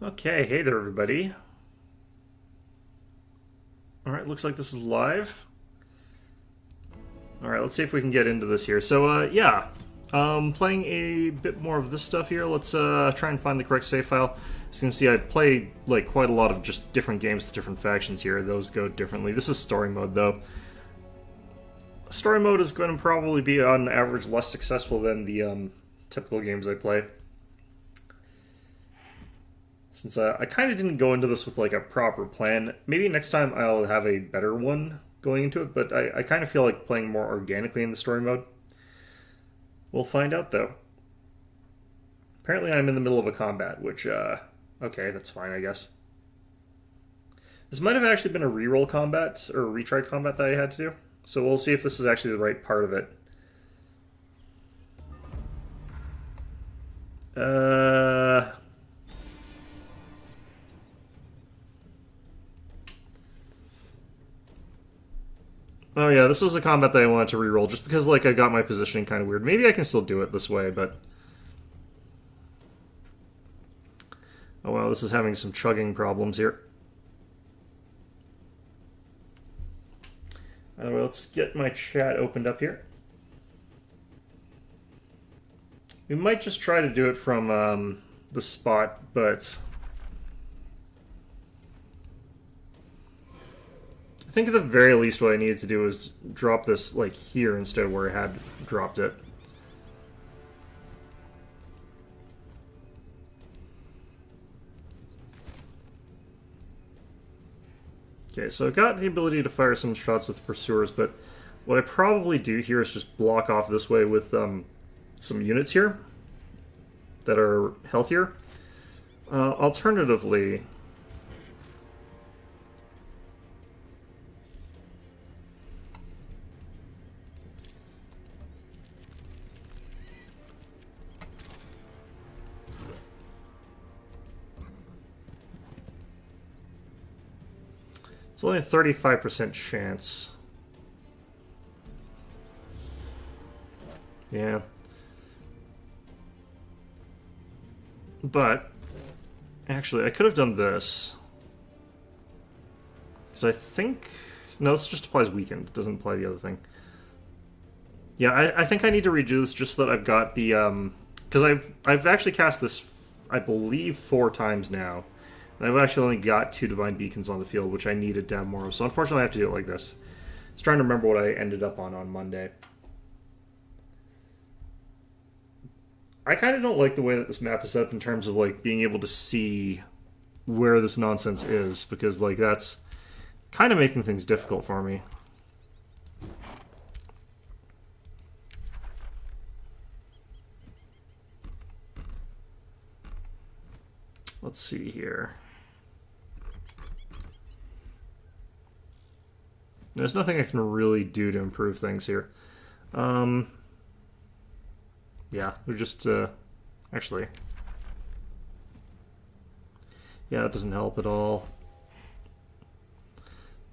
Okay, hey there, everybody. Alright, looks like this is live. Alright, let's see if we can get into this here. So, yeah. Playing a bit more of this stuff here. Let's try and find the correct save file. As you can see, I played like quite a lot of just different games with different factions here. Those go differently. This is story mode, though. Story mode is going to probably be, on average, less successful than the typical games I play. Since I kind of didn't go into this with like a proper plan. Maybe next time I'll have a better one going into it, but I kind of feel like playing more organically in the story mode. We'll find out, though. Apparently I'm in the middle of a combat, which, okay, that's fine, I guess. This might have actually been a reroll combat, or a retry combat that I had to do. So we'll see if this is actually the right part of it. Oh yeah, this was a combat that I wanted to reroll just because like I got my positioning kind of weird. Maybe I can still do it this way, but... Oh wow, this is having some chugging problems here. Anyway, let's get my chat opened up here. We might just try to do it from the spot, but... I think at the very least what I needed to do is drop this like here instead of where I had dropped it. Okay, so I got the ability to fire some shots with pursuers, but what I probably do here is just block off this way with some units here that are healthier. Alternatively... It's only a 35% chance. Yeah. But, actually, I could have done this. Because I think... No, this just applies weekend. It doesn't apply the other thing. Yeah, I think I need to redo this just so that I've got the... Because I've actually cast this, I believe, 4 times now. And I've actually only got 2 Divine Beacons on the field, which I needed to have more of. So unfortunately I have to do it like this. I was trying to remember what I ended up on Monday. I kind of don't like the way that this map is set up in terms of like being able to see where this nonsense is, because like that's kind of making things difficult for me. Let's see here. There's nothing I can really do to improve things here. Yeah, we're just, actually. Yeah, that doesn't help at all.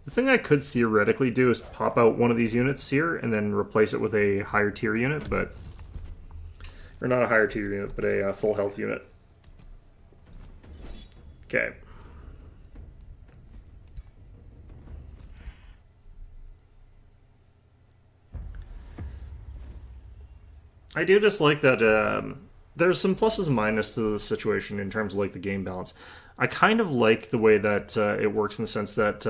The thing I could theoretically do is pop out one of these units here and then replace it with a higher tier unit, but... Or not a higher tier unit, but a full health unit. Okay. I do dislike that there's some pluses and minuses to the situation in terms of like the game balance. I kind of like the way that it works in the sense that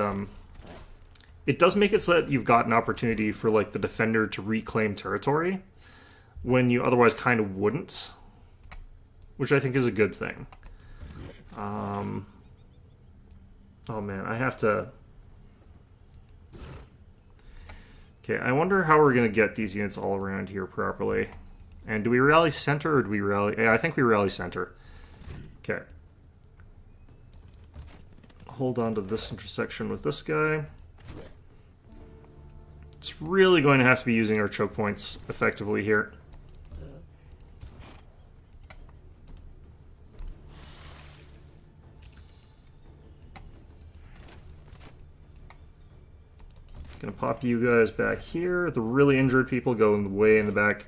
it does make it so that you've got an opportunity for like the defender to reclaim territory when you otherwise kind of wouldn't, which I think is a good thing. Oh man, I have to... Okay, I wonder how we're going to get these units all around here properly. And do we rally center or do we rally... Yeah, I think we rally center. Okay. Hold on to this intersection with this guy. It's really going to have to be using our choke points effectively here. Gonna pop you guys back here. The really injured people go way in the back.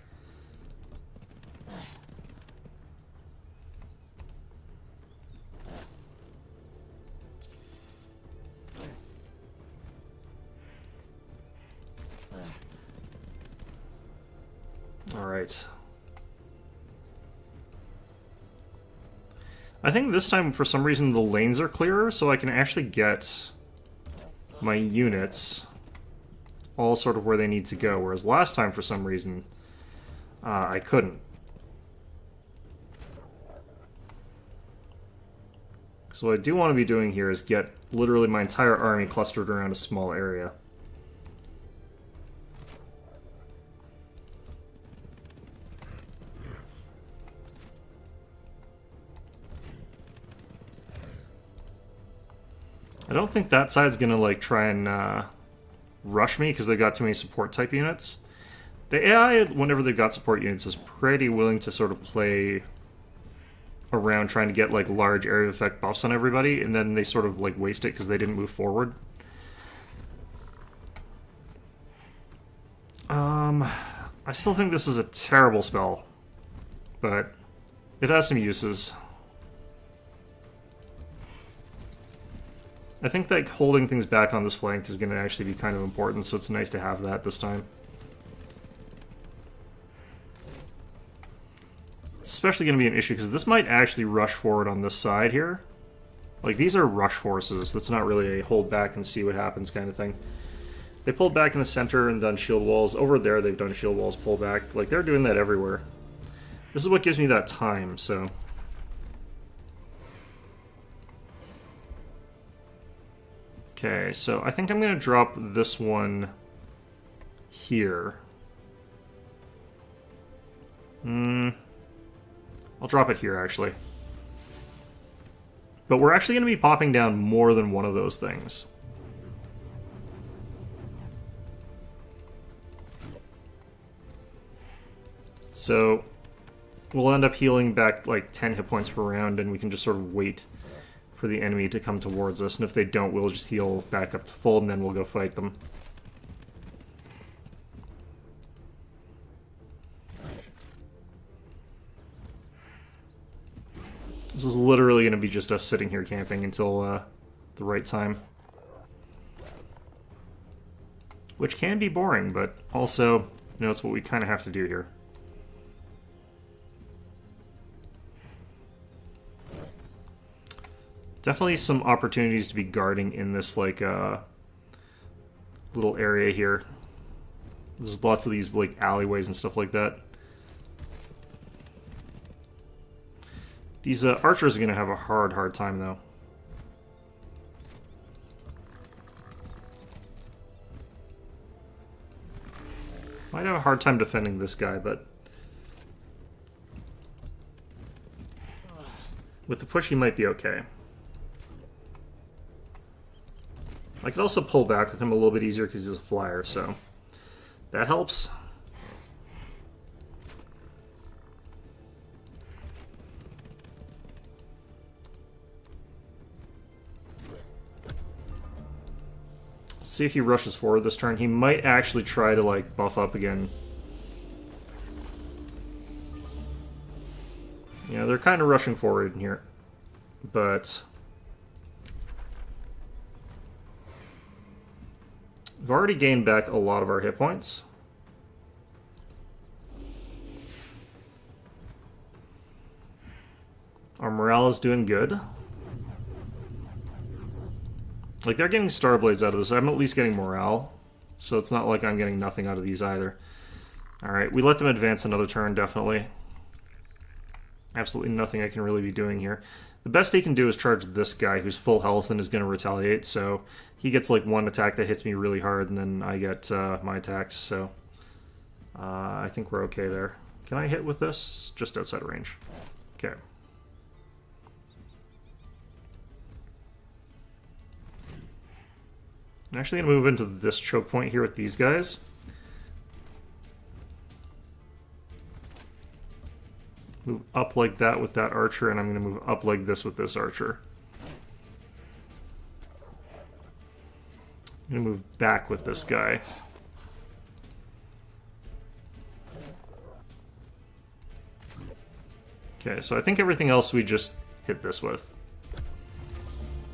Alright. I think this time, for some reason, the lanes are clearer, so I can actually get my units all sort of where they need to go, whereas last time, for some reason, I couldn't. So what I do want to be doing here is get literally my entire army clustered around a small area. I don't think that side's gonna like try and rush me because they've got too many support type units. The AI, whenever they've got support units, is pretty willing to sort of play around trying to get like large area effect buffs on everybody, and then they sort of like waste it because they didn't move forward. I still think this is a terrible spell, but it has some uses. I think that holding things back on this flank is going to actually be kind of important, so it's nice to have that this time. It's especially going to be an issue because this might actually rush forward on this side here. Like, these are rush forces. That's not really a hold back and see what happens kind of thing. They pulled back in the center and done shield walls. Over there, they've done shield walls, pull back. Like, they're doing that everywhere. This is what gives me that time, so... Okay, so I think I'm going to drop this one here. I'll drop it here, actually. But we're actually going to be popping down more than one of those things. So we'll end up healing back like 10 hit points per round, and we can just sort of wait for the enemy to come towards us. And if they don't, we'll just heal back up to full, and then we'll go fight them. This is literally going to be just us sitting here camping until the right time. Which can be boring, but also, you know, it's what we kind of have to do here. Definitely some opportunities to be guarding in this, like, little area here. There's lots of these, like, alleyways and stuff like that. These archers are going to have a hard time, though. Might have a hard time defending this guy, but... with the push, he might be okay. I could also pull back with him a little bit easier because he's a flyer, so that helps. Let's see if he rushes forward this turn. He might actually try to, like, buff up again. Yeah, they're kind of rushing forward in here, but... we've already gained back a lot of our hit points. Our morale is doing good. Like, they're getting star blades out of this. I'm at least getting morale, so it's not like I'm getting nothing out of these either. Alright, we let them advance another turn, definitely. Absolutely nothing I can really be doing here. The best he can do is charge this guy who's full health and is going to retaliate, so he gets like one attack that hits me really hard, and then I get my attacks, so I think we're okay there. Can I hit with this? Just outside of range. Okay. I'm actually going to move into this choke point here with these guys. Move up like that with that archer, and I'm going to move up like this with this archer. I'm going to move back with this guy. Okay, so I think everything else we just hit this with.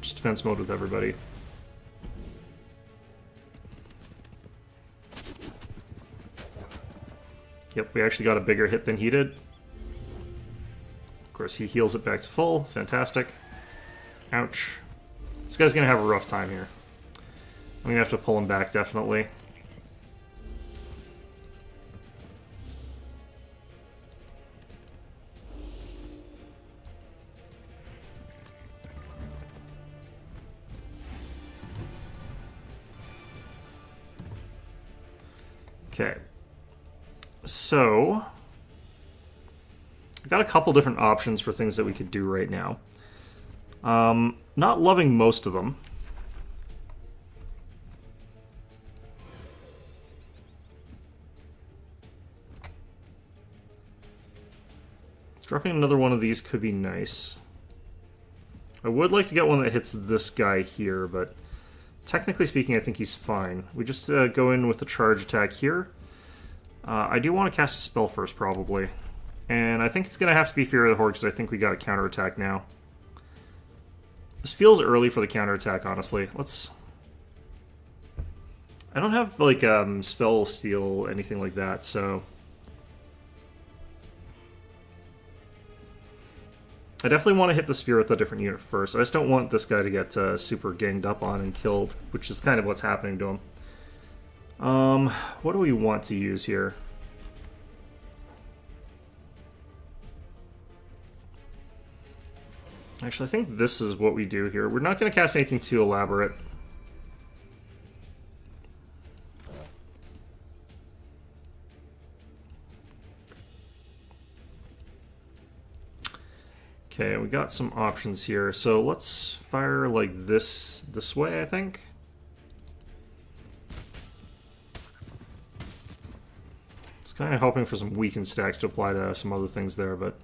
Just defense mode with everybody. Yep, we actually got a bigger hit than he did. Of course, he heals it back to full. Fantastic. Ouch. This guy's going to have a rough time here. I'm going to have to pull him back, definitely. Okay. So, I've got a couple different options for things that we could do right now. Not loving most of them. Dropping another one of these could be nice. I would like to get one that hits this guy here, but technically speaking, I think he's fine. We just go in with the charge attack here. I do want to cast a spell first, probably. And I think it's going to have to be Fear of the Horde, because I think we got a counterattack now. This feels early for the counterattack, honestly. Let's... I don't have, like, spell steal, anything like that, so... I definitely want to hit the spear with a different unit first. I just don't want this guy to get super ganged up on and killed, which is kind of what's happening to him. What do we want to use here? Actually, I think this is what we do here. We're not going to cast anything too elaborate. Okay, we got some options here. So let's fire like this way, I think. Just kind of hoping for some weakened stacks to apply to some other things there, but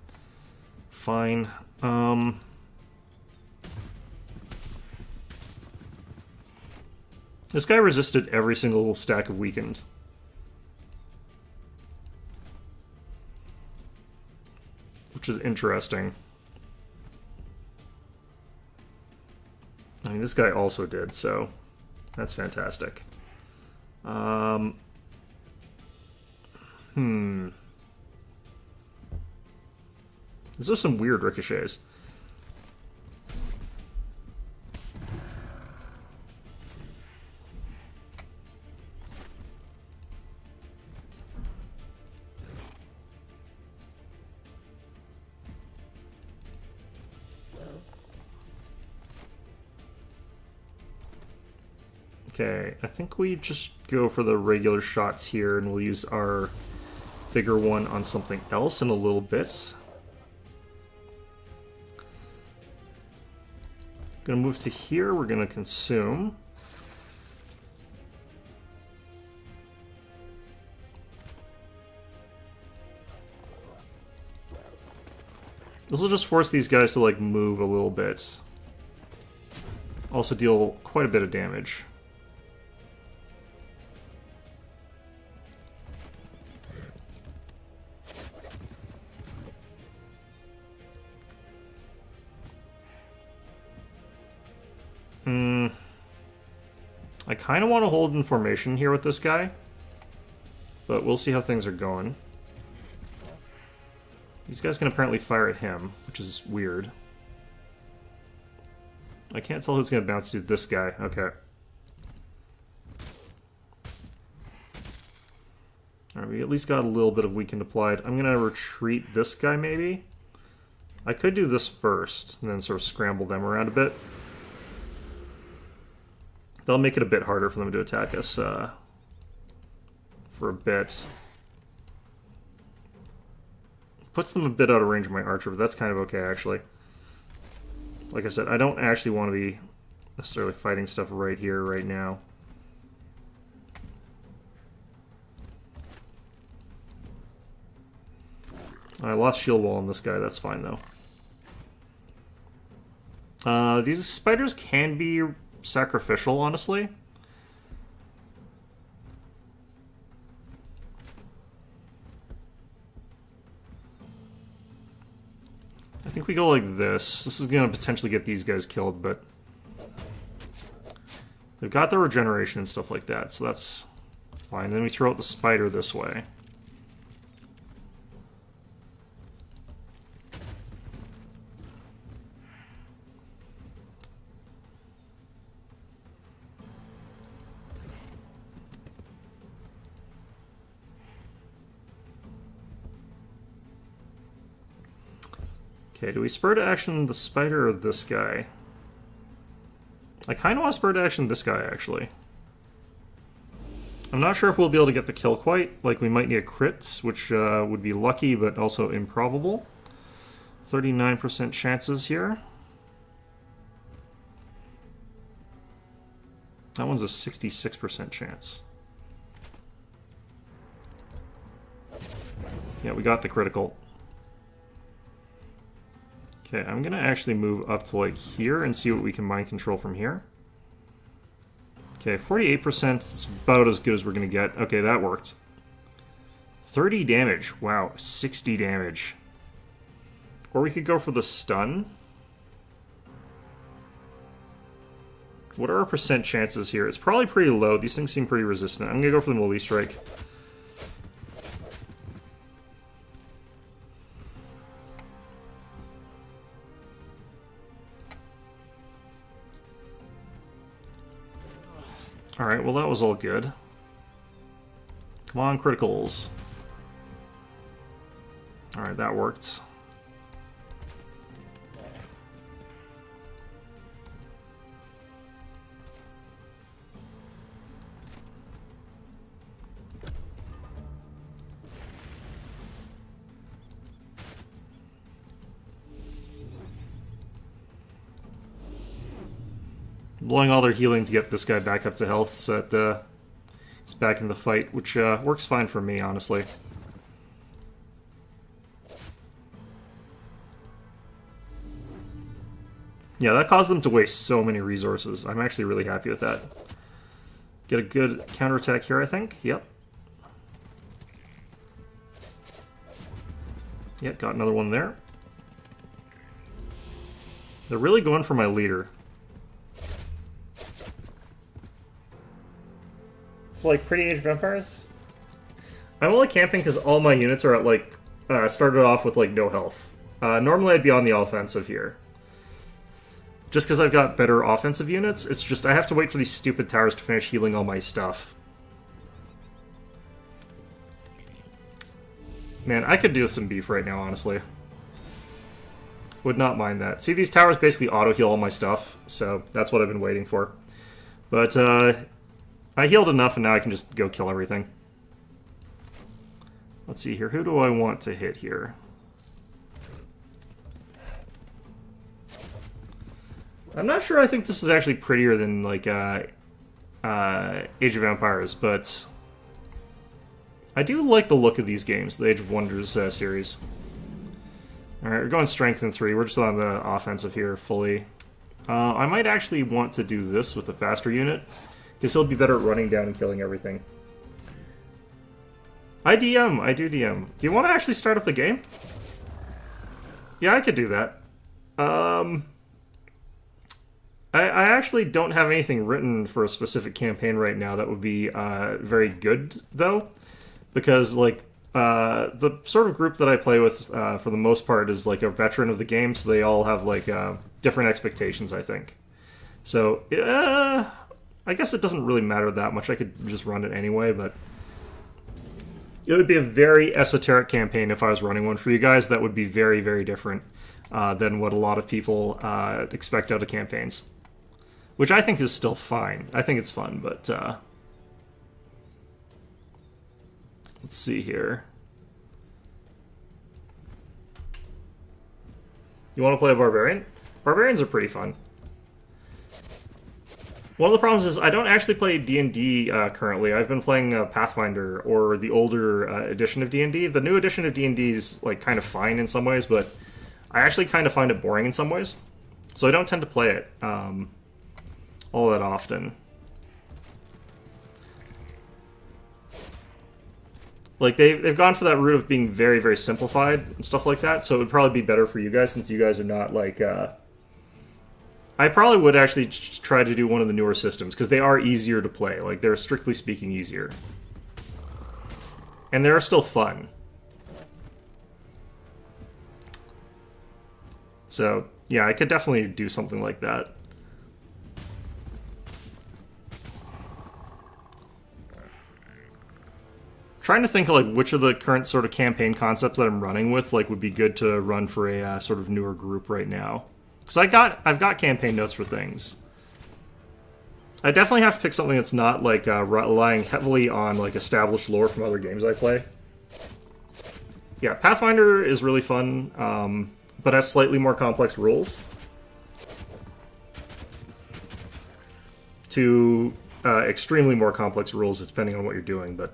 fine. This guy resisted every single stack of weakened. Which is interesting. I mean, this guy also did, so that's fantastic. These are some weird ricochets. Okay, I think we just go for the regular shots here, and we'll use our bigger one on something else in a little bit. Gonna move to here, we're gonna consume. This will just force these guys to, like, move a little bit. Also deal quite a bit of damage. I kind of want to hold in formation here with this guy, but we'll see how things are going. These guys can apparently fire at him, which is weird. I can't tell who's going to bounce to this guy. Okay. Alright, we at least got a little bit of weakened applied. I'm going to retreat this guy, maybe? I could do this first, and then sort of scramble them around a bit. That'll make it a bit harder for them to attack us for a bit. Puts them a bit out of range of my archer, but that's kind of okay, actually. Like I said, I don't actually want to be necessarily fighting stuff right here, right now. I lost shield wall on this guy, that's fine, though. These spiders can be sacrificial, honestly. I think we go like this. This is going to potentially get these guys killed, but they've got their regeneration and stuff like that, so that's fine. Then we throw out the spider this way. Okay, do we spur to action the spider or this guy? I kind of want to spur to action this guy, actually. I'm not sure if we'll be able to get the kill quite. Like, we might need a crit, which would be lucky, but also improbable. 39% chances here. That one's a 66% chance. Yeah, we got the critical. Okay, I'm gonna actually move up to like here and see what we can mind control from here. Okay, 48%, that's about as good as we're gonna get. Okay, that worked. 30 damage, wow, 60 damage. Or we could go for the stun. What are our percent chances here? It's probably pretty low. These things seem pretty resistant. I'm gonna go for the melee strike. Alright, well that was all good. Come on, criticals. Alright, that worked. Blowing all their healing to get this guy back up to health so that he's back in the fight, which works fine for me, honestly. Yeah, that caused them to waste so many resources. I'm actually really happy with that. Get a good counterattack here, I think. Yep. Yep, got another one there. They're really going for my leader. It's like Pretty Age of Empires. I'm only camping because all my units are at like started off with like no health. Normally I'd be on the offensive here. Just because I've got better offensive units, it's just I have to wait for these stupid towers to finish healing all my stuff. Man, I could do some beef right now, honestly. Would not mind that. See, these towers basically auto-heal all my stuff, so that's what I've been waiting for. But, I healed enough and now I can just go kill everything. Let's see here. Who do I want to hit here? I'm not sure I think this is actually prettier than, like, Age of Empires, but I do like the look of these games, the Age of Wonders series. Alright, we're going Strength in 3. We're just on the offensive here, fully. I might actually want to do this with the faster unit, because he'll be better at running down and killing everything. I do DM. Do you want to actually start up the game? Yeah, I could do that. I actually don't have anything written for a specific campaign right now that would be very good, though. Because, like, the sort of group that I play with, for the most part, is, like, a veteran of the game, so they all have, like, different expectations, I think. So, I guess it doesn't really matter that much. I could just run it anyway, but it would be a very esoteric campaign if I was running one for you guys. That would be very, very different than what a lot of people expect out of campaigns. Which I think is still fine. I think it's fun, but let's see here. You want to play a Barbarian? Barbarians are pretty fun. One of the problems is I don't actually play D&D currently. I've been playing Pathfinder, or the older edition of D&D. The new edition of D&D is like kind of fine in some ways, but I actually kind of find it boring in some ways. So I don't tend to play it all that often. Like, they've gone for that route of being very, very simplified and stuff like that, so it would probably be better for you guys, since you guys are not, like, I probably would actually try to do one of the newer systems, because they are easier to play. Like, they're strictly speaking easier. And they're still fun. So, yeah, I could definitely do something like that. trying to think of like which of the current sort of campaign concepts that I'm running with like would be good to run for a sort of newer group right now. Because I've got campaign notes for things. I definitely have to pick something that's not like relying heavily on like established lore from other games I play. Yeah, Pathfinder is really fun, but has slightly more complex rules. To extremely more complex rules depending on what you're doing, but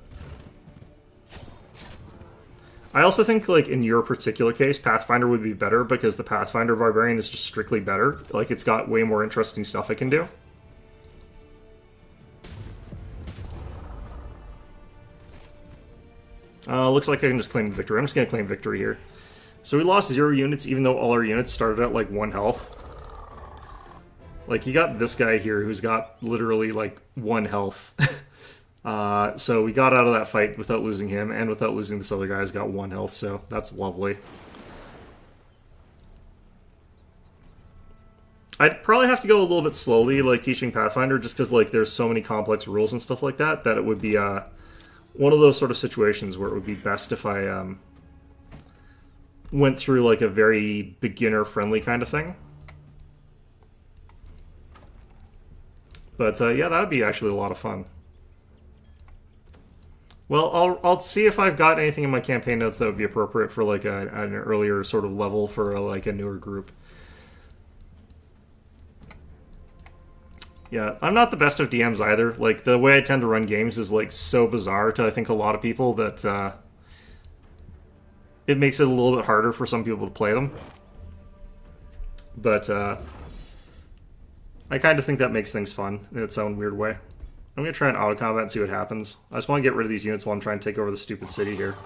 I also think like in your particular case, Pathfinder would be better because the Pathfinder Barbarian is just strictly better. Like it's got way more interesting stuff it can do. Looks like I can just claim victory. I'm just going to claim victory here. So we lost 0 units even though all our units started at like 1 health. Like you got this guy here who's got literally like 1 health. So we got out of that fight without losing him and without losing this other guy who's got 1 health, so that's lovely. I'd probably have to go a little bit slowly, like teaching Pathfinder, just because like there's so many complex rules and stuff like that, that it would be one of those sort of situations where it would be best if I went through like a very beginner-friendly kind of thing. But yeah, that would be actually a lot of fun. Well, I'll see if I've got anything in my campaign notes that would be appropriate for like an earlier sort of level for like a newer group. Yeah, I'm not the best of DMs either. Like the way I tend to run games is like so bizarre to I think a lot of people that it makes it a little bit harder for some people to play them. But I kind of think that makes things fun in its own weird way. I'm going to try an auto combat and see what happens. I just want to get rid of these units while I'm trying to take over the stupid city here.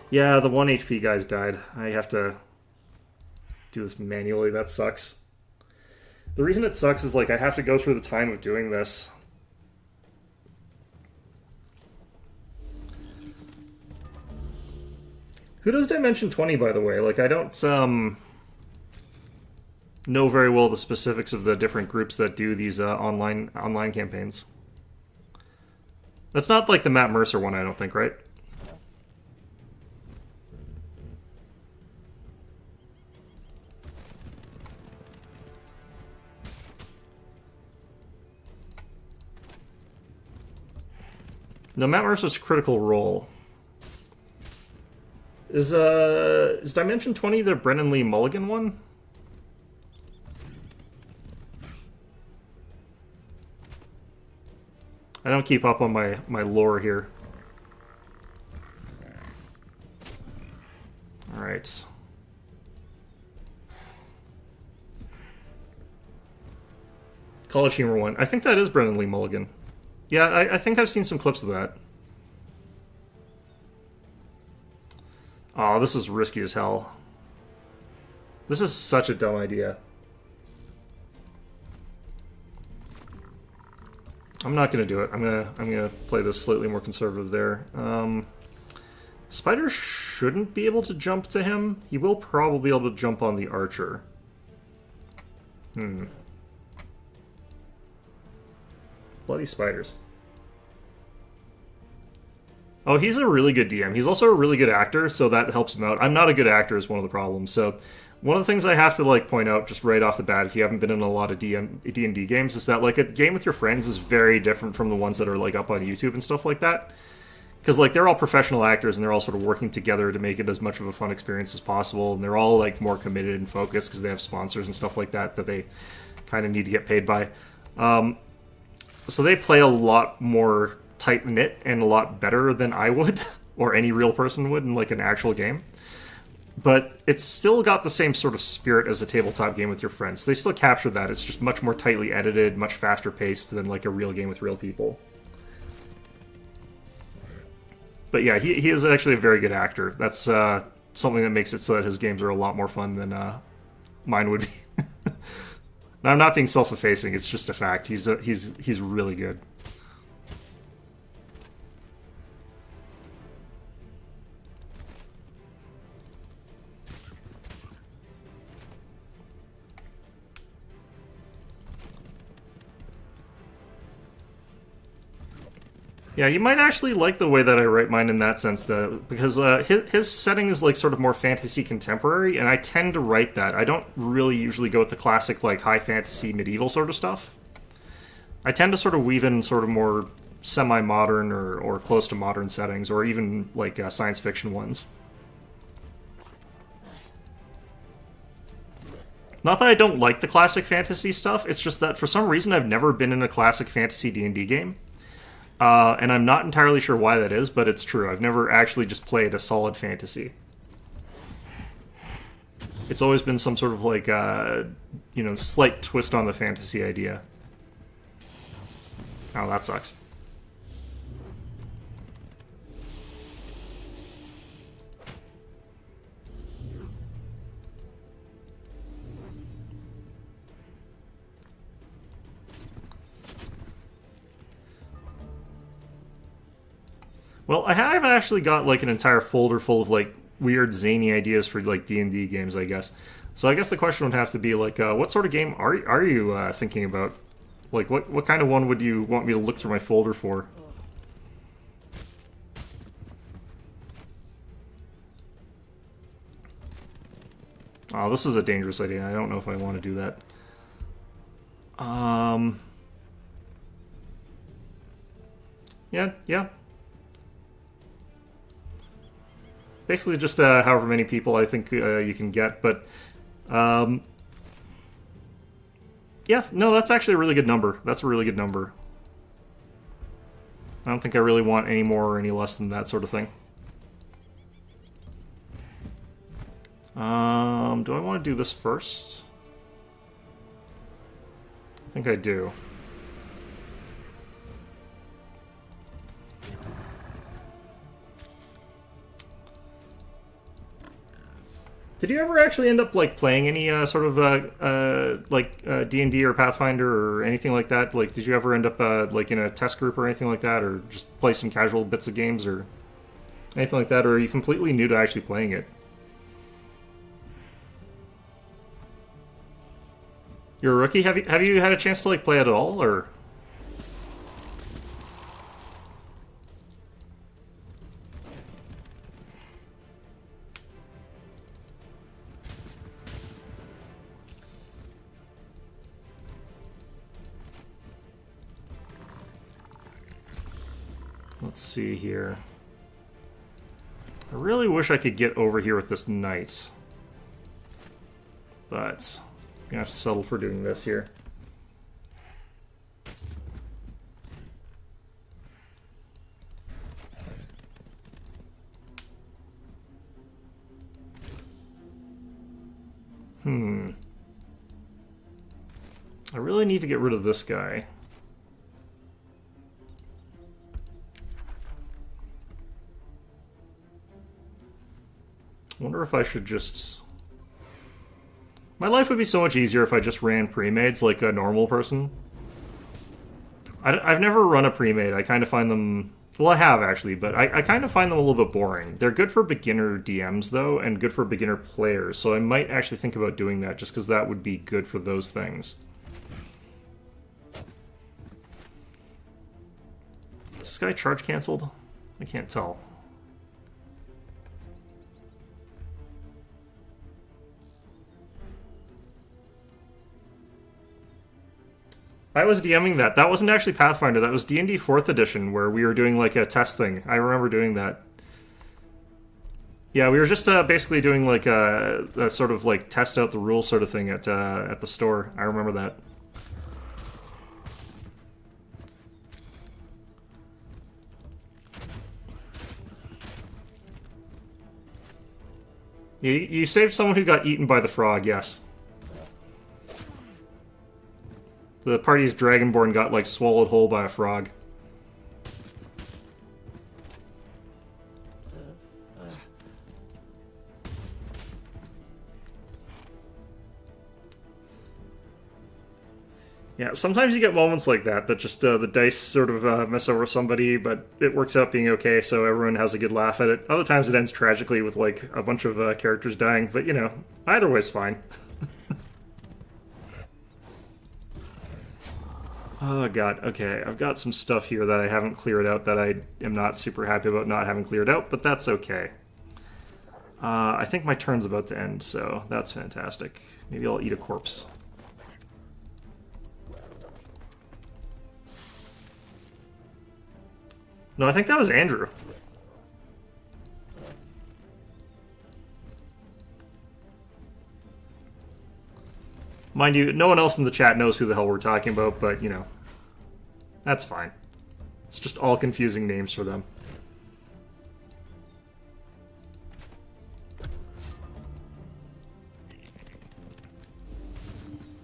Yeah, the 1 HP guys died. I have to do this manually. That sucks. The reason it sucks is like I have to go through the time of doing this. Who does Dimension 20, by the way? Like, I don't know very well the specifics of the different groups that do these online campaigns. That's not like the Matt Mercer one, I don't think, right? No, Matt Mercer's Critical Role. Is Dimension 20 the Brennan Lee Mulligan one? I don't keep up on my lore here. Alright. College Humor one. I think that is Brennan Lee Mulligan. Yeah, I think I've seen some clips of that. Oh, this is risky as hell. This is such a dumb idea. I'm not gonna do it. I'm gonna play this slightly more conservative there. Spider shouldn't be able to jump to him. He will probably be able to jump on the archer. Bloody spiders. Oh, he's a really good DM. He's also a really good actor, so that helps him out. I'm not a good actor is one of the problems. So one of the things I have to like point out just right off the bat, if you haven't been in a lot of D&D games, is that like a game with your friends is very different from the ones that are like up on YouTube and stuff like that. Because like they're all professional actors and they're all sort of working together to make it as much of a fun experience as possible, and they're all like more committed and focused because they have sponsors and stuff like that that they kind of need to get paid by. So they play a lot more tight-knit and a lot better than I would, or any real person would in like an actual game. But it's still got the same sort of spirit as a tabletop game with your friends. They still capture that. It's just much more tightly edited, much faster paced than like a real game with real people. But yeah, he is actually a very good actor. That's something that makes it so that his games are a lot more fun than mine would be. Now, I'm not being self-effacing. It's just a fact. He's really good. Yeah, you might actually like the way that I write mine in that sense, though, because his setting is like sort of more fantasy contemporary, and I tend to write that. I don't really usually go with the classic like high fantasy medieval sort of stuff. I tend to sort of weave in sort of more semi-modern or close to modern settings, or even like science fiction ones. Not that I don't like the classic fantasy stuff, it's just that for some reason I've never been in a classic fantasy D&D game. And I'm not entirely sure why that is, but it's true. I've never actually just played a solid fantasy. It's always been some sort of like, slight twist on the fantasy idea. Oh, that sucks. Well, I have actually got like an entire folder full of like weird zany ideas for like D&D games, I guess. So I guess the question would have to be like, what sort of game are you thinking about? Like, what kind of one would you want me to look through my folder for? Oh, this is a dangerous idea. I don't know if I want to do that. Yeah. Basically just however many people I think you can get, but yes, no, that's actually a really good number. That's a really good number. I don't think I really want any more or any less than that sort of thing. Do I want to do this first? I think I do. Did you ever actually end up like playing any sort of D&D or Pathfinder or anything like that? Like, did you ever end up like in a test group or anything like that, or just play some casual bits of games or anything like that? Or are you completely new to actually playing it? You're a rookie. Have you had a chance to like play it at all, or? Let's see here. I really wish I could get over here with this knight, but I'm gonna have to settle for doing this here. I really need to get rid of this guy. I wonder if I should just... My life would be so much easier if I just ran pre-mades like a normal person. I've never run a pre-made. I kind of find them... Well, I have, actually, but I kind of find them a little bit boring. They're good for beginner DMs, though, and good for beginner players, so I might actually think about doing that, just because that would be good for those things. Is this guy charge cancelled? I can't tell. I was DMing that. That wasn't actually Pathfinder. That was D&D 4th edition, where we were doing like a test thing. I remember doing that. Yeah, we were just basically doing like a sort of like test out the rules sort of thing at the store. I remember that. You saved someone who got eaten by the frog, yes. The party's Dragonborn got, like, swallowed whole by a frog. Yeah, sometimes you get moments like that just the dice sort of mess over somebody, but it works out being okay, so everyone has a good laugh at it. Other times it ends tragically with, like, a bunch of characters dying, but, you know, either way's fine. Oh god, okay. I've got some stuff here that I haven't cleared out that I am not super happy about not having cleared out, but that's okay. I think my turn's about to end, so that's fantastic. Maybe I'll eat a corpse. No, I think that was Andrew. Mind you, no one else in the chat knows who the hell we're talking about, but, you know, that's fine. It's just all confusing names for them.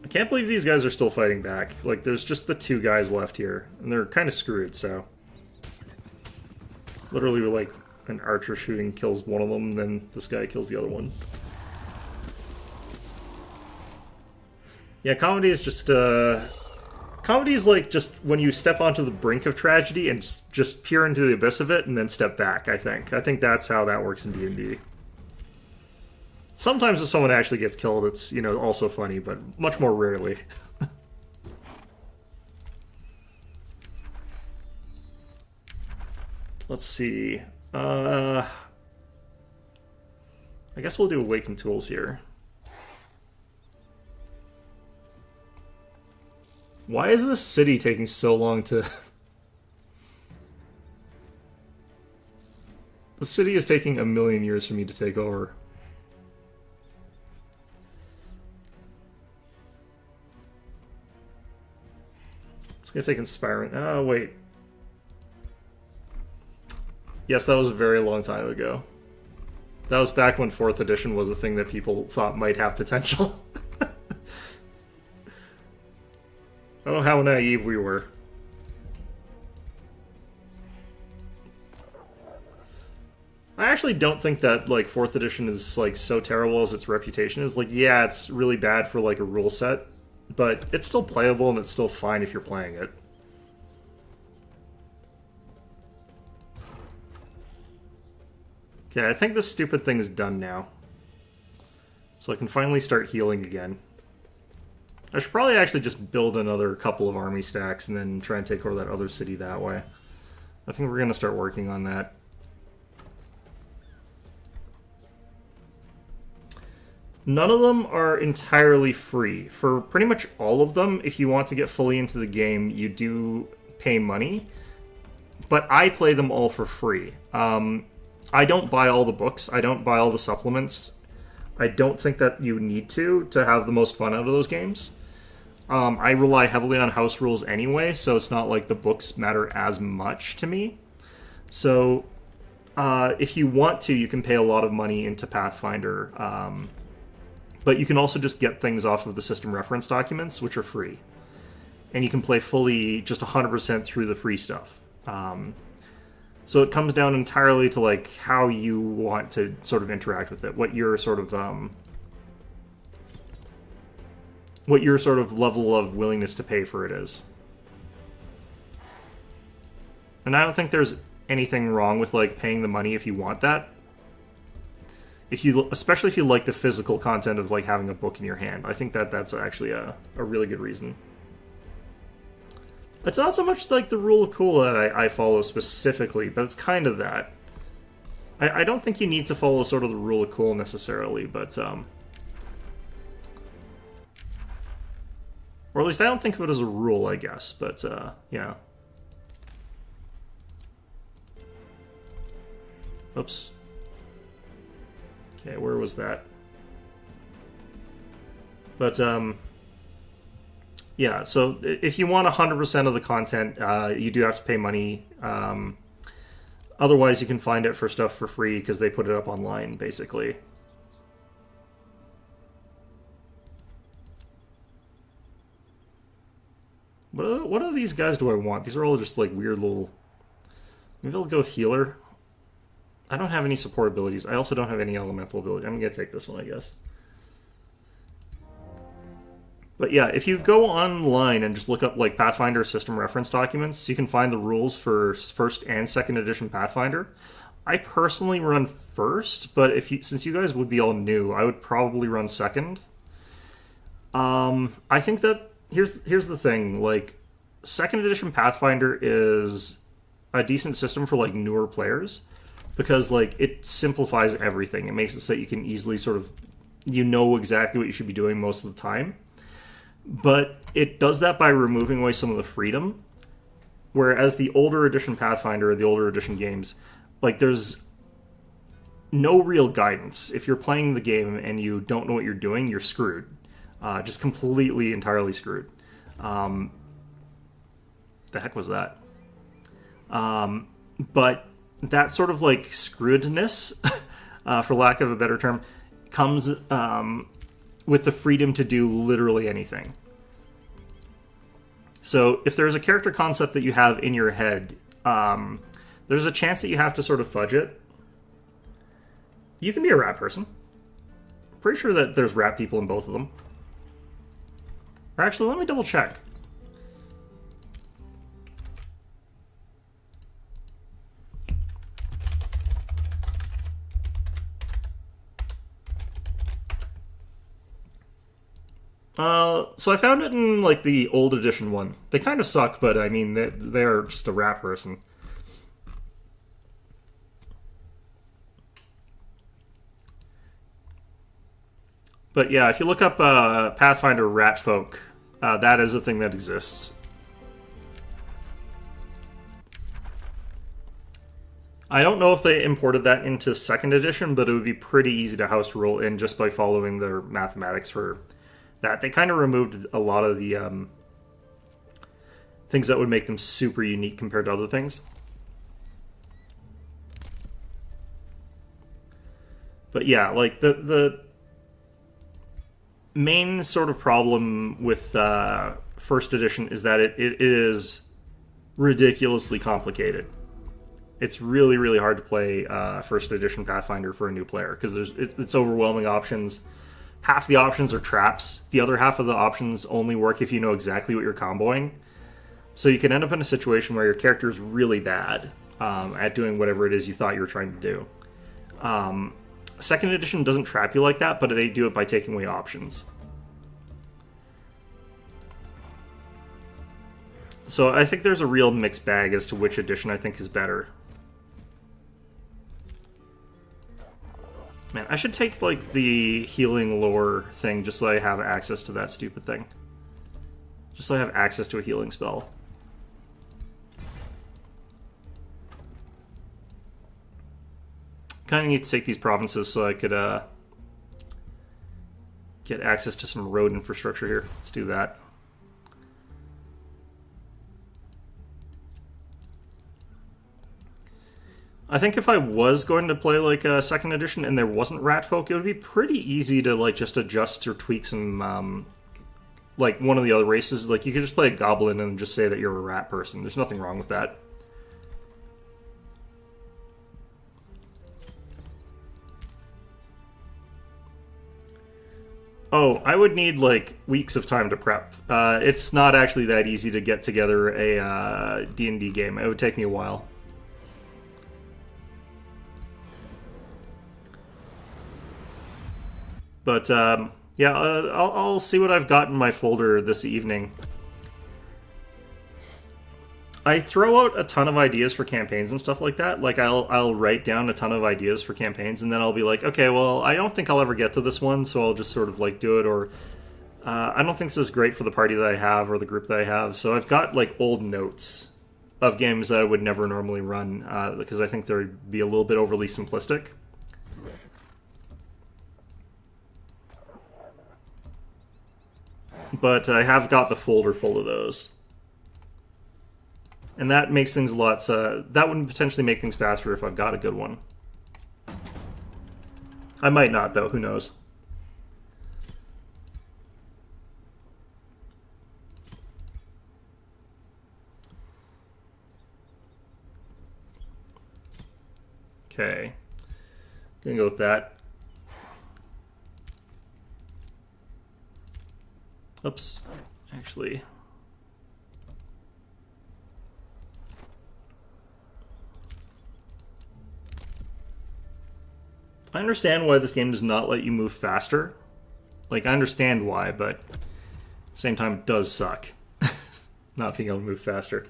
I can't believe these guys are still fighting back. Like, there's just the two guys left here, and they're kind of screwed, so... Literally, like, an archer shooting kills one of them, then this guy kills the other one. Yeah, comedy is just, comedy is like just when you step onto the brink of tragedy and just peer into the abyss of it and then step back, I think. I think that's how that works in D&D. Sometimes if someone actually gets killed, it's, you know, also funny, but much more rarely. Let's see. I guess we'll do Awakened Tools here. Why is this city taking so long to... The city is taking 1,000,000 years for me to take over. I was gonna say Conspirant. Oh, wait. Yes, that was a very long time ago. That was back when 4th edition was a thing that people thought might have potential. Oh, how naive we were. I actually don't think that, like, 4th edition is, like, so terrible as its reputation is. Like, yeah, it's really bad for, like, a rule set, but it's still playable and it's still fine if you're playing it. Okay, I think this stupid thing is done now. So I can finally start healing again. I should probably actually just build another couple of army stacks and then try and take over that other city that way. I think we're going to start working on that. None of them are entirely free. For pretty much all of them, if you want to get fully into the game, you do pay money. But I play them all for free. I don't buy all the books. I don't buy all the supplements. I don't think that you need to have the most fun out of those games. I rely heavily on house rules anyway, so it's not like the books matter as much to me. So if you want to, you can pay a lot of money into Pathfinder. But you can also just get things off of the system reference documents, which are free. And you can play fully, just 100% through the free stuff. So it comes down entirely to, like, how you want to sort of interact with it, what your sort of level of willingness to pay for it is. And I don't think there's anything wrong with, like, paying the money if you want that. Especially if you like the physical content of, like, having a book in your hand. I think that that's actually a really good reason. It's not so much like the rule of cool that I follow specifically, but it's kind of that. I don't think you need to follow sort of the rule of cool necessarily, but or at least I don't think of it as a rule, I guess, but yeah. Oops. Okay, where was that? But yeah, so if you want 100% of the content, you do have to pay money. Otherwise, you can find it for stuff for free because they put it up online, basically. What are these guys do I want? These are all just like weird little... Maybe I'll go with healer. I don't have any support abilities. I also don't have any elemental abilities. I'm going to take this one, I guess. But yeah, if you go online and just look up like Pathfinder system reference documents, you can find the rules for 1st and 2nd edition Pathfinder. I personally run 1st, but since you guys would be all new, I would probably run 2nd. I think that here's the thing, like second edition Pathfinder is a decent system for like newer players because like it simplifies everything. It makes it so that you can easily sort of exactly what you should be doing most of the time. But it does that by removing away some of the freedom. Whereas the older edition Pathfinder or the older edition games, like there's no real guidance. If you're playing the game and you don't know what you're doing, you're screwed. Just completely, entirely screwed. The heck was that? But that sort of like screwedness, for lack of a better term, comes with the freedom to do literally anything. So if there's a character concept that you have in your head, there's a chance that you have to sort of fudge it. You can be a rat person. Pretty sure that there's rat people in both of them. Or actually, let me double check. So I found it in, like, the old edition one. They kind of suck, but, I mean, they're just a rat person. But yeah, if you look up Pathfinder rat folk, that is a thing that exists. I don't know if they imported that into second edition, but it would be pretty easy to house rule in just by following their mathematics for that. They kind of removed a lot of the things that would make them super unique compared to other things. But yeah, like the main sort of problem with first edition is that it is ridiculously complicated. It's really, really hard to play first edition Pathfinder for a new player because it's overwhelming options. Half the options are traps. The other half of the options only work if you know exactly what you're comboing. So you can end up in a situation where your character is really bad at doing whatever it is you thought you were trying to do. Second edition doesn't trap you like that, but they do it by taking away options. So I think there's a real mixed bag as to which edition I think is better. Man, I should take, like, the healing lore thing just so I have access to that stupid thing. Just so I have access to a healing spell. Kind of need to take these provinces so I could get access to some road infrastructure here. Let's do that. I think if I was going to play like a second edition and there wasn't rat folk, it would be pretty easy to like just adjust or tweak some like one of the other races. Like you could just play a goblin and just say that you're a rat person. There's nothing wrong with that. Oh, I would need like weeks of time to prep. It's not actually that easy to get together a D&D game. It would take me a while. But yeah, I'll see what I've got in my folder this evening. I throw out a ton of ideas for campaigns and stuff like that. Like I'll write down a ton of ideas for campaigns, and then I'll be like, okay, well, I don't think I'll ever get to this one, so I'll just sort of like do it. Or I don't think this is great for the party that I have or the group that I have. So I've got like old notes of games that I would never normally run because I think they'd be a little bit overly simplistic. But I have got the folder full of those. And that makes things a lot... that would potentially make things faster if I've got a good one. I might not, though. Who knows? Okay. Gonna go with that. Oops. Actually... I understand why this game does not let you move faster. Like, I understand why, but at the same time, it does suck. not being able to move faster.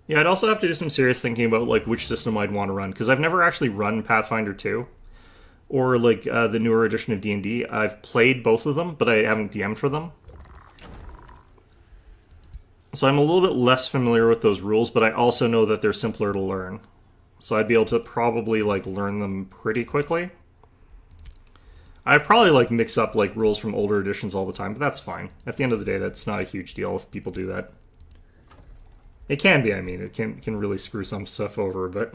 Yeah, I'd also have to do some serious thinking about like which system I'd want to run, because I've never actually run Pathfinder 2 or like the newer edition of D&D. I've played both of them, but I haven't DM'd for them. So I'm a little bit less familiar with those rules, but I also know that they're simpler to learn. So I'd be able to probably like learn them pretty quickly. I'd probably like mix up like rules from older editions all the time, but that's fine. At the end of the day, that's not a huge deal if people do that. It can be, I mean, it can really screw some stuff over, but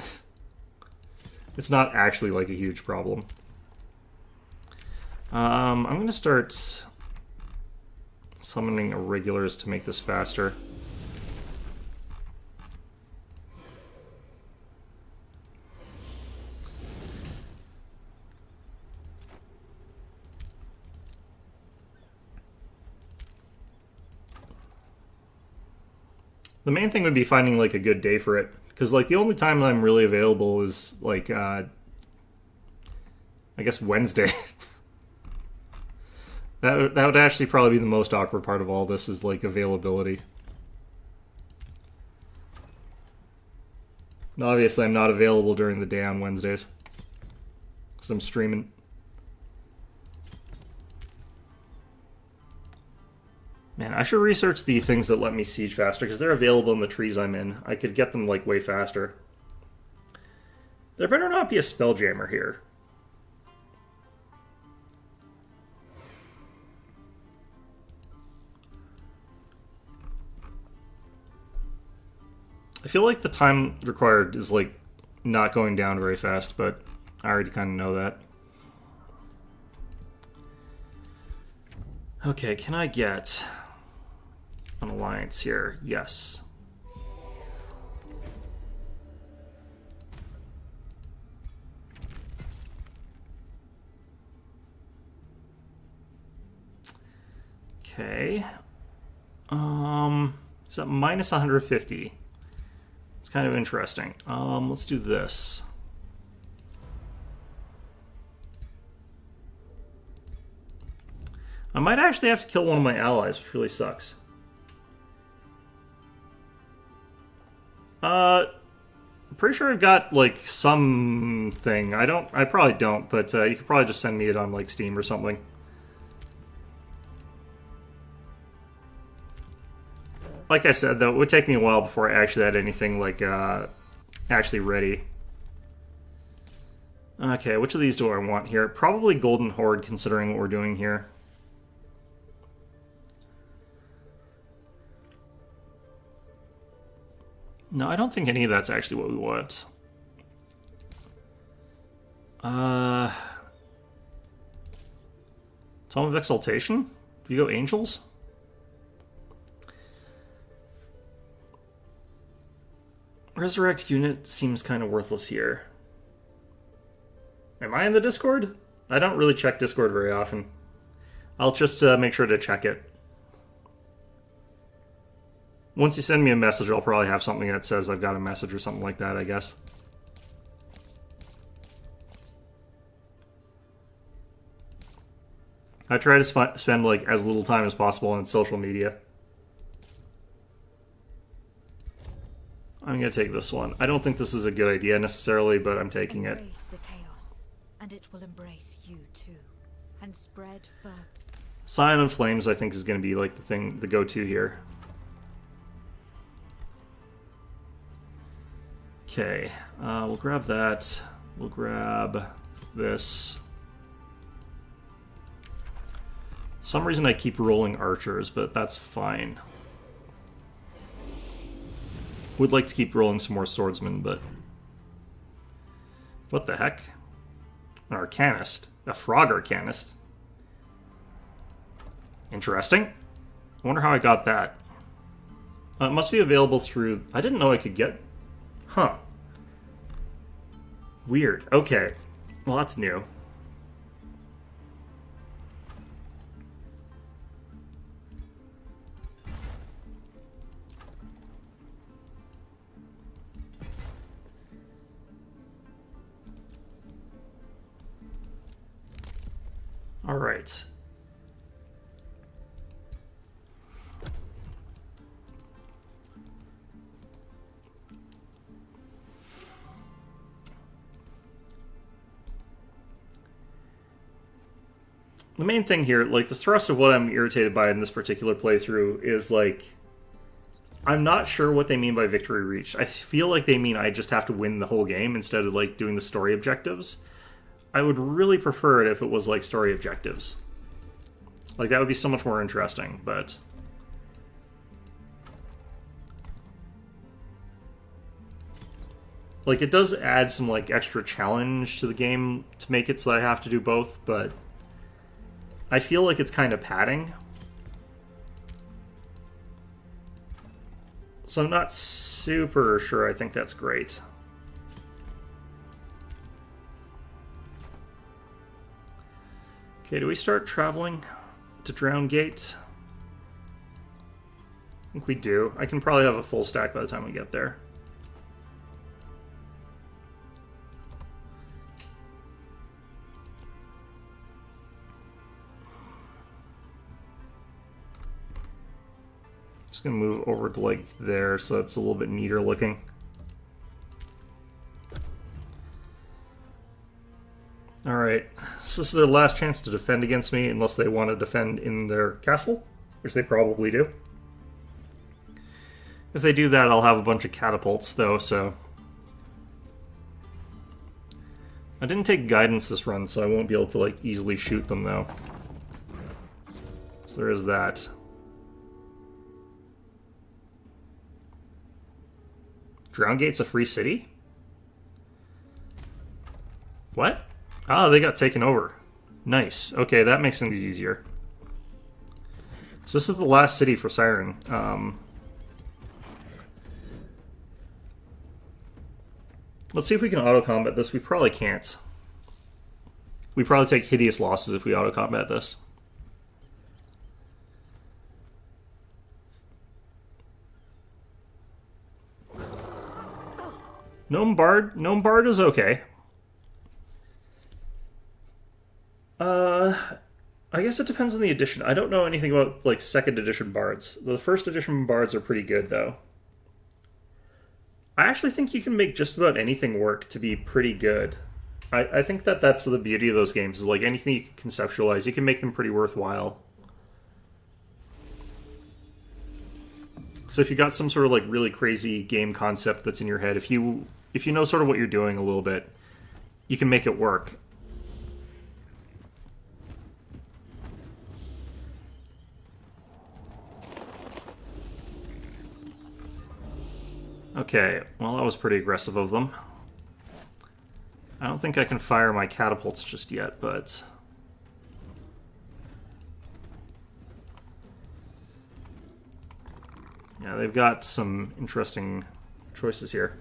it's not actually like a huge problem. I'm going to start summoning irregulars to make this faster. The main thing would be finding like a good day for it, because like the only time I'm really available is like I guess Wednesday. that would actually probably be the most awkward part of all this, is like availability. And obviously I'm not available during the day on Wednesdays because I'm streaming. Man, I should research the things that let me siege faster, because they're available in the trees I'm in. I could get them, like, way faster. There better not be a Spelljammer here. I feel like the time required is, like, not going down very fast, but I already kind of know that. Okay, can I get an alliance here? Yes. Okay. Is that minus 150? It's kind of interesting. Let's do this. I might actually have to kill one of my allies, which really sucks. I'm pretty sure I've got, like, something. I probably don't, but you could probably just send me it on, like, Steam or something. Like I said, though, it would take me a while before I actually had anything, like, actually ready. Okay, which of these do I want here? Probably Golden Horde, considering what we're doing here. No, I don't think any of that's actually what we want. Tome of Exaltation? Do we go Angels? Resurrect unit seems kind of worthless here. Am I in the Discord? I don't really check Discord very often. I'll just make sure to check it. Once you send me a message, I'll probably have something that says I've got a message or something like that, I guess. I try to spend like as little time as possible on social media. I'm going to take this one. I don't think this is a good idea necessarily, but I'm taking it. Embrace the chaos, and it will embrace you too, and spread further. Scion and Flames, I think, is going to be like the go-to here. Okay, we'll grab that. We'll grab this. For some reason I keep rolling archers, but that's fine. Would like to keep rolling some more swordsmen, but... What the heck? An arcanist. A frog arcanist. Interesting. I wonder how I got that. It must be available through... I didn't know I could get... Huh. Weird. Okay. Well, that's new. All right. The main thing here, like the thrust of what I'm irritated by in this particular playthrough is like I'm not sure what they mean by victory reached. I feel like they mean I just have to win the whole game instead of like doing the story objectives. I would really prefer it if it was like story objectives. Like that would be so much more interesting, but like it does add some like extra challenge to the game to make it so that I have to do both, but I feel like it's kind of padding. So I'm not super sure I think that's great. Okay, do we start traveling to Drown Gate? I think we do. I can probably have a full stack by the time we get there. Just gonna move over to like there so it's a little bit neater looking. Alright, so this is their last chance to defend against me unless they want to defend in their castle, which they probably do. If they do that, I'll have a bunch of catapults though, so... I didn't take guidance this run, so I won't be able to like easily shoot them though. So there is that. Drown Gate's a free city? What? Ah, they got taken over. Nice. Okay, that makes things easier. So this is the last city for Siren. Let's see if we can auto-combat this. We probably can't. We probably take hideous losses if we auto-combat this. Gnome Bard? Gnome Bard is okay. I guess it depends on the edition. I don't know anything about, like, second edition bards. The first edition bards are pretty good, though. I actually think you can make just about anything work to be pretty good. I think that that's the beauty of those games, is, like, anything you can conceptualize, you can make them pretty worthwhile. So if you got some sort of, like, really crazy game concept that's in your head, if you know sort of what you're doing a little bit, you can make it work. Okay, well that was pretty aggressive of them. I don't think I can fire my catapults just yet, but... yeah, they've got some interesting choices here.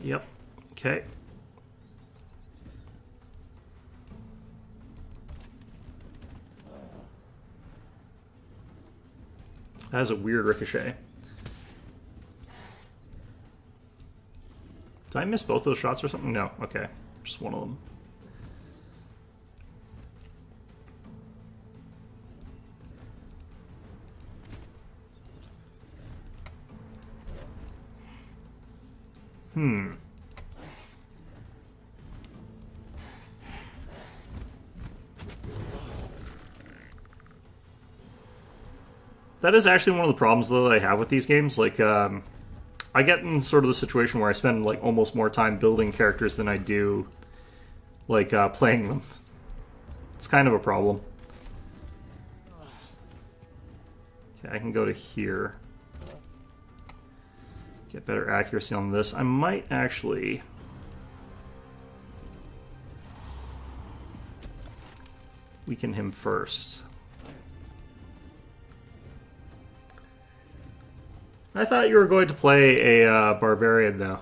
Yep. Okay. That has a weird ricochet. Did I miss both those shots or something? No. Okay. Just one of them. That is actually one of the problems, though, that I have with these games. Like, I get in sort of the situation where I spend, like, almost more time building characters than I do, like, playing them. It's kind of a problem. Okay, I can go to here. Get better accuracy on this. I might actually... weaken him first. I thought you were going to play a barbarian, though.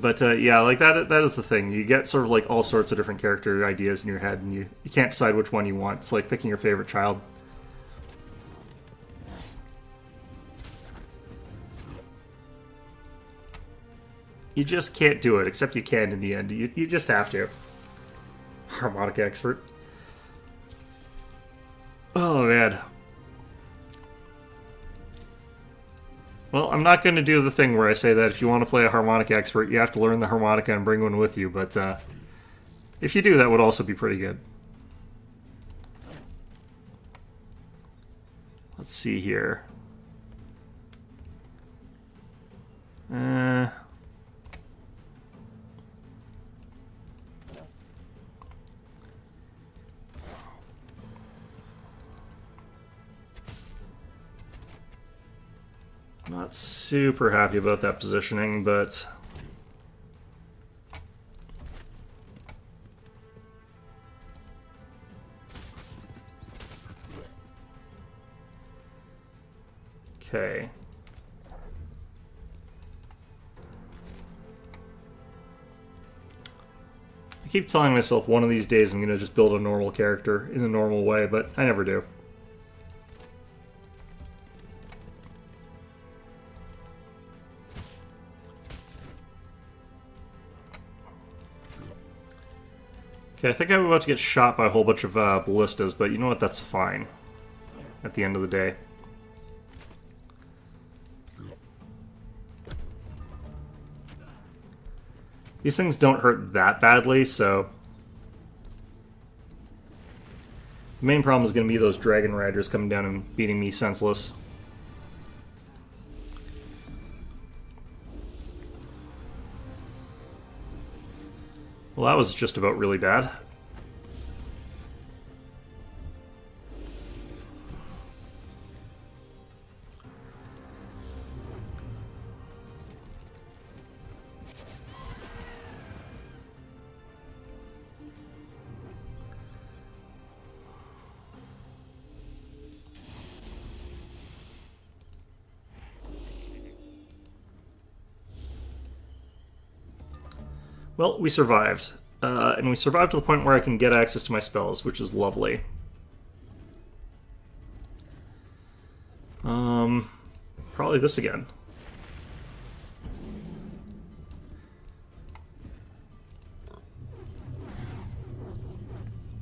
But yeah, like that is the thing. You get sort of like all sorts of different character ideas in your head, and you can't decide which one you want. It's like picking your favorite child. You just can't do it, except you can in the end. You just have to. Harmonica expert. Oh, man. Well, I'm not going to do the thing where I say that if you want to play a harmonica expert, you have to learn the harmonica and bring one with you, but if you do, that would also be pretty good. Let's see here. Not super happy about that positioning, but okay. I keep telling myself one of these days I'm going to just build a normal character in a normal way, but I never do. Okay, I think I'm about to get shot by a whole bunch of ballistas, but you know what? That's fine at the end of the day. These things don't hurt that badly, so the main problem is going to be those dragon riders coming down and beating me senseless. Well, that was just about really bad. Well, we survived. And we survived to the point where I can get access to my spells, which is lovely. Probably this again.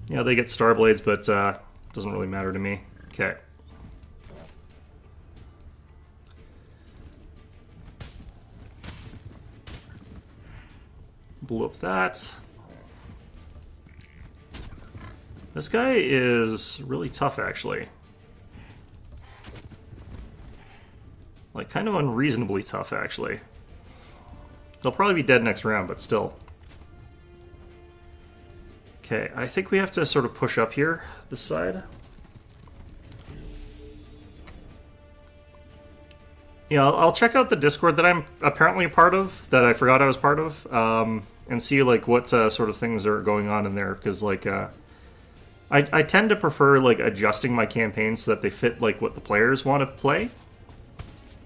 Yeah, they get star blades, but doesn't really matter to me. Okay. Blew up that. This guy is really tough, actually. Like, kind of unreasonably tough, actually. They'll probably be dead next round, but still. Okay, I think we have to sort of push up here, this side. Yeah, I'll check out the Discord that I'm apparently a part of, that I forgot I was part of, and see, like, what sort of things are going on in there, because, like, I tend to prefer, like, adjusting my campaigns so that they fit, like, what the players want to play.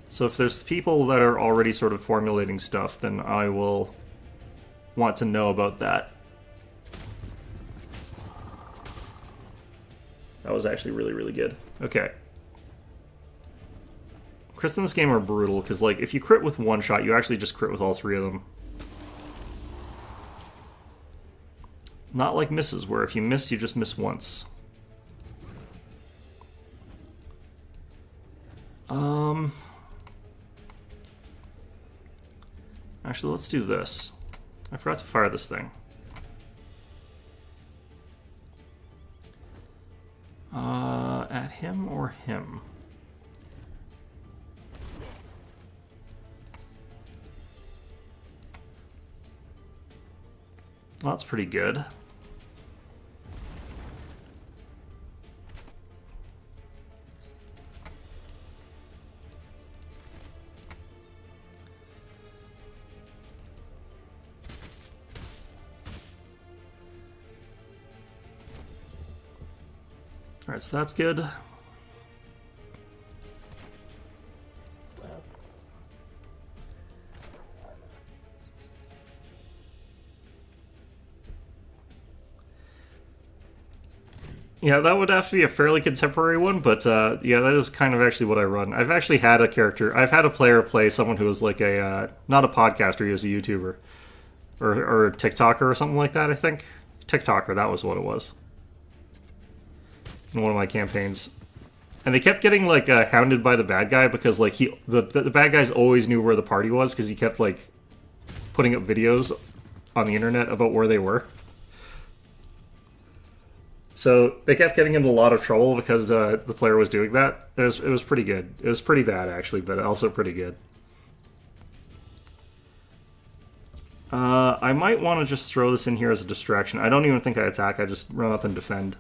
So if there's people that are already sort of formulating stuff, then I will want to know about that. That was actually really, really good. Okay. Crits in this game are brutal, because, like, if you crit with one shot, you actually just crit with all three of them. Not like misses, where if you miss, you just miss once. Actually, let's do this. I forgot to fire this thing. At him or him? Well, that's pretty good. Alright, so that's good. Yeah, that would have to be a fairly contemporary one, but yeah, that is kind of actually what I run. I've actually had a character, I've had a player play someone who was like a, not a podcaster, he was a YouTuber, or a TikToker or something like that, I think. TikToker, that was what it was. In one of my campaigns. And they kept getting like hounded by the bad guy because like the bad guys always knew where the party was because he kept like putting up videos on the internet about where they were. So they kept getting into a lot of trouble because the player was doing that. It was pretty good. It was pretty bad actually, but also pretty good. I might want to just throw this in here as a distraction. I don't even think I attack. I just run up and defend.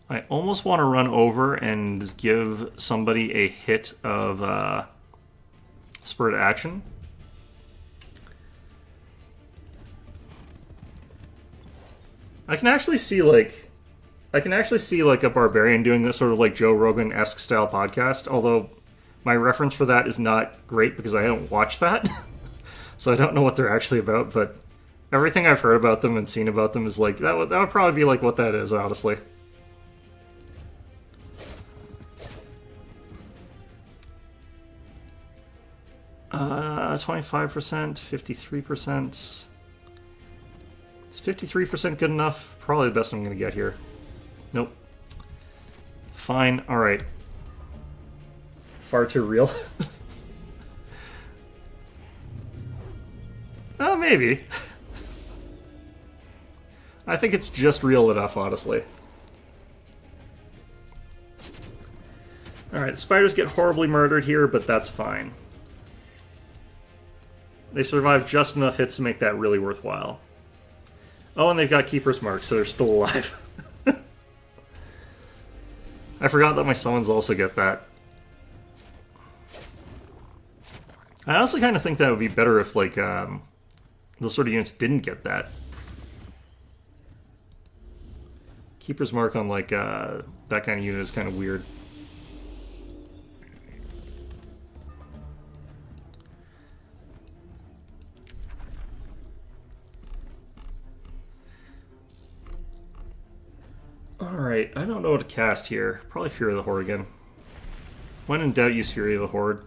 I almost want to run over and give somebody a hit of spur to action. I can actually see like a barbarian doing this sort of like Joe Rogan-esque style podcast, although my reference for that is not great because I don't watch that. So I don't know what they're actually about, but everything I've heard about them and seen about them is like that would probably be like what that is, honestly. 25%, 53%. Is 53% good enough? Probably the best I'm going to get here. Nope. Fine. Alright. Far too real. Oh, maybe. I think it's just real enough, honestly. Alright, spiders get horribly murdered here, but that's fine. They survive just enough hits to make that really worthwhile. Oh, and they've got Keeper's Mark, so they're still alive. I forgot that my summons also get that. I honestly kind of think that would be better if, like, those sort of units didn't get that. Keeper's Mark on, like, that kind of unit is kind of weird. Alright, I don't know what to cast here. Probably Fury of the Horde again. When in doubt, use Fury of the Horde.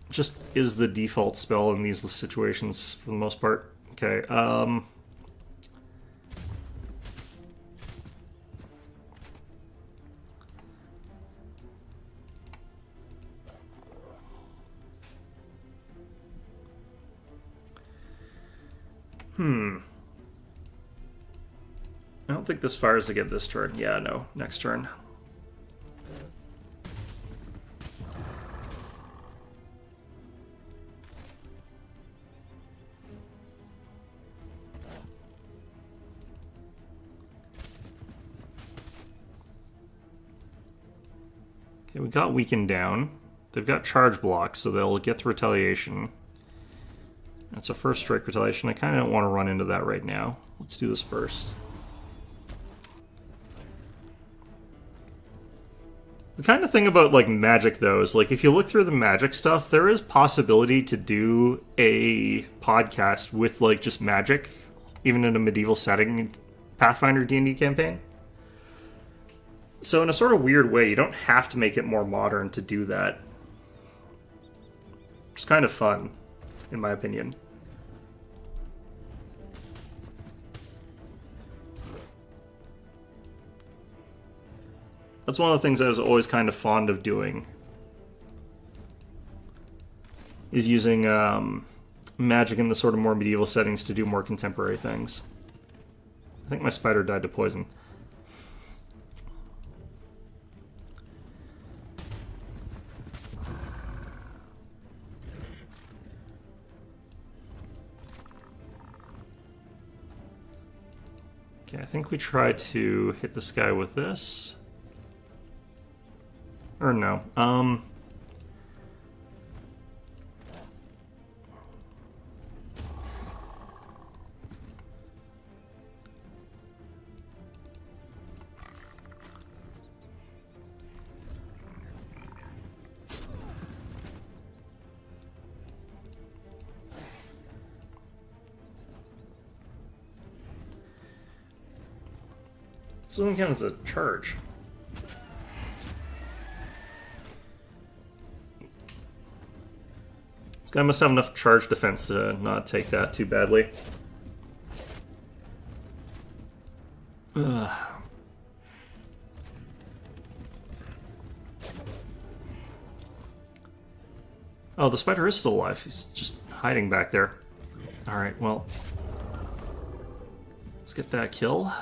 Just is the default spell in these situations for the most part. Okay, I don't think this fires again this turn. Yeah, no. Next turn. Okay, we got weakened down. They've got charge blocks, so they'll get the retaliation. That's a first strike retaliation. I kind of don't want to run into that right now. Let's do this first. The kind of thing about, like, magic, though, is, like, if you look through the magic stuff, there is possibility to do a podcast with, like, just magic, even in a medieval setting, Pathfinder D&D campaign. So in a sort of weird way, you don't have to make it more modern to do that. It's kind of fun, in my opinion. That's one of the things I was always kind of fond of doing. Is using magic in the sort of more medieval settings to do more contemporary things. I think my spider died to poison. Okay, I think we try to hit this guy with this. Or no. This doesn't count as a charge. This guy must have enough charge defense to not take that too badly. Ugh. Oh, the spider is still alive. He's just hiding back there. Alright, well. Let's get that kill.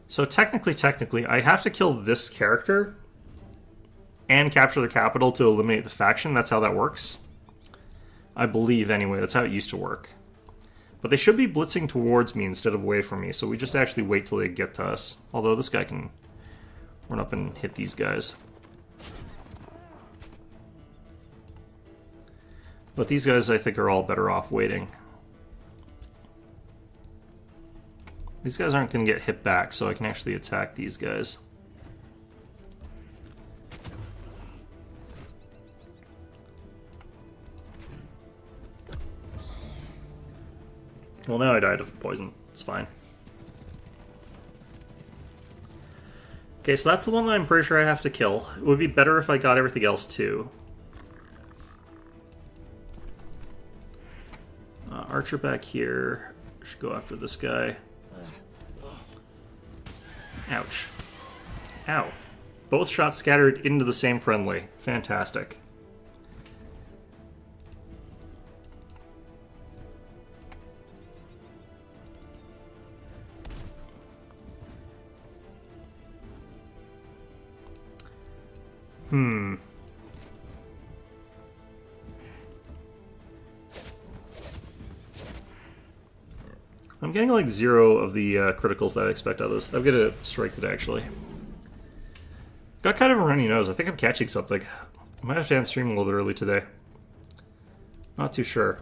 So technically, I have to kill this character and capture the capital to eliminate the faction. That's how that works. I believe, anyway. That's how it used to work. But they should be blitzing towards me instead of away from me, so we just actually wait till they get to us. Although this guy can run up and hit these guys. But these guys, I think, are all better off waiting. These guys aren't going to get hit back, so I can actually attack these guys. Well, now I died of poison. It's fine. Okay, so that's the one that I'm pretty sure I have to kill. It would be better if I got everything else, too. Archer back here. Should go after this guy. Ouch. Ow. Both shots scattered into the same friendly. Fantastic. I'm getting like 0 of the criticals that I expect out of this. I'm gonna strike it actually. Got kind of a runny nose. I think I'm catching something. I might have to end stream a little bit early today. Not too sure.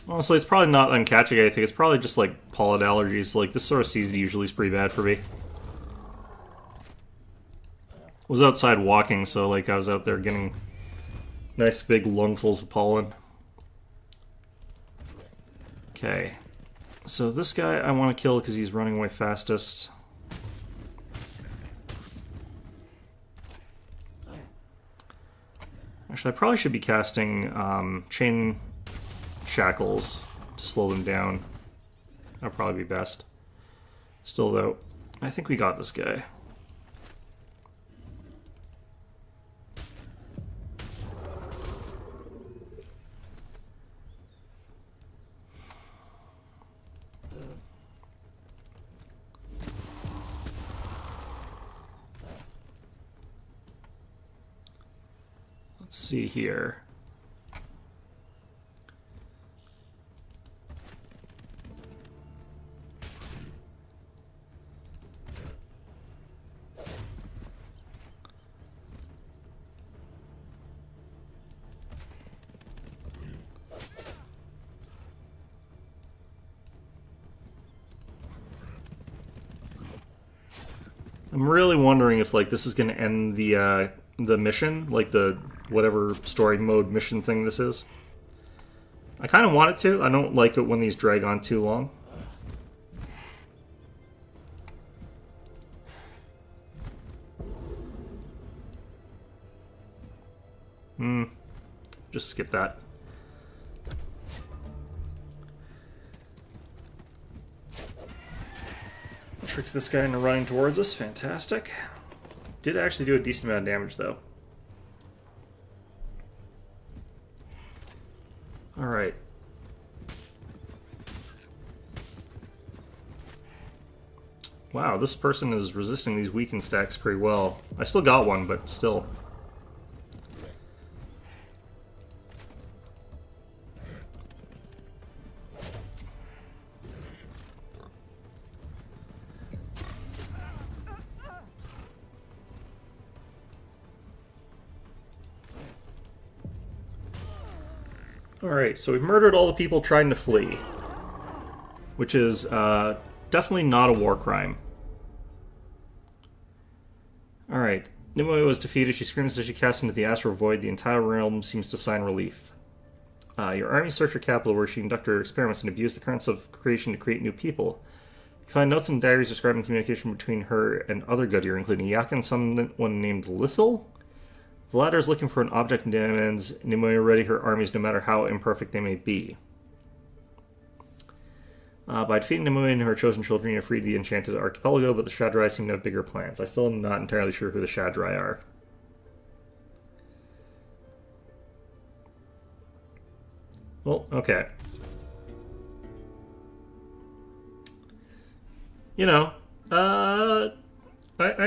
Honestly, it's probably not I'm catching anything. It's probably just like pollen allergies. Like this sort of season usually is pretty bad for me. Was outside walking, so like I was out there getting nice big lungfuls of pollen. Okay, so this guy I want to kill because he's running away fastest. Actually, I probably should be casting chain shackles to slow them down. That'll probably be best. Still, though, I think we got this guy. Let's see here. I'm really wondering if like this is going to end the mission, like the whatever story mode mission thing this is. I kind of want it to. I don't like it when these drag on too long. Just skip that. Tricked this guy into running towards us. Fantastic. Did actually do a decent amount of damage, though. Alright. Wow, this person is resisting these weakened stacks pretty well. I still got one, but still. Alright, so we've murdered all the people trying to flee. which is definitely not a war crime. Alright. Nimue was defeated. She screams as she casts into the astral void. The entire realm seems to sign relief. Your army search her capital where she conducted her experiments and abused the currents of creation to create new people. You find notes and diaries describing communication between her and other Goodyear, including Yak and someone named Lithil. The latter is looking for an object and demands Nimue ready her armies no matter how imperfect they may be. By defeating Nimue and her chosen children, you freed the enchanted archipelago, but the Shadrai seem to have bigger plans. I still am not entirely sure who the Shadrai are. Well, okay. You know, I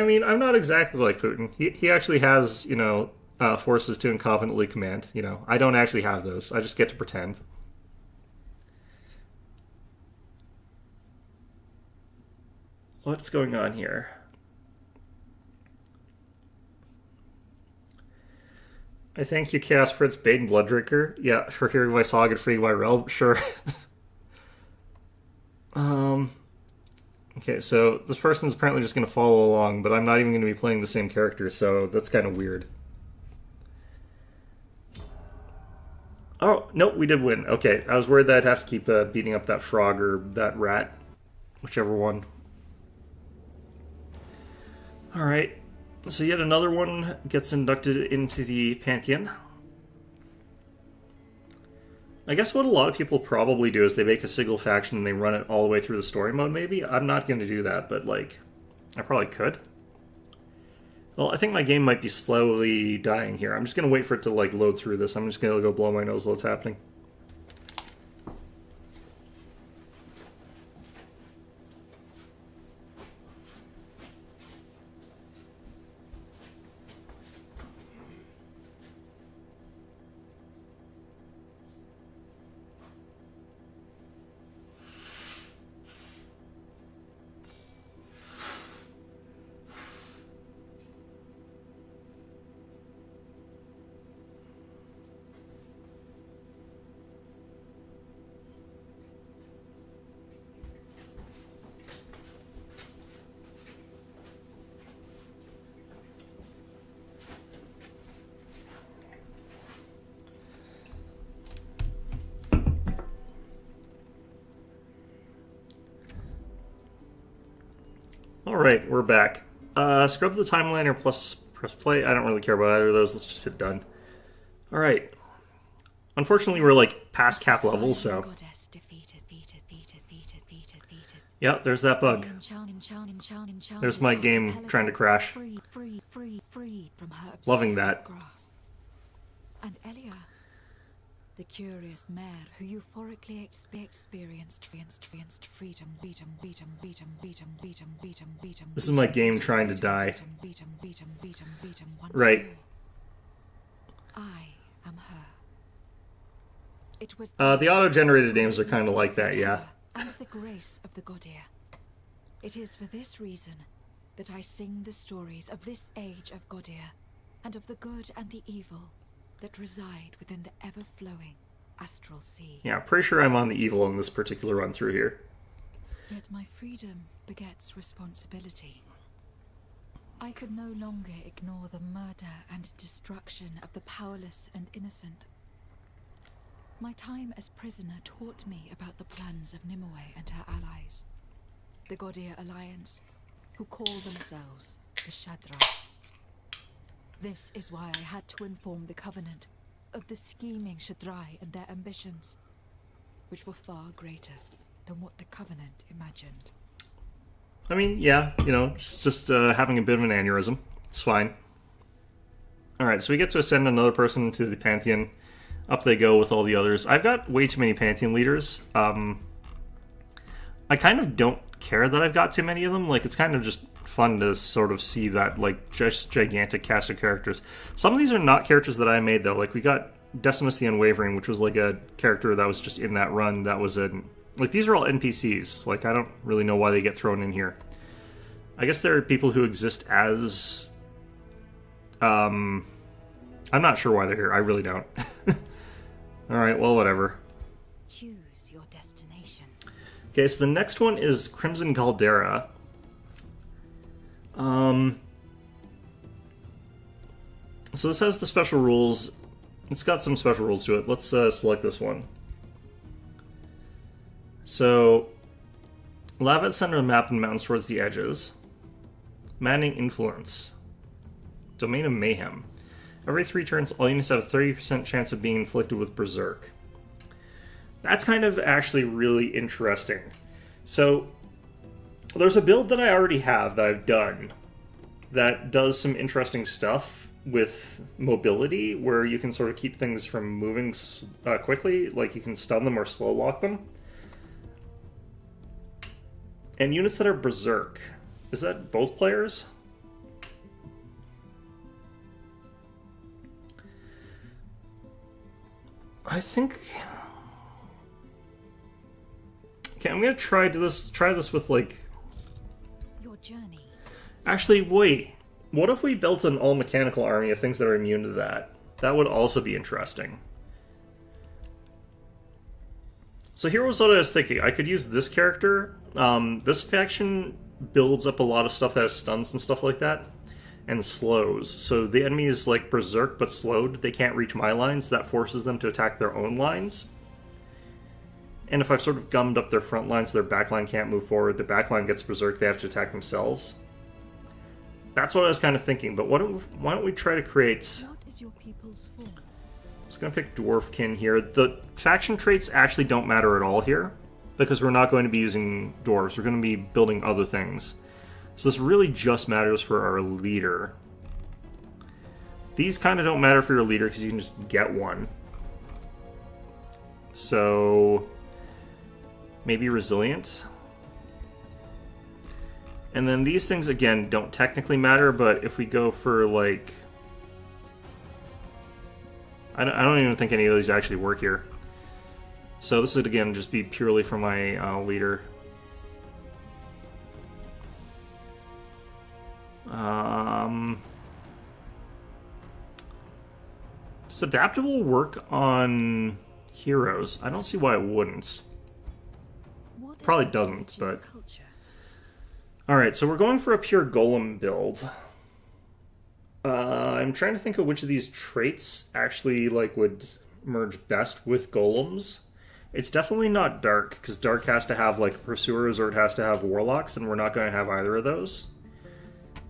mean, I'm not exactly like Putin. He actually has, you know, forces to incompetently command. You know, I don't actually have those. I just get to pretend. What's going on here? I thank you, Chaos Prince Baden Blooddrinker. Yeah, for hearing my song and freeing my realm. Sure. Okay, so this person's apparently just going to follow along, but I'm not even going to be playing the same character, so that's kind of weird. Oh, nope, we did win. Okay, I was worried that I'd have to keep beating up that frog or that rat. Whichever one. Alright, so yet another one gets inducted into the Pantheon. I guess what a lot of people probably do is they make a single faction and they run it all the way through the story mode, maybe? I'm not going to do that, but, like, I probably could. Well, I think my game might be slowly dying here. I'm just going to wait for it to, like, load through this. I'm just going to go blow my nose while it's happening. Alright, we're back. Scrub the timeliner plus press play. I don't really care about either of those. Let's just hit done. Alright. Unfortunately, we're like past cap level, so... Yep, there's that bug. There's my game trying to crash. Loving that. And Elia, the curious mare who euphorically experienced freedom. This is my game trying to die. Right. I am her. It was the auto-generated names are kind of like that, yeah. And the grace of the Godir. It is for this reason that I sing the stories of this age of Godir, and of the good and the evil that reside within the ever-flowing astral sea. Yeah, pretty sure I'm on the evil in this particular run through here. Yet my freedom begets responsibility. I could no longer ignore the murder and destruction of the powerless and innocent. My time as prisoner taught me about the plans of Nimue and her allies, the Godir Alliance, who call themselves the Shadra. This is why I had to inform the Covenant of the scheming Shadrai and their ambitions, which were far greater than what the Covenant imagined. I mean, yeah, you know, just having a bit of an aneurysm. It's fine. Alright, so we get to ascend another person to the Pantheon. Up they go with all the others. I've got way too many Pantheon leaders. I kind of don't care that I've got too many of them. Like, it's kind of just fun to sort of see that, like, just gigantic cast of characters. Some of these are not characters that I made, though. Like, we got Decimus the Unwavering, which was, like, a character that was just in that run. That was a... Like, these are all NPCs. Like, I don't really know why they get thrown in here. I guess there are people who exist as... I'm not sure why they're here. I really don't. Alright, well, whatever. choose your destination. Okay, so the next one is Crimson Caldera. So this has the special rules. It's got some special rules to it. Let's select this one. So, lava at the center of the map and mountains towards the edges. Maddening influence. Domain of mayhem. Every 3 turns, all units have a 30% chance of being inflicted with berserk. That's kind of actually really interesting. So, there's a build that I already have that I've done that does some interesting stuff with mobility, where you can sort of keep things from moving quickly, like you can stun them or slow lock them. And units that are berserk. Is that both players? I think... Okay, I'm gonna try this with, like... Your journey. Actually, wait. What if we built an all-mechanical army of things that are immune to that? That would also be interesting. So here was what I was thinking. I could use this character. This faction builds up a lot of stuff that has stuns and stuff like that. And slows. So the enemy is like berserk but slowed. They can't reach my lines. That forces them to attack their own lines. And if I've sort of gummed up their front line so their back line can't move forward, the back line gets berserk, they have to attack themselves. That's what I was kind of thinking, but why don't we try to create... What is your people's form? I'm just going to pick Dwarfkin here. The faction traits actually don't matter at all here, because we're not going to be using dwarves. We're going to be building other things. So this really just matters for our leader. These kind of don't matter for your leader, because you can just get one. So... maybe resilient. And then these things, again, don't technically matter, but if we go for, like... I don't even think any of these actually work here. So this would, again, just be purely for my leader. Does adaptable work on heroes? I don't see why it wouldn't. Probably doesn't, but... Alright, so we're going for a pure golem build. I'm trying to think of which of these traits actually would merge best with golems. It's definitely not dark, because dark has to have pursuers or it has to have warlocks, and we're not going to have either of those.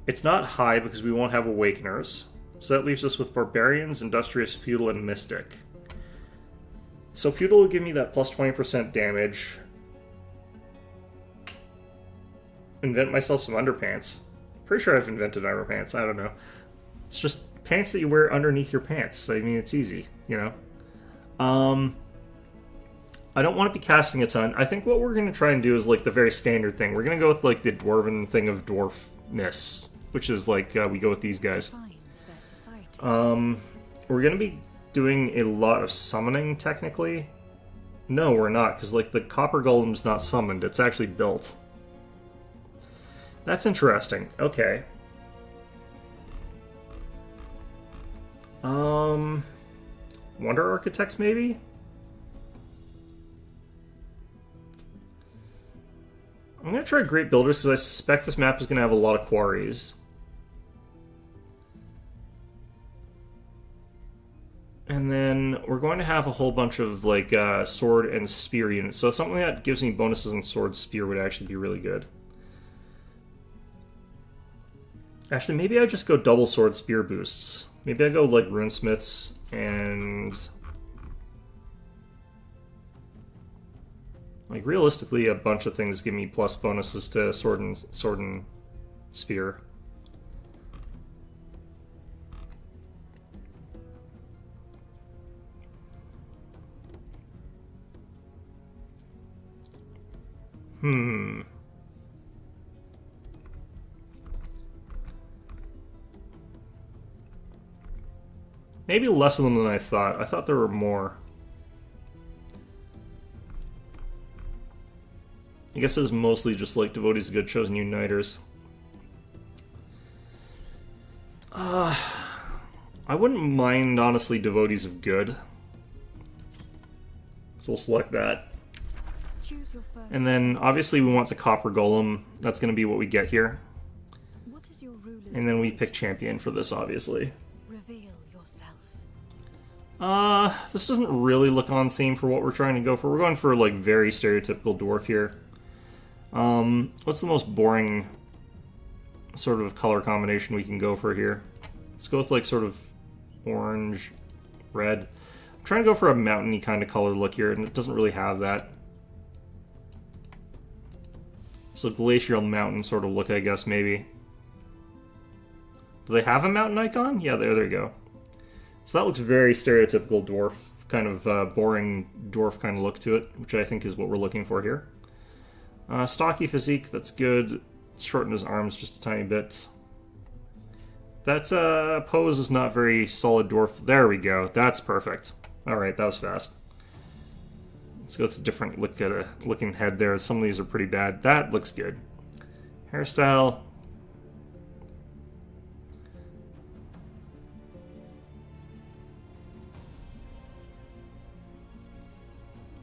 It's not high because we won't have awakeners. So that leaves us with barbarians, industrious, feudal, and mystic. So feudal will give me that plus 20% damage. Invent myself some underpants. Pretty sure I've invented underpants. I don't know. It's just pants that you wear underneath your pants. I mean, it's easy, you know? I don't want to be casting a ton. I think what we're going to try and do is, the very standard thing. We're going to go with, the dwarven thing of dwarfness, which is, we go with these guys. We're going to be doing a lot of summoning, technically. No, we're not, because, the copper golem's not summoned. It's actually built. That's interesting. Okay. Wonder Architects, maybe? I'm going to try Great Builders, because I suspect this map is going to have a lot of quarries. And then we're going to have a whole bunch of, sword and spear units. So something that gives me bonuses in sword spear would actually be really good. Actually, maybe I just go double sword spear boosts. Maybe I go runesmiths and realistically a bunch of things give me plus bonuses to sword and spear. Maybe less of them than I thought. I thought there were more. I guess it was mostly just devotees of good chosen uniters. I wouldn't mind, honestly, devotees of good. So we'll select that. Choose your first. And then obviously we want the copper golem. That's going to be what we get here. What is your ruler's And then we age? pick champion for this, obviously. Reveal yourself. This doesn't really look on theme for what we're trying to go for. We're going for, like, very stereotypical dwarf here. What's the most boring sort of color combination we can go for here? Let's go with, like, sort of orange, red. I'm trying to go for a mountainy kind of color look here, and it doesn't really have that. So glacial mountain sort of look, I guess, maybe. Do they have a mountain icon? Yeah, there you go. So that looks very stereotypical dwarf, kind of boring dwarf kind of look to it, which I think is what we're looking for here. Stocky physique, that's good. Shorten his arms just a tiny bit. That pose is not very solid dwarf. There we go. That's perfect. Alright, that was fast. Let's go with a different look at a looking head there. Some of these are pretty bad. That looks good. Hairstyle.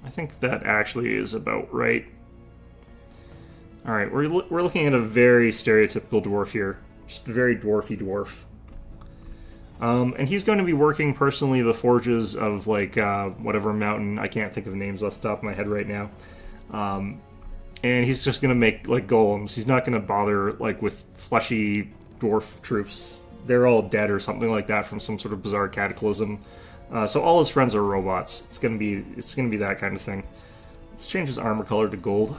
I think that actually is about right. Alright, we're looking at a very stereotypical dwarf here. Just a very dwarfy dwarf. And he's going to be working personally the forges of, like, whatever mountain. I can't think of names off the top of my head right now. And he's just going to make, like, golems. He's not going to bother, like, with fleshy dwarf troops. They're all dead or something like that from some sort of bizarre cataclysm. So all his friends are robots. It's gonna be that kind of thing. Let's change his armor color to gold.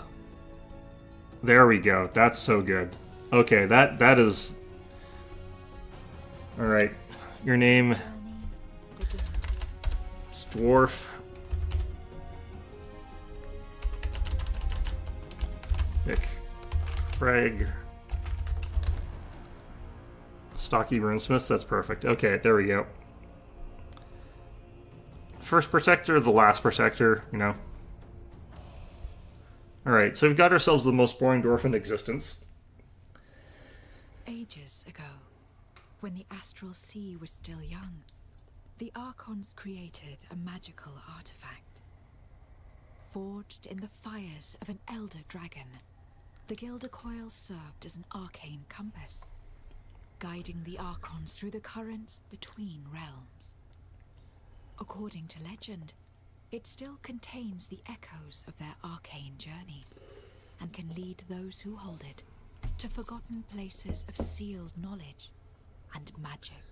There we go. That's so good. Okay, that is. All right, your name Journey begins. is dwarf. Nick Craig. Stocky runesmith. That's perfect. Okay, there we go. First protector, the last protector, you know. Alright, so we've got ourselves the most boring dwarf in existence. Ages ago, when the astral sea was still young, the Archons created a magical artifact. Forged in the fires of an elder dragon, the Gilder Coil served as an arcane compass, guiding the Archons through the currents between realms. According to legend, it still contains the echoes of their arcane journeys, and can lead those who hold it to forgotten places of sealed knowledge and magic.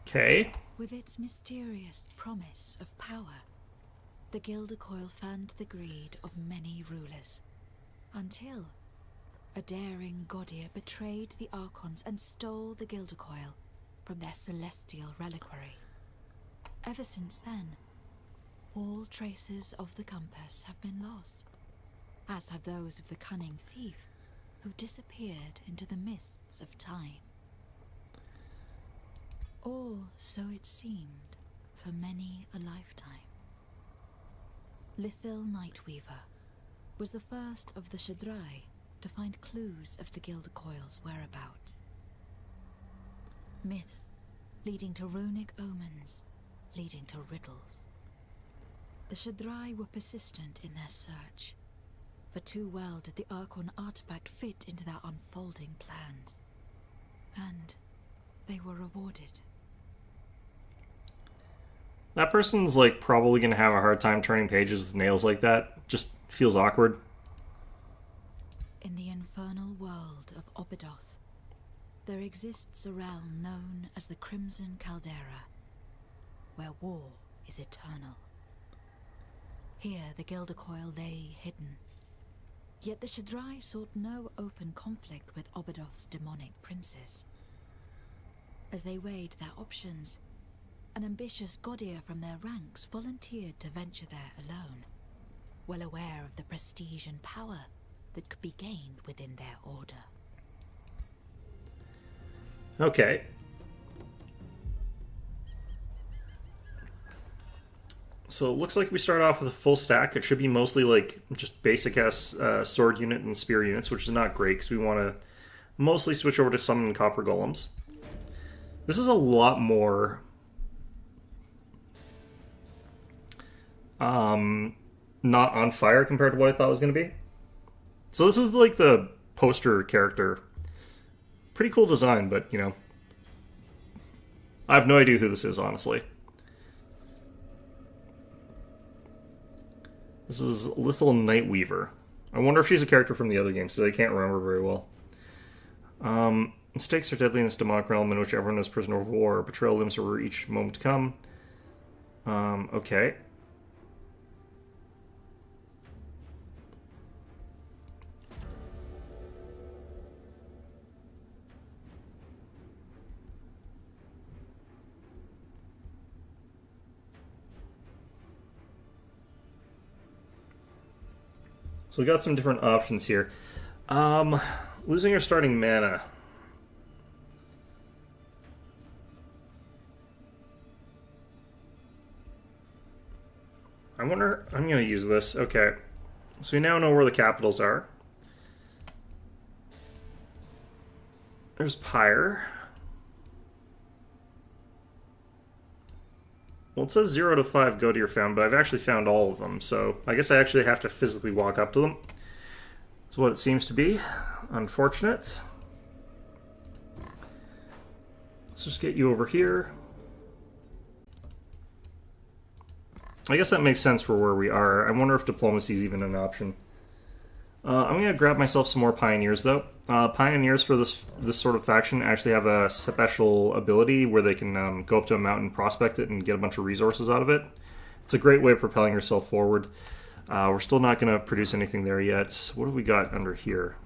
Okay. With its mysterious promise of power, the Gilder Coil fanned the greed of many rulers, until a daring Gaudier betrayed the Archons and stole the Gilder Coil from their celestial reliquary. Ever since then, all traces of the compass have been lost, as have those of the cunning thief who disappeared into the mists of time. Or so it seemed for many a lifetime. Lithil Nightweaver was the first of the Shadrai to find clues of the Gilder Coil's whereabouts. Myths leading to runic omens, leading to riddles. The Shadrai were persistent in their search, for too well did the Archon artifact fit into their unfolding plans. And they were rewarded. That person's, like, probably gonna have a hard time turning pages with nails like that. Just feels awkward. In the infernal world of Obidoth, there exists a realm known as the Crimson Caldera, where war is eternal. Here the Gilder Coil lay hidden, yet the Shadrai sought no open conflict with Obidoth's demonic princes. As they weighed their options, an ambitious Gaudier from their ranks volunteered to venture there alone, well aware of the prestige and power that could be gained within their order. Okay. So it looks like we start off with a full stack. It should be mostly like just basic-ass sword unit and spear units, which is not great because we want to mostly switch over to summon copper golems. This is a lot more not on fire compared to what I thought it was going to be. So this is like the poster character. Pretty cool design, but, you know, I have no idea who this is, honestly. This is Lithal Nightweaver. I wonder if she's a character from the other game, so I can't remember very well. Mistakes are deadly in this demonic realm in which everyone is prisoner of war. Betrayal looms over each moment to come. Okay. So we got some different options here. Losing your starting mana. I wonder... I'm going to use this. Okay. So we now know where the capitals are. There's Pyre. Well, it says 0 to 5 go to your found, but I've actually found all of them, so I guess I actually have to physically walk up to them. That's what it seems to be. Unfortunate. Let's just get you over here. I guess that makes sense for where we are. I wonder if diplomacy is even an option. I'm going to grab myself some more pioneers, though. Pioneers for this sort of faction actually have a special ability where they can go up to a mountain, prospect it, and get a bunch of resources out of it. It's a great way of propelling yourself forward. We're still not going to produce anything there yet. What have we got under here?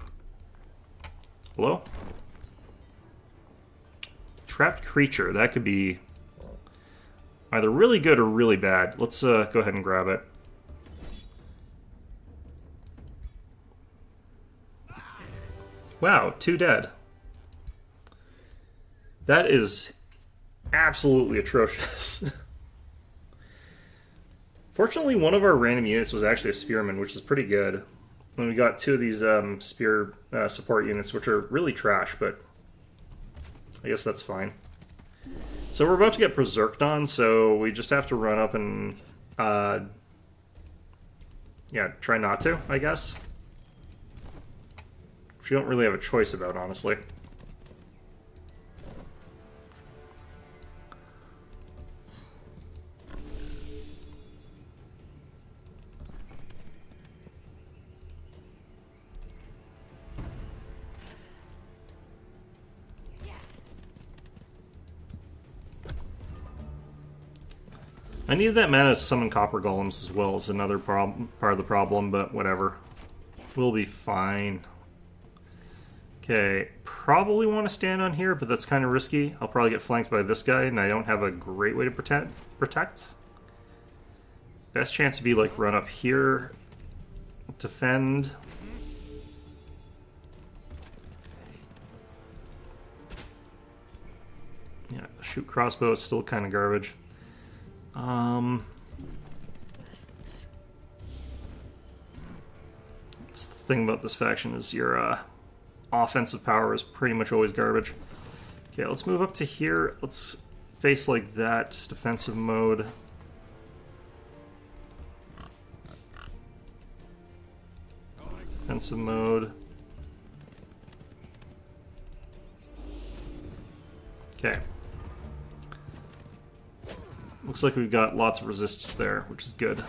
Hello? Trapped creature. That could be either really good or really bad. Let's go ahead and grab it. Wow, 2 dead. That is absolutely atrocious. Fortunately, one of our random units was actually a spearman, which is pretty good. And we got 2 of these spear support units, which are really trash, but I guess that's fine. So we're about to get berserked on, so we just have to run up and, yeah, try not to, I guess. Which you don't really have a choice about, honestly. I needed that mana to summon copper golems as well as another part of the problem, but whatever. We'll be fine. Okay, probably want to stand on here, but that's kind of risky. I'll probably get flanked by this guy, and I don't have a great way to protect. Best chance to be like run up here, defend. Yeah, shoot crossbow is still kind of garbage. That's the thing about this faction is your offensive power is pretty much always garbage. Okay, let's move up to here. Let's face like that. Defensive mode. Defensive mode. Okay. Looks like we've got lots of resistance there, which is good.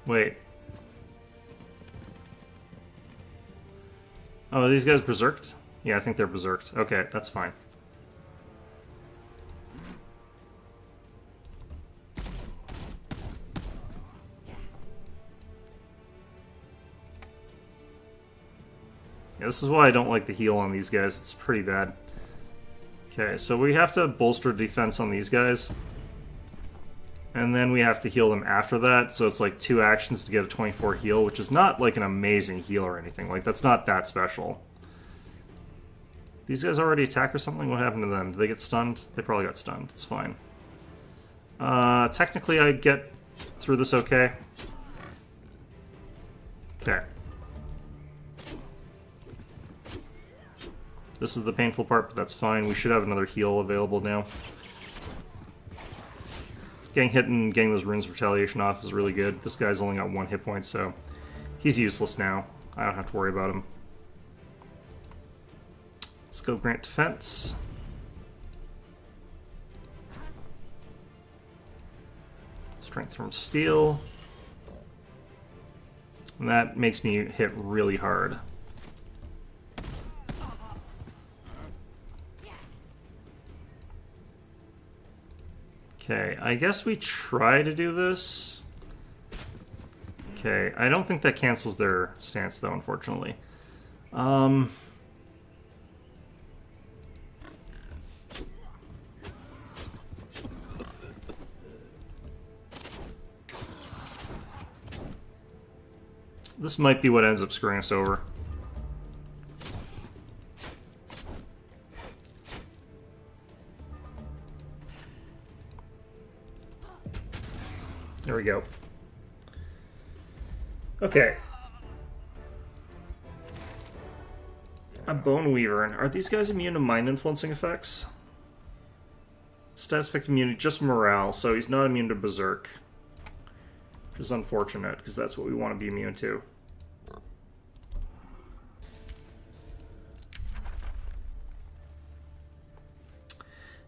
Wait. Oh, are these guys berserked? Yeah, I think they're berserked. Okay, that's fine. Yeah, this is why I don't like the heal on these guys. It's pretty bad. Okay, so we have to bolster defense on these guys. And then we have to heal them after that, so it's like 2 actions to get a 24 heal, which is not like an amazing heal or anything. Like, that's not that special. These guys already attack or something? What happened to them? Did they get stunned? They probably got stunned. It's fine. Technically I get through this okay. Okay. This is the painful part, but that's fine. We should have another heal available now. Getting hit and getting those runes of retaliation off is really good. This guy's only got 1 hit point, so he's useless now. I don't have to worry about him. Let's go grant defense. Strength from steel. And that makes me hit really hard. Okay, I guess we try to do this. Okay, I don't think that cancels their stance though, unfortunately. This might be what ends up screwing us over. There we go. Okay. A Bone Weaver. Are these guys immune to mind-influencing effects? Stats affect immunity, just morale, so he's not immune to Berserk. Which is unfortunate, because that's what we want to be immune to.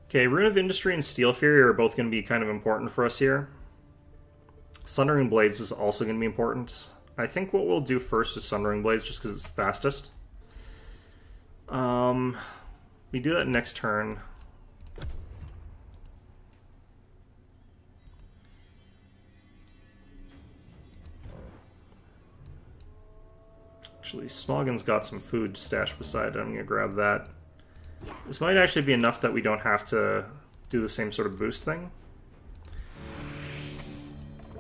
Okay, Rune of Industry and Steel Fury are both going to be kind of important for us here. Sundering Blades is also going to be important. I think what we'll do first is Sundering Blades, just because it's fastest. We do that next turn. Actually, Smoggin's got some food stashed beside it. I'm going to grab that. This might actually be enough that we don't have to do the same sort of boost thing.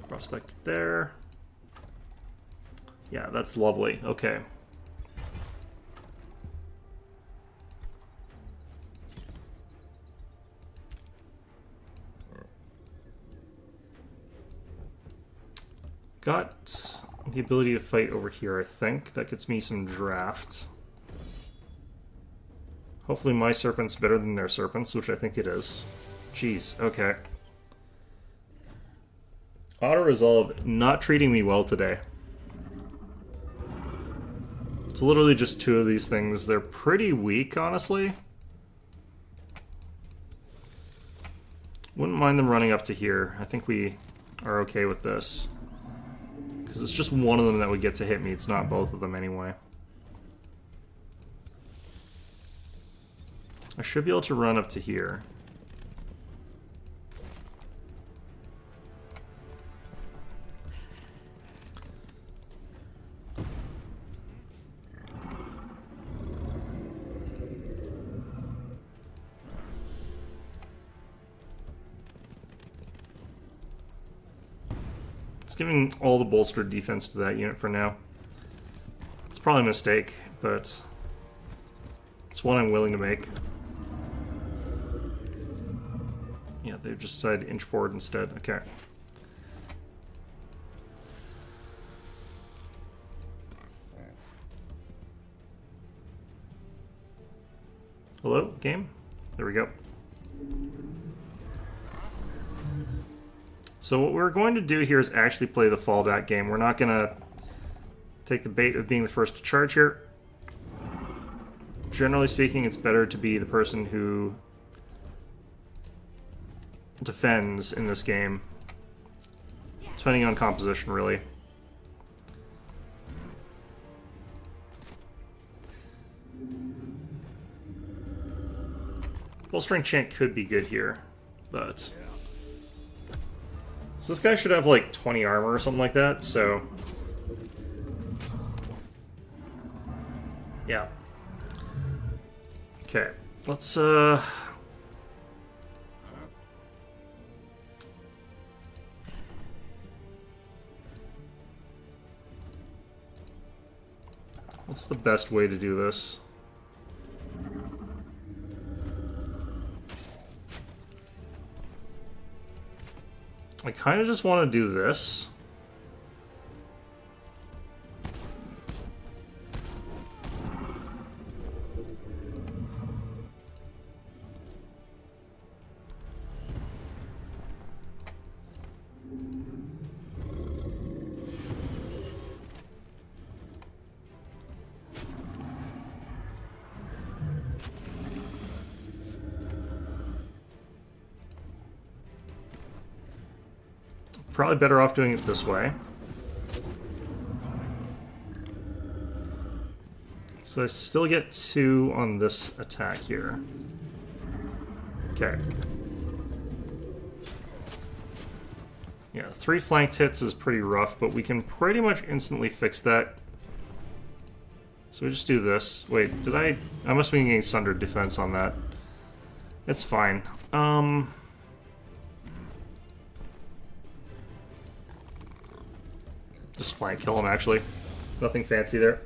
Prospect there. Yeah, that's lovely. Okay. Got the ability to fight over here, I think. That gets me some draft. Hopefully my serpent's better than their serpents, which I think it is. Jeez, okay. Auto-resolve not treating me well today. It's literally just 2 of these things. They're pretty weak, honestly. Wouldn't mind them running up to here. I think we are okay with this. Because it's just one of them that would get to hit me. It's not both of them anyway. I should be able to run up to here. It's giving all the bolstered defense to that unit for now. It's probably a mistake, but it's one I'm willing to make. Yeah, they've just decided to inch forward instead. Okay. Hello, game? There we go. So what we're going to do here is actually play the fallback game. We're not going to take the bait of being the first to charge here. Generally speaking, it's better to be the person who defends in this game. Depending on composition, really. Bolstering Chant could be good here, but... So this guy should have like 20 armor or something like that, so... Yeah. Okay, let's what's the best way to do this? I kind of just want to do this. probably better off doing it this way. So I still get 2 on this attack here. Okay. Yeah, 3 flanked hits is pretty rough, but we can pretty much instantly fix that. So we just do this. Wait, did I must be getting sundered defense on that. It's fine. Just flank kill him, actually. Nothing fancy there.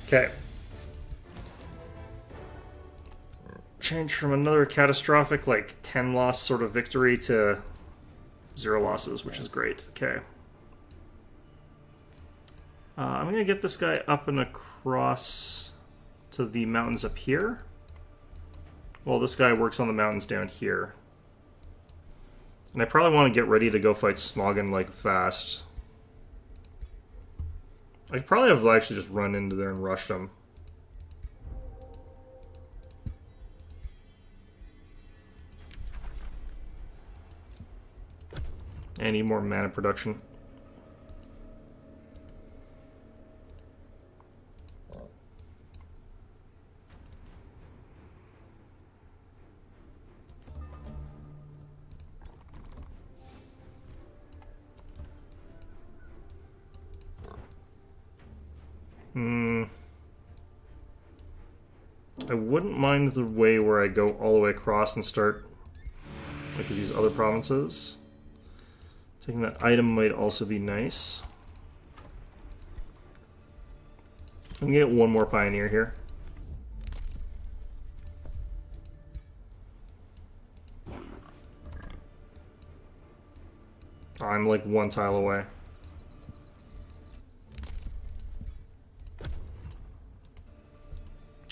Okay. Change from another catastrophic, like, 10 loss sort of victory to 0 losses, which is great. Okay. I'm going to get this guy up and across to the mountains up here. Well, this guy works on the mountains down here. And I probably want to get ready to go fight Smoggin, like, fast. I could probably have actually just run into there and rushed him. I need more mana production. I wouldn't mind the way where I go all the way across and start like with these other provinces. Taking that item might also be nice. I'm gonna get one more pioneer here. I'm like 1 tile away.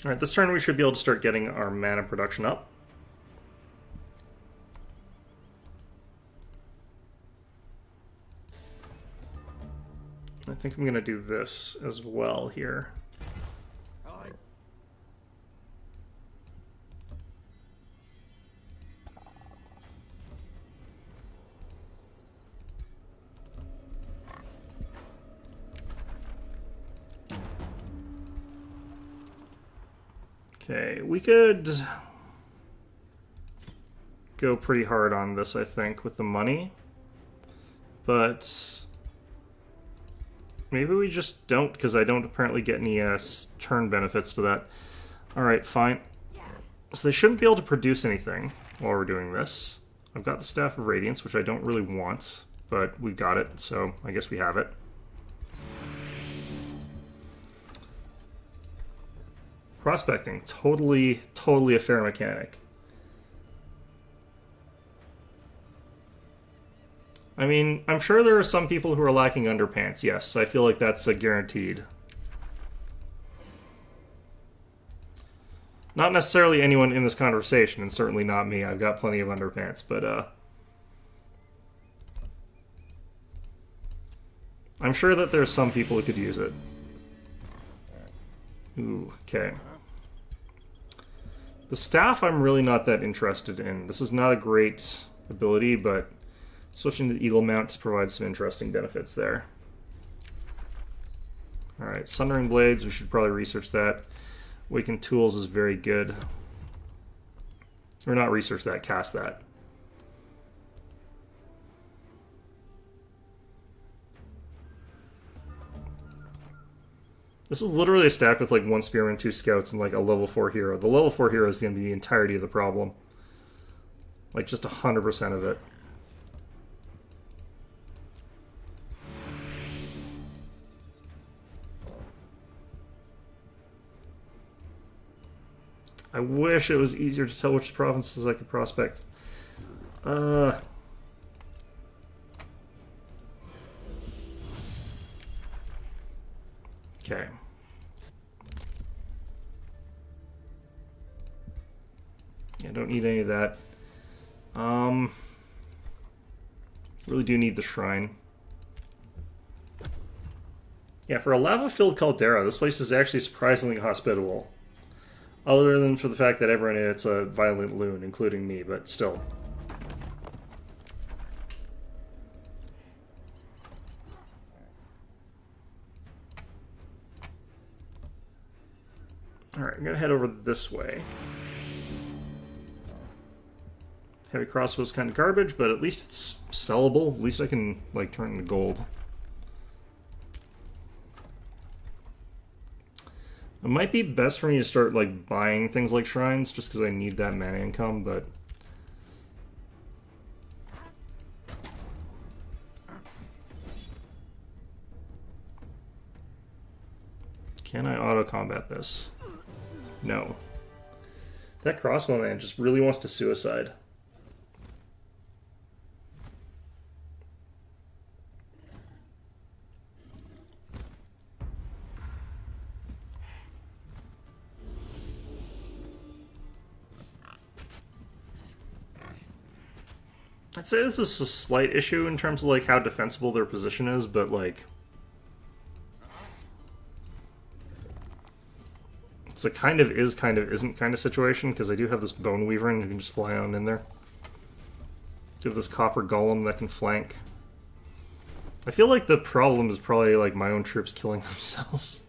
Alright, this turn we should be able to start getting our mana production up. I think I'm going to do this as well here. Okay, we could go pretty hard on this, I think, with the money. But maybe we just don't, because I don't apparently get any turn benefits to that. Alright, fine. So they shouldn't be able to produce anything while we're doing this. I've got the Staff of Radiance, which I don't really want, but we've got it, so I guess we have it. Prospecting, totally a fair mechanic. I mean, I'm sure there are some people who are lacking underpants, yes. I feel like that's a guaranteed. Not necessarily anyone in this conversation, and certainly not me. I've got plenty of underpants, but I'm sure that there's some people who could use it. Ooh, okay. The staff I'm really not that interested in. This is not a great ability, but switching to the Eagle Mount provides some interesting benefits there. Alright, Sundering Blades, we should probably research that. Awakened Tools is very good. Or not research that, cast that. This is literally a stack with like 1 Spearman, 2 Scouts, and like a level 4 hero. The level 4 hero is going to be the entirety of the problem. Like just 100% of it. I wish it was easier to tell which provinces I could prospect. Okay. Yeah, don't need any of that. Really do need the shrine. Yeah, for a lava-filled caldera, this place is actually surprisingly hospitable. Other than for the fact that everyone in it's a violent loon, including me, but still. Alright, I'm gonna head over this way. Heavy crossbow's kind of garbage, but at least it's sellable. At least I can, like, turn it into gold. It might be best for me to start, like, buying things like shrines, just because I need that mana income, but... Can I auto-combat this? No. That crossbow man just really wants to suicide. I'd say this is a slight issue in terms of like how defensible their position is, but like it's a kind of is, kind of isn't kind of situation, because I do have this Bone Weaver and you can just fly on in there. Do have this Copper Golem that can flank. I feel like the problem is probably like my own troops killing themselves.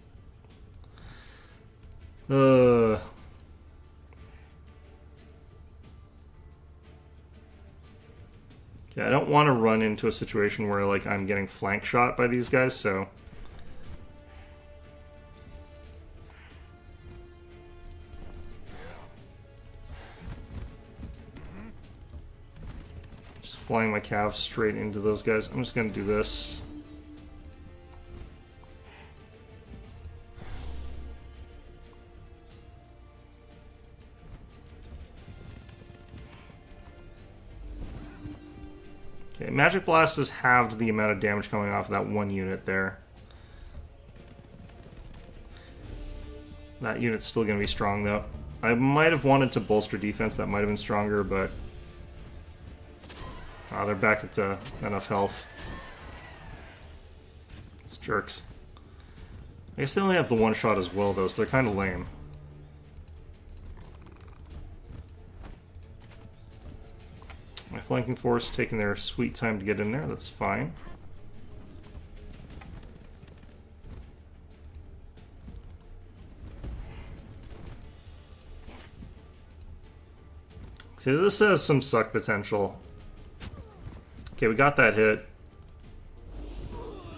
Yeah, I don't want to run into a situation where like I'm getting flank shot by these guys, so just flying my cav straight into those guys. I'm just gonna do this. Okay, Magic Blast has halved the amount of damage coming off of that one unit there. That unit's still going to be strong, though. I might have wanted to bolster defense. That might have been stronger, but... Oh, they're back at enough health. It's jerks. I guess they only have the one shot as well, though, so they're kind of lame. My flanking force taking their sweet time to get in there, that's fine. See, this has some suck potential. Okay, we got that hit.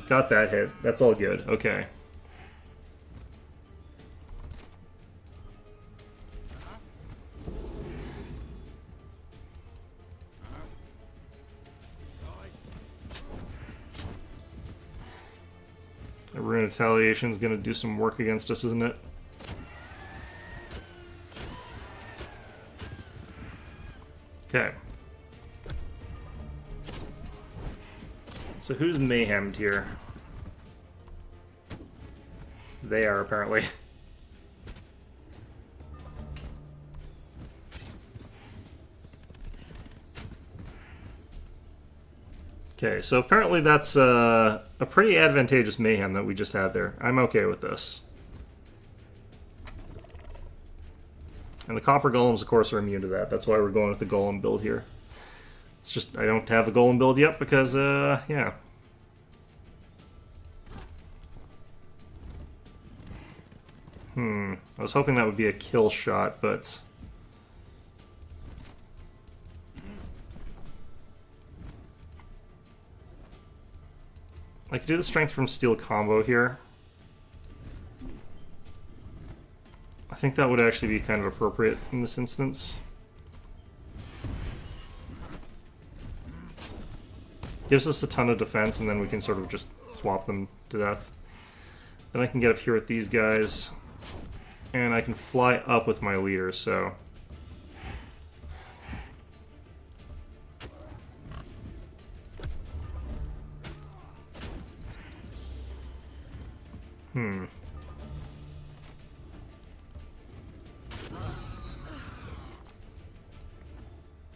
Got that hit. That's all good. Okay. Rune Retaliation is going to do some work against us, isn't it? Okay. So who's mayhemmed here? They are, apparently. Okay, so apparently that's a pretty advantageous mayhem that we just had there. I'm okay with this. And the Copper Golems, of course, are immune to that. That's why we're going with the Golem build here. It's just, I don't have a Golem build yet because, yeah. I was hoping that would be a kill shot, but... I could do the Strength from Steel combo here. I think that would actually be kind of appropriate in this instance. Gives us a ton of defense, and then we can sort of just swap them to death. Then I can get up here with these guys, and I can fly up with my leader, so...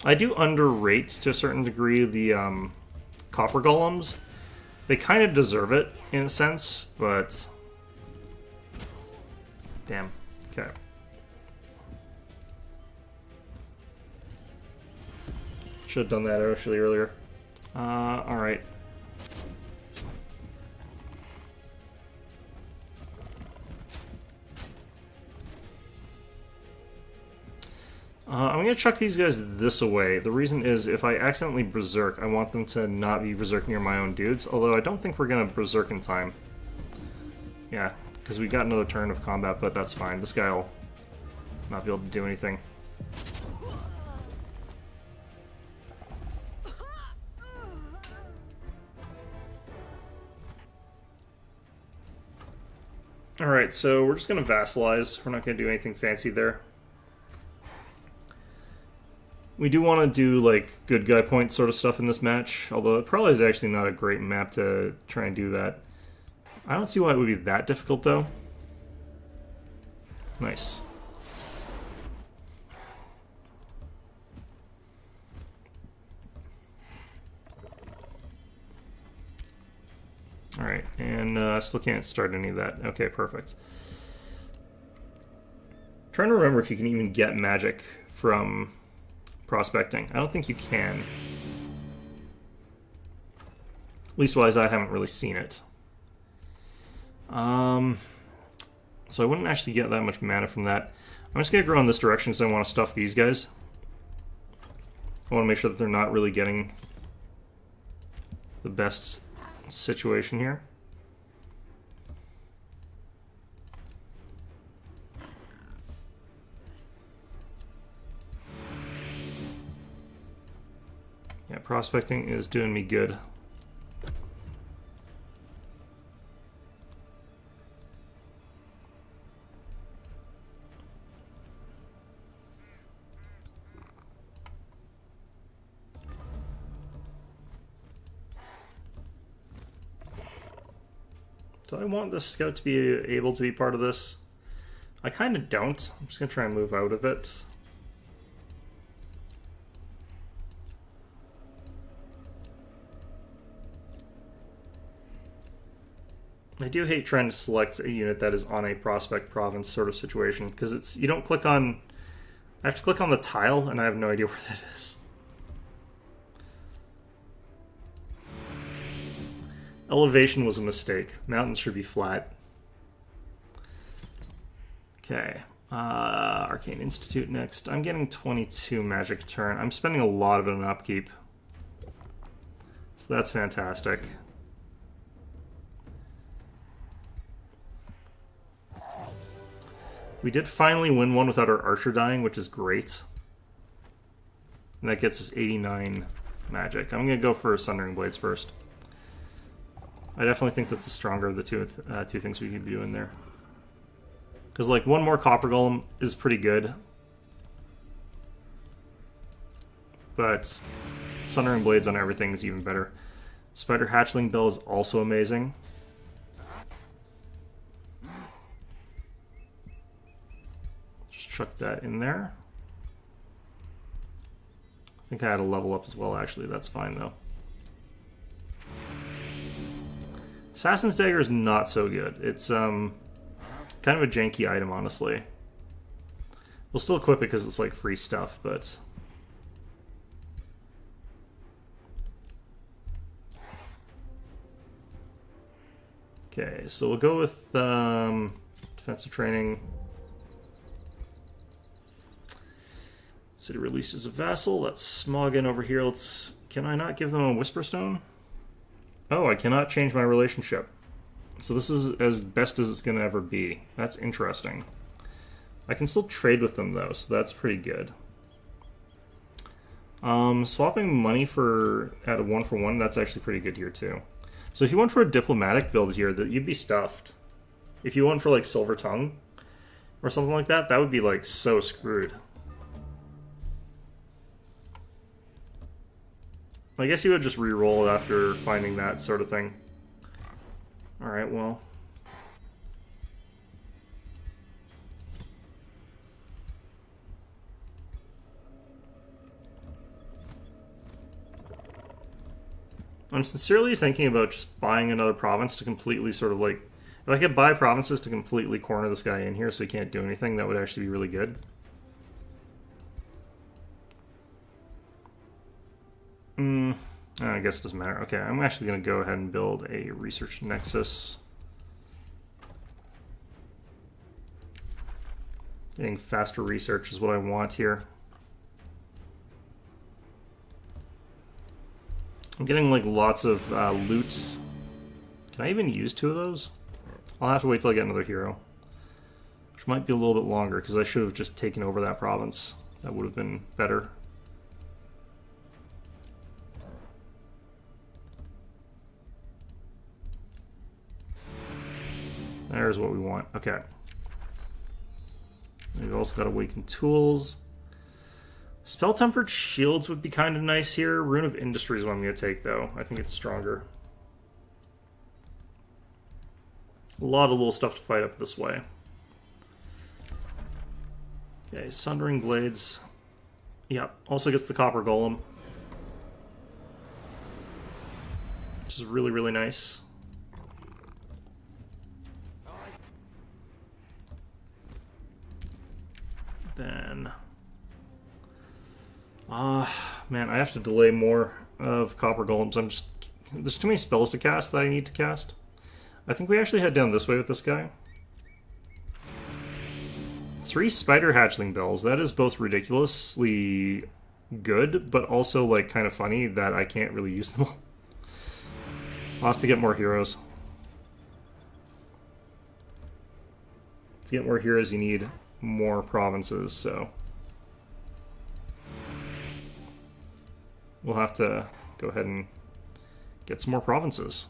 I do underrate, to a certain degree, the Copper Golems. They kind of deserve it, in a sense, but... Damn. Okay. Should have done that actually earlier. Alright. I'm going to chuck these guys this away. The reason is if I accidentally berserk, I want them to not be berserk near my own dudes, although I don't think we're going to berserk in time. Yeah, because we got another turn of combat, but that's fine. This guy will not be able to do anything. Alright, so we're just going to vassalize. We're not going to do anything fancy there. We do want to do, like, good guy point sort of stuff in this match, although it probably is actually not a great map to try and do that. I don't see why it would be that difficult, though. Nice. Alright, and I still can't start any of that. Okay, perfect. Trying to remember if you can even get magic from prospecting. I don't think you can. Leastwise, I haven't really seen it. So I wouldn't actually get that much mana from that. I'm just going to grow in this direction because I want to stuff these guys. I want to make sure that they're not really getting the best situation here. Yeah, prospecting is doing me good. Do I want this scout to be able to be part of this? I kind of don't. I'm just going to try and move out of it. I do hate trying to select a unit that is on a prospect province sort of situation, because it's you don't click on... I have to click on the tile, and I have no idea where that is. Elevation was a mistake. Mountains should be flat. Okay. Arcane Institute next. I'm getting 22 magic a turn. I'm spending a lot of it on upkeep. So that's fantastic. We did finally win one without our archer dying, which is great. And that gets us 89 magic. I'm going to go for Sundering Blades first. I definitely think that's the stronger of the two things we can do in there. Because, like, one more Copper Golem is pretty good. But Sundering Blades on everything is even better. Spider Hatchling Bell is also amazing. Just chuck that in there. I think I had a level up as well, actually. That's fine, though. Assassin's Dagger is not so good. It's kind of a janky item, honestly. We'll still equip it because it's like free stuff, but... Okay, so we'll go with defensive training. City released as a vassal. Let's smog in over here. Can I not give them a Whisper Stone? Oh, I cannot change my relationship. So this is as best as it's going to ever be. That's interesting. I can still trade with them, though, so that's pretty good. Swapping money at a 1-for-1, that's actually pretty good here, too. So if you went for a diplomatic build here, you'd be stuffed. If you went for, like, Silver Tongue or something like that, that would be, like, so screwed. I guess you would just re-roll after finding that sort of thing. Alright, well. I'm sincerely thinking about just buying another province to completely sort of like... If I could buy provinces to completely corner this guy in here so he can't do anything, that would actually be really good. I guess it doesn't matter. Okay, I'm actually going to go ahead and build a research nexus. Getting faster research is what I want here. I'm getting like lots of loot. Can I even use 2 of those? I'll have to wait till I get another hero. Which might be a little bit longer, because I should have just taken over that province. That would have been better. There's what we want. Okay. We've also got Awakened Tools. Spell-Tempered Shields would be kind of nice here. Rune of Industry is what I'm going to take, though. I think it's stronger. A lot of little stuff to fight up this way. Okay, Sundering Blades. Yeah, also gets the Copper Golem. Which is really, really nice. Then... man, I have to delay more of Copper Golems. There's too many spells to cast that I need to cast. I think we actually head down this way with this guy. 3 Spider Hatchling Bells. That is both ridiculously good, but also, like, kind of funny that I can't really use them all. I'll have to get more heroes. To get more heroes, you need more provinces, so... we'll have to go ahead and get some more provinces.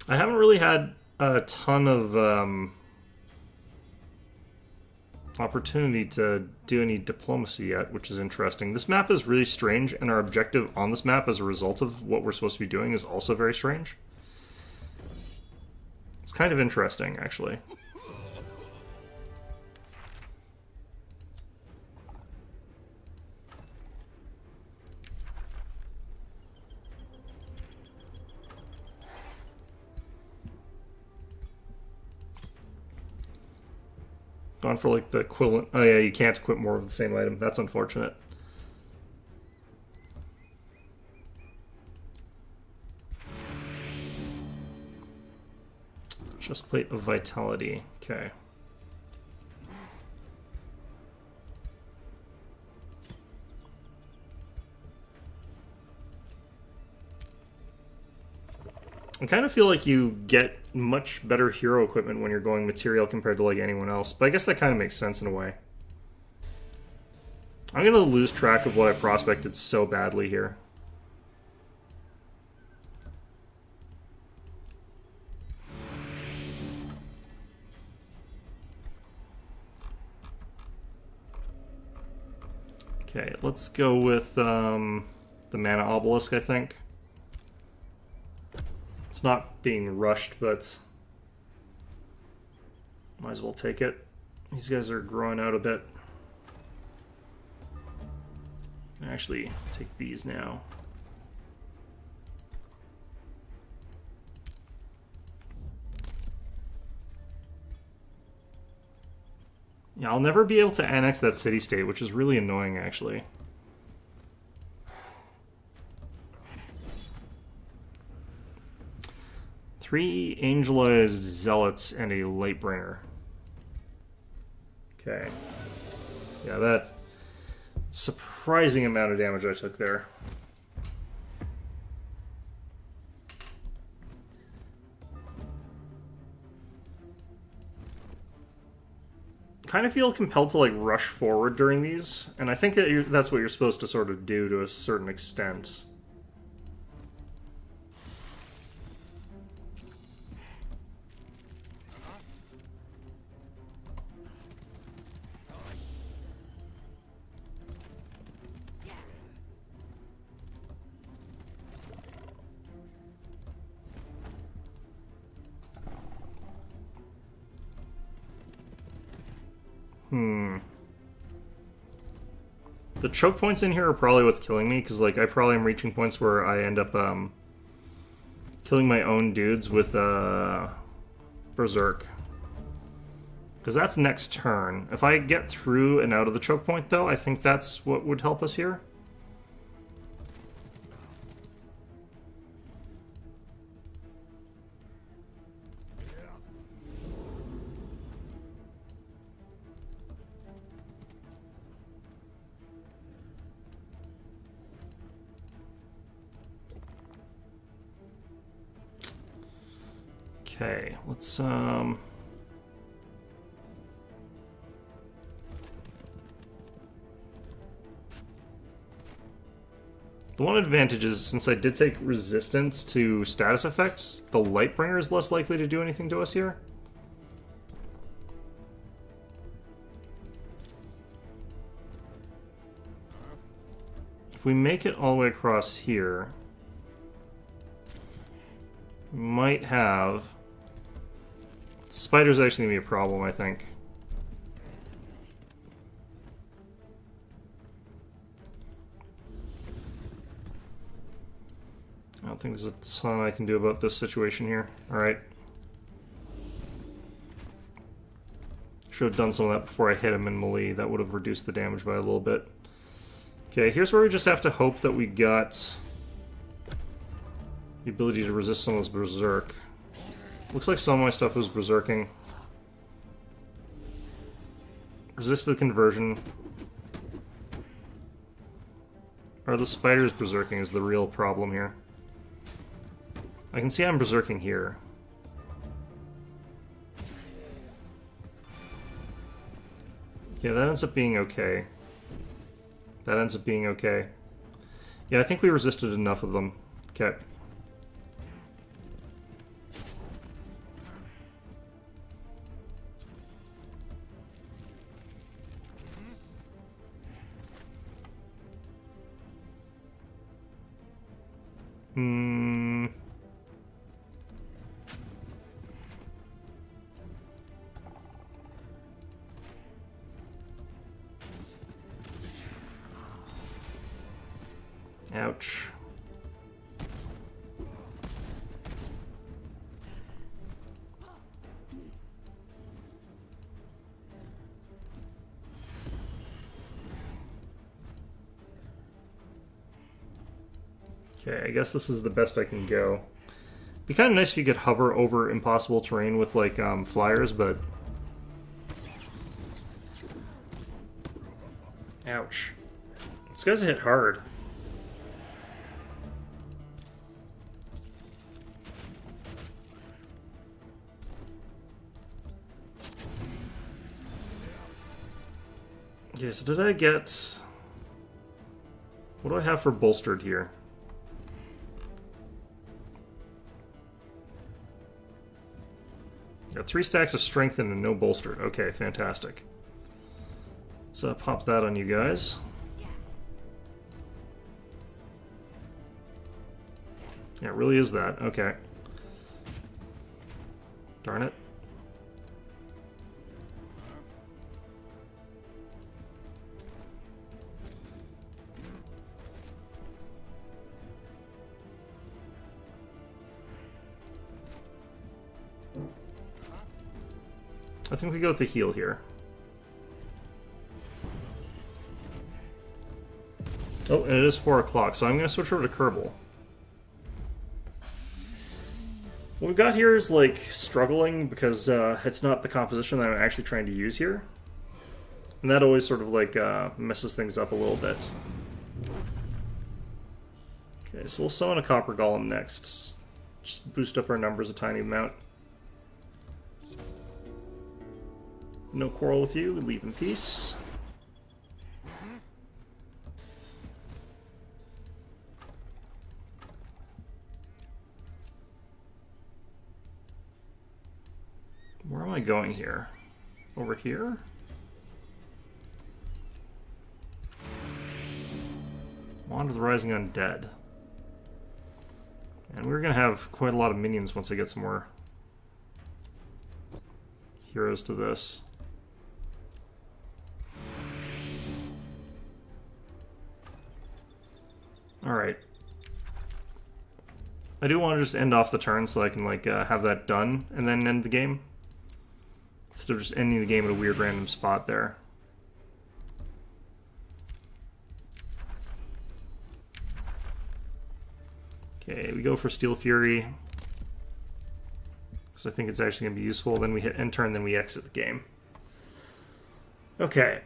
I haven't really had a ton of opportunity to do any diplomacy yet, which is interesting. This map is really strange, and our objective on this map as a result of what we're supposed to be doing is also very strange. It's kind of interesting, actually. Gone for like the equivalent. Oh yeah, you can't equip more of the same item. That's unfortunate. Chestplate of Vitality. Okay. I kind of feel like you get much better hero equipment when you're going material compared to like anyone else, but I guess that kind of makes sense in a way. I'm going to lose track of what I prospected so badly here. Okay, let's go with the Mana Obelisk, I think. It's not being rushed, but might as well take it. These guys are growing out a bit. I can actually take these now. Yeah, I'll never be able to annex that city-state, which is really annoying, actually. Three Angelized Zealots and a Lightbringer. Okay. Yeah, that surprising amount of damage I took there. Kind of feel compelled to like rush forward during these, and I think that that's what you're supposed to sort of do to a certain extent. The choke points in here are probably what's killing me, because like I probably am reaching points where I end up killing my own dudes with Berserk. Because that's next turn. If I get through and out of the choke point, though, I think that's what would help us here. Okay, let's the one advantage is, since I did take resistance to status effects, the Lightbringer is less likely to do anything to us here. If we make it all the way across here, we might have... Spider's actually going to be a problem, I think. I don't think there's a ton I can do about this situation here. Alright. Should have done some of that before I hit him in melee. That would have reduced the damage by a little bit. Okay, here's where we just have to hope that we got the ability to resist some of this berserk. Looks like some of my stuff was berserking. Resist the conversion. Or the spiders berserking is the real problem here. I can see I'm berserking here. Okay, that ends up being okay. That ends up being okay. Yeah, I think we resisted enough of them. Okay. Ouch. Okay, I guess this is the best I can go. Be kind of nice if you could hover over impossible terrain with, like, flyers, but... Ouch. This guy's hit hard. Okay, so did I get... What do I have for bolstered here? Got 3 stacks of strengthened and no bolstered. Okay, fantastic. Let's pop that on you guys. Yeah, it really is that. Okay. Darn it. I think we go with the heal here. Oh, and it is 4 o'clock, so I'm going to switch over to Kerbal. What we've got here is, like, struggling because it's not the composition that I'm actually trying to use here. And that always sort of, like, messes things up a little bit. Okay, so we'll summon a Copper Golem next. Just boost up our numbers a tiny amount. No quarrel with you, leave in peace. Where am I going here? Over here? Wand of the Rising Undead. And we're going to have quite a lot of minions once I get some more heroes to this. Alright. I do want to just end off the turn so I can, like, have that done and then end the game. Instead of just ending the game at a weird random spot there. Okay, we go for Steel Fury. Because I think it's actually going to be useful. Then we hit end turn, then we exit the game. Okay.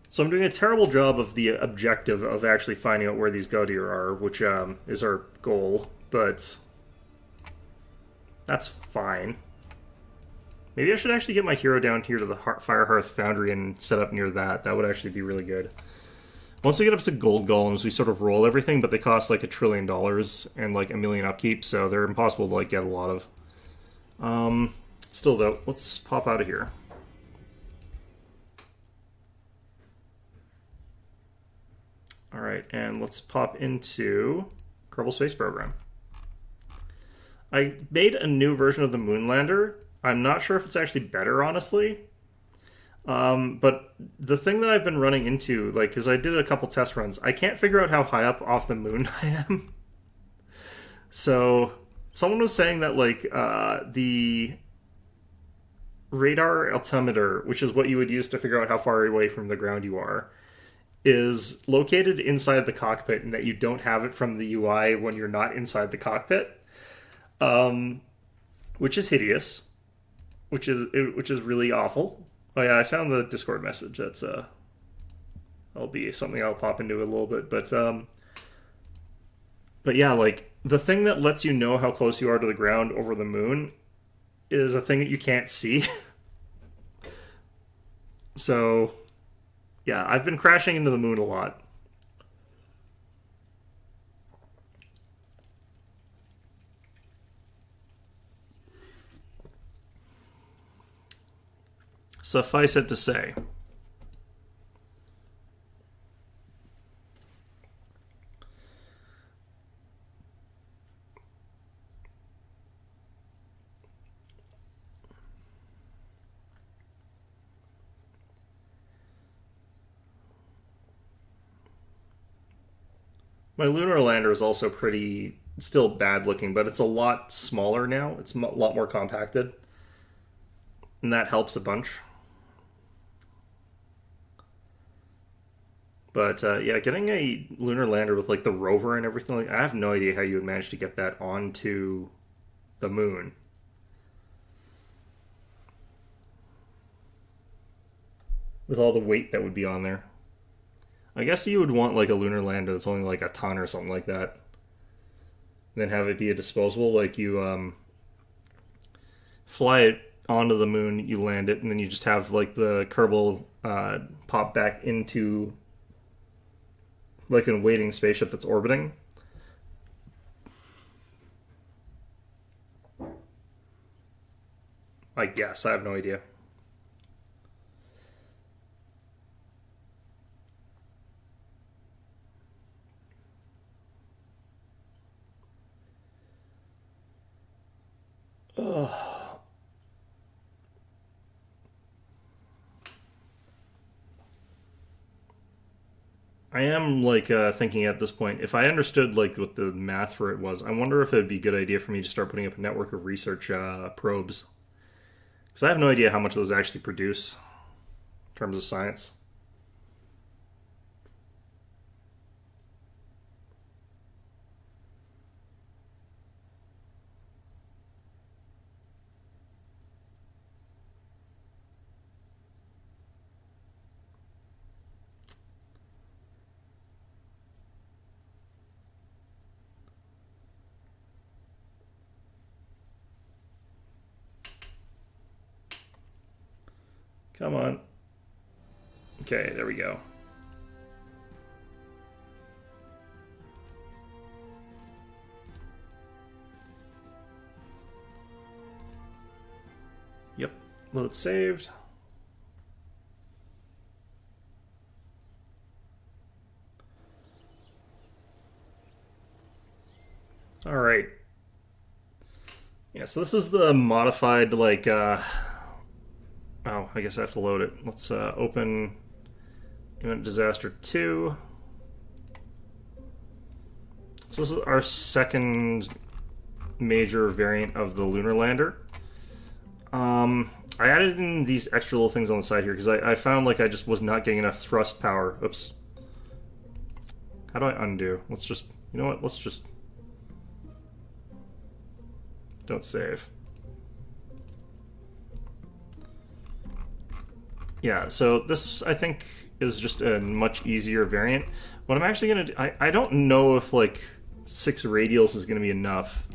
So I'm doing a terrible job of the objective of actually finding out where these Gaudir are, which is our goal, but That's fine. Maybe I should actually get my hero down here to the Fire Hearth Foundry and set up near that. That would actually be really good. Once we get up to gold golems, we sort of roll everything, but they cost like $1 trillion and like 1 million upkeep, so they're impossible to like get a lot of. Still though, let's pop out of here. Alright, and let's pop into Kerbal Space Program. I made a new version of the Moonlander. I'm not sure if it's actually better, honestly. But the thing that I've been running into, like, because I did a couple test runs, I can't figure out how high up off the moon I am. So, someone was saying that, like, the radar altimeter, which is what you would use to figure out how far away from the ground you are, is located inside the cockpit, and that you don't have it from the UI when you're not inside the cockpit, which is hideous, which is really awful. Oh yeah, I found the Discord message. That's that'll be something I'll pop into a little bit, but yeah, like the thing that lets you know how close you are to the ground over the moon is a thing that you can't see. So yeah, I've been crashing into the moon a lot. Suffice it to say, my lunar lander is also pretty, still bad looking, but it's a lot smaller now. It's a lot more compacted, and that helps a bunch. But yeah, getting a lunar lander with like the rover and everything, like I have no idea how you would manage to get that onto the moon. With all the weight that would be on there. I guess you would want like a lunar lander that's only like a ton or something like that. And then have it be a disposable, like you fly it onto the moon, you land it, and then you just have like the Kerbal pop back into like a waiting spaceship that's orbiting. I guess. I have no idea. Ugh. I am like thinking at this point, if I understood like what the math for it was, I wonder if it'd be a good idea for me to start putting up a network of research probes, because I have no idea how much those actually produce in terms of science. Come on. Okay, there we go. Yep, load saved. All right. Yeah, so this is the modified like oh, I guess I have to load it. Let's open Event Disaster 2. So this is our second major variant of the lunar lander. I added in these extra little things on the side here because I found like I just was not getting enough thrust power. Oops. How do I undo? Let's just, you know what? Let's just don't save. Yeah, so this, I think, is just a much easier variant. What I'm actually going to do, I don't know if, like, 6 radials is going to be enough.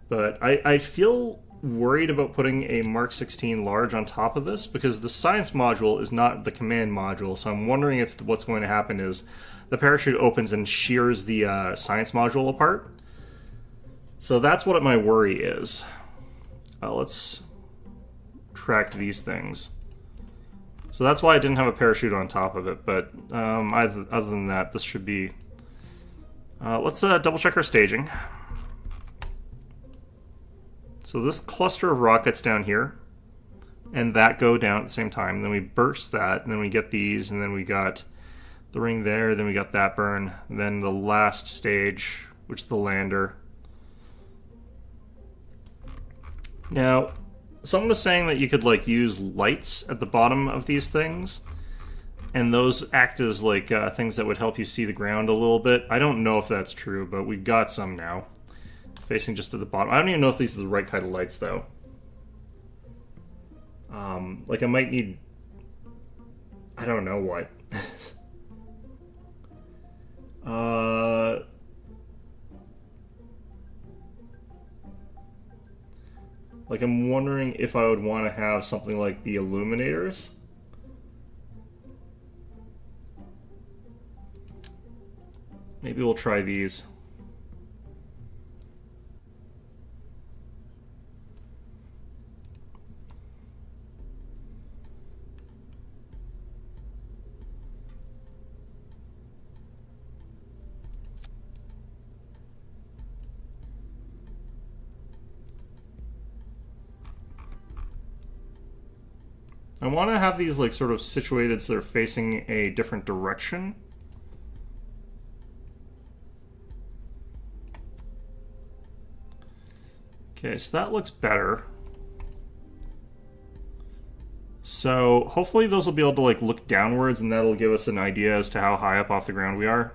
But I feel worried about putting a Mark 16 large on top of this because the science module is not the command module. So I'm wondering if what's going to happen is the parachute opens and shears the science module apart. So that's what my worry is. Let's track these things. So that's why I didn't have a parachute on top of it. But other than that, this should be... let's double check our staging. So this cluster of rockets down here, and that go down at the same time. Then we burst that, and then we get these, and then we got the ring there, then we got that burn, then the last stage, which is the lander. Now, someone was saying that you could like use lights at the bottom of these things, and those act as like things that would help you see the ground a little bit. I don't know if that's true, but we've got some now. Facing just to the bottom. I don't even know if these are the right kind of lights, though. Like, I might need... I don't know what. Like, I'm wondering if I would want to have something like the illuminators. Maybe we'll try these. I want to have these like sort of situated so they're facing a different direction. Okay, so that looks better. So hopefully those will be able to like look downwards, and that'll give us an idea as to how high up off the ground we are.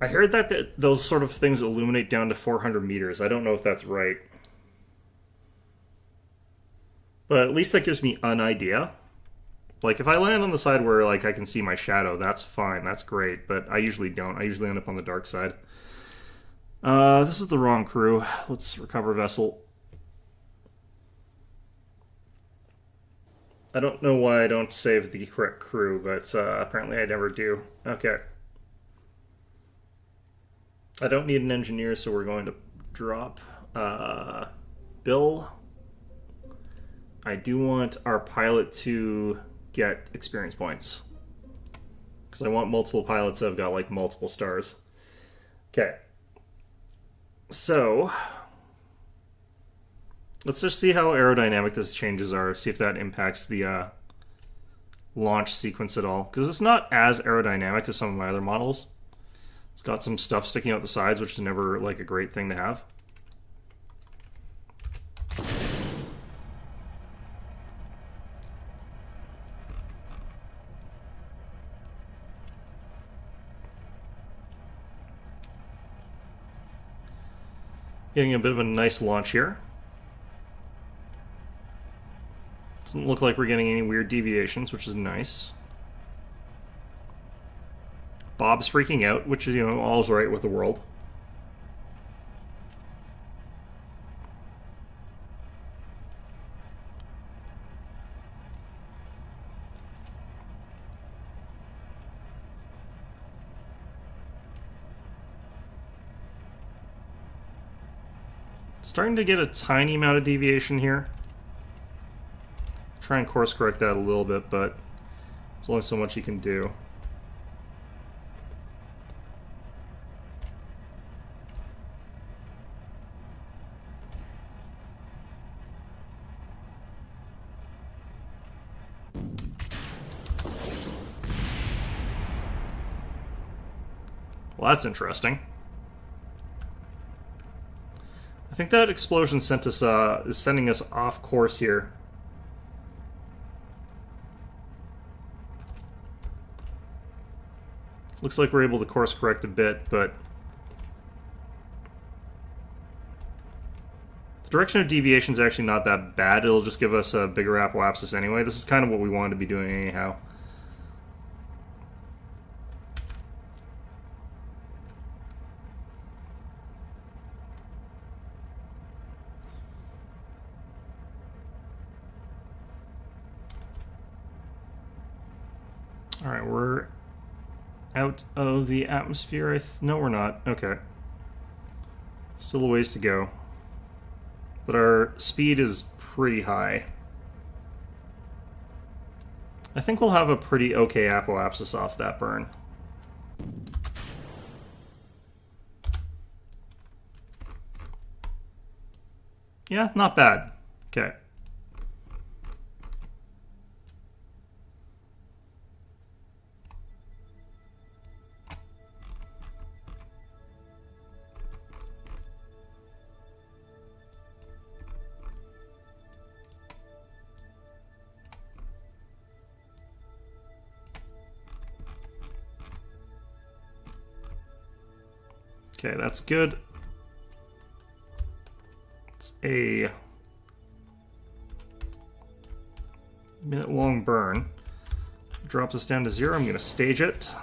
I heard that those sort of things illuminate down to 400 meters. I don't know if that's right. But at least that gives me an idea. Like, if I land on the side where, like, I can see my shadow, that's fine. That's great. But I usually don't. I usually end up on the dark side. This is the wrong crew. Let's recover vessel. I don't know why I don't save the correct crew, but apparently I never do. Okay. I don't need an engineer, so we're going to drop Bill. I do want our pilot to get experience points, because I want multiple pilots that have got like multiple stars. Okay. So let's just see how aerodynamic this changes are, see if that impacts the launch sequence at all, because it's not as aerodynamic as some of my other models. It's got some stuff sticking out the sides, which is never like a great thing to have. Getting a bit of a nice launch here. Doesn't look like we're getting any weird deviations, which is nice. Bob's freaking out, which is, you know, all's right with the world. Starting to get a tiny amount of deviation here. Try and course correct that a little bit, but there's only so much you can do. Well, that's interesting. I think that explosion sent us is sending us off course here. Looks like we're able to course correct a bit, but the direction of deviation is actually not that bad. It'll just give us a bigger apoapsis anyway. This is kind of what we wanted to be doing anyhow. Alright, we're out of the atmosphere. No, we're not. Okay. Still a ways to go. But our speed is pretty high. I think we'll have a pretty okay apoapsis off that burn. Yeah, not bad. Okay. Okay, that's good. It's a minute-long burn. Drops us down to 0. I'm going to stage it.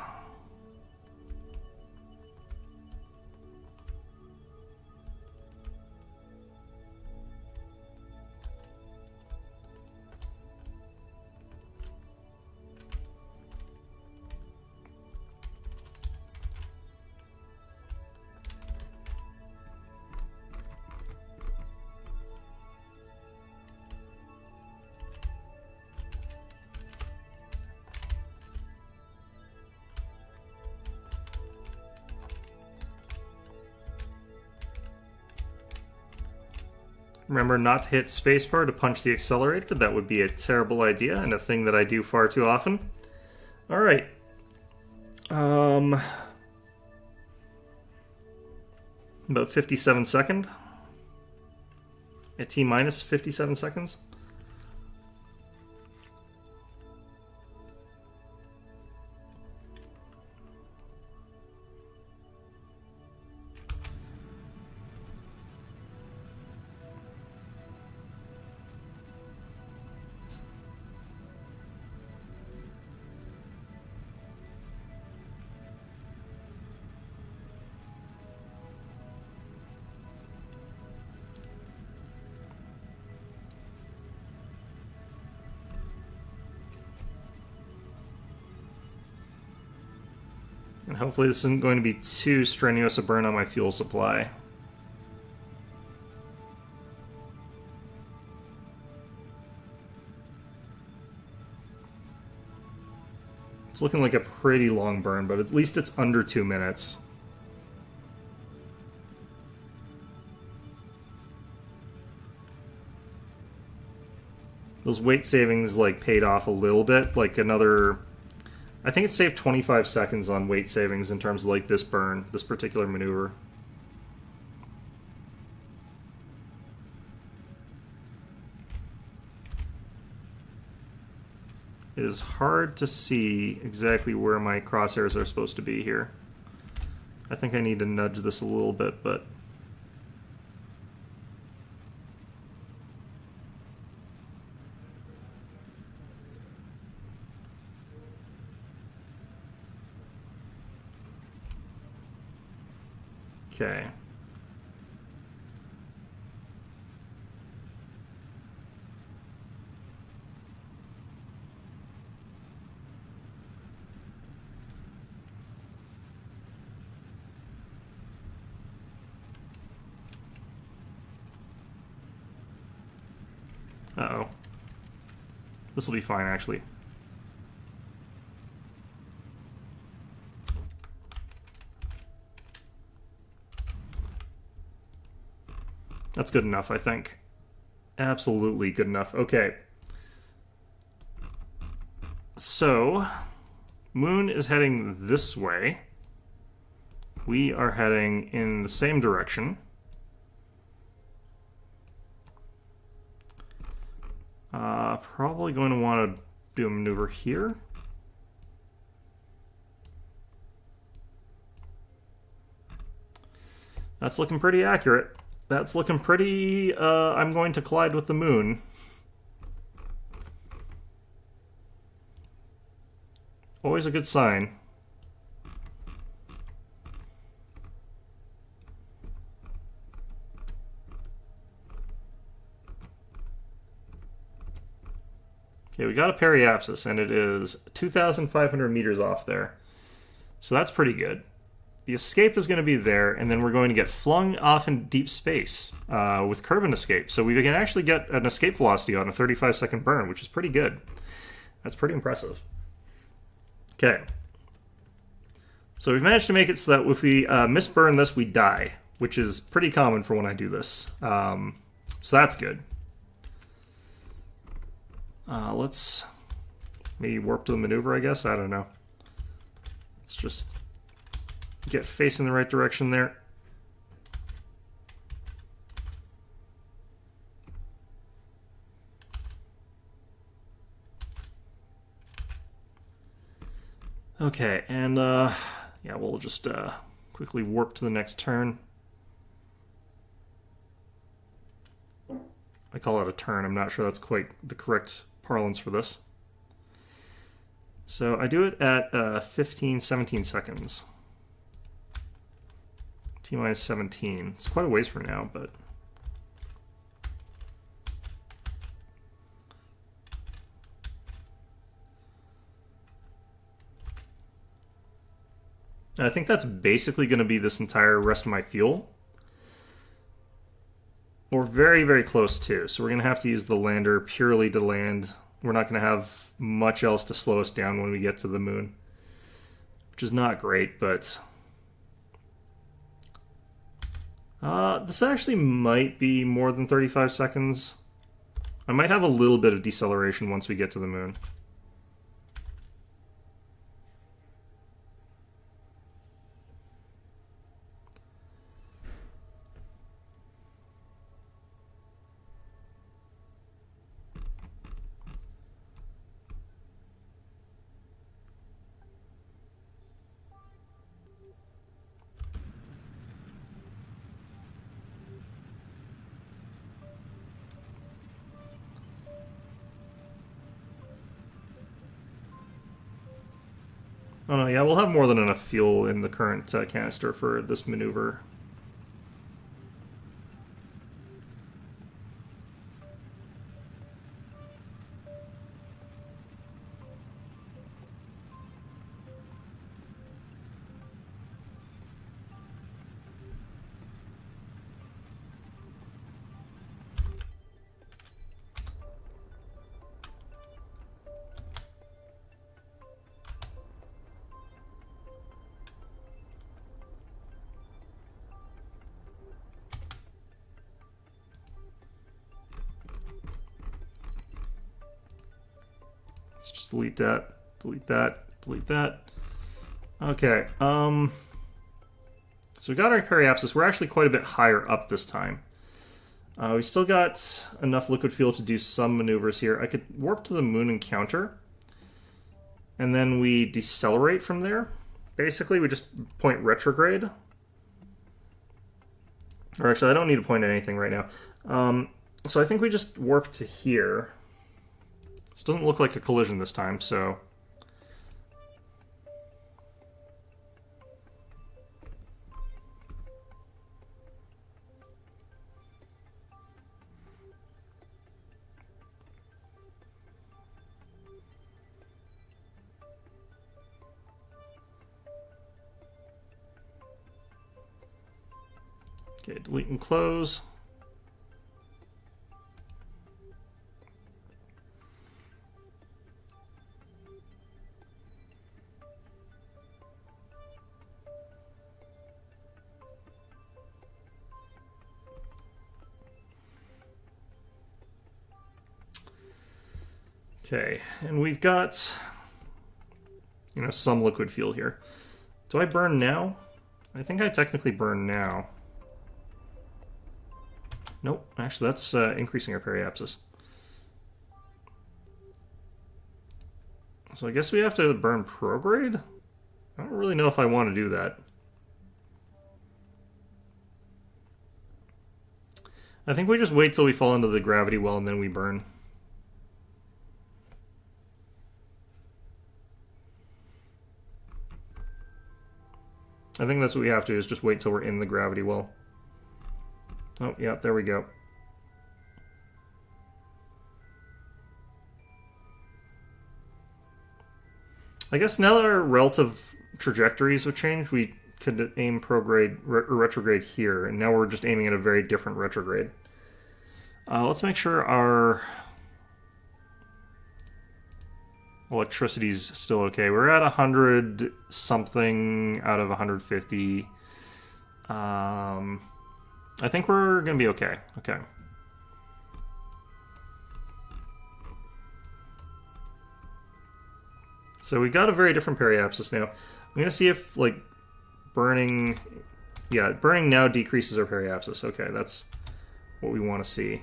Remember not to hit spacebar to punch the accelerator. That would be a terrible idea and a thing that I do far too often. Alright. About 57 seconds. At T minus 57 seconds. And hopefully this isn't going to be too strenuous a burn on my fuel supply. It's looking like a pretty long burn, but at least it's under 2 minutes. Those weight savings like paid off a little bit, like another... I think it saved 25 seconds on weight savings in terms of like this burn, this particular maneuver. It is hard to see exactly where my crosshairs are supposed to be here. I think I need to nudge this a little bit, but... Okay. Uh-oh. This will be fine, actually. That's good enough, I think. Absolutely good enough. Okay. So, Moon is heading this way. We are heading in the same direction. Probably going to want to do a maneuver here. That's looking pretty accurate. That's looking pretty... I'm going to collide with the Moon. Always a good sign. Okay, we got a periapsis, and it is 2,500 meters off there. So that's pretty good. The escape is going to be there, and then we're going to get flung off in deep space with Kerbal escape. So we can actually get an escape velocity on a 35-second burn, which is pretty good. That's pretty impressive. Okay. So we've managed to make it so that if we misburn this, we die, which is pretty common for when I do this. So that's good. Let's maybe warp to the maneuver, I guess. I don't know. Let's just get facing the right direction there. Okay, and yeah, we'll just quickly warp to the next turn. I call it a turn. I'm not sure that's quite the correct parlance for this. So I do it at 15, 17 seconds. T-minus 17. It's quite a ways from now, but... I think that's basically going to be this entire rest of my fuel. We're very, very close to, so we're going to have to use the lander purely to land. We're not going to have much else to slow us down when we get to the moon, which is not great, but... this actually might be more than 35 seconds. I might have a little bit of deceleration once we get to the moon. Oh no, yeah, we'll have more than enough fuel in the current canister for this maneuver. Let's just delete that, delete that, delete that. Okay, so we got our periapsis. We're actually quite a bit higher up this time. We still got enough liquid fuel to do some maneuvers here. I could warp to the moon and counter, and then we decelerate from there. Basically, we just point retrograde. Or actually, I don't need to point at anything right now. So I think we just warp to here. This doesn't look like a collision this time, so... Okay, delete and close. Okay, and we've got, some liquid fuel here. Do I burn now? I think I technically burn now. Nope, actually that's increasing our periapsis. So I guess we have to burn prograde? I don't really know if I want to do that. I think we just wait till we fall into the gravity well and then we burn. I think that's what we have to do, is just wait till we're in the gravity well. Oh, yeah, there we go. I guess now that our relative trajectories have changed, we could aim prograde or retrograde here, and now we're just aiming at a very different retrograde. Let's make sure our electricity's still okay. We're at 100 something out of 150. I think we're gonna be okay. Okay. So we got a very different periapsis now. I'm gonna see if like burning, yeah, burning now decreases our periapsis. Okay, that's what we want to see.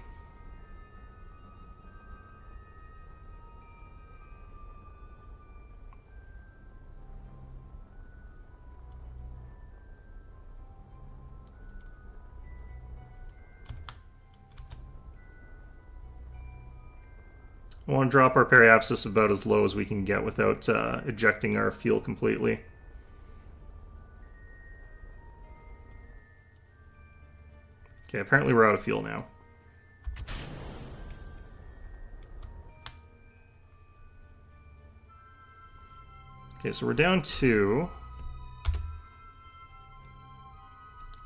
I want to drop our periapsis about as low as we can get without ejecting our fuel completely. Okay, apparently we're out of fuel now. Okay, so we're down to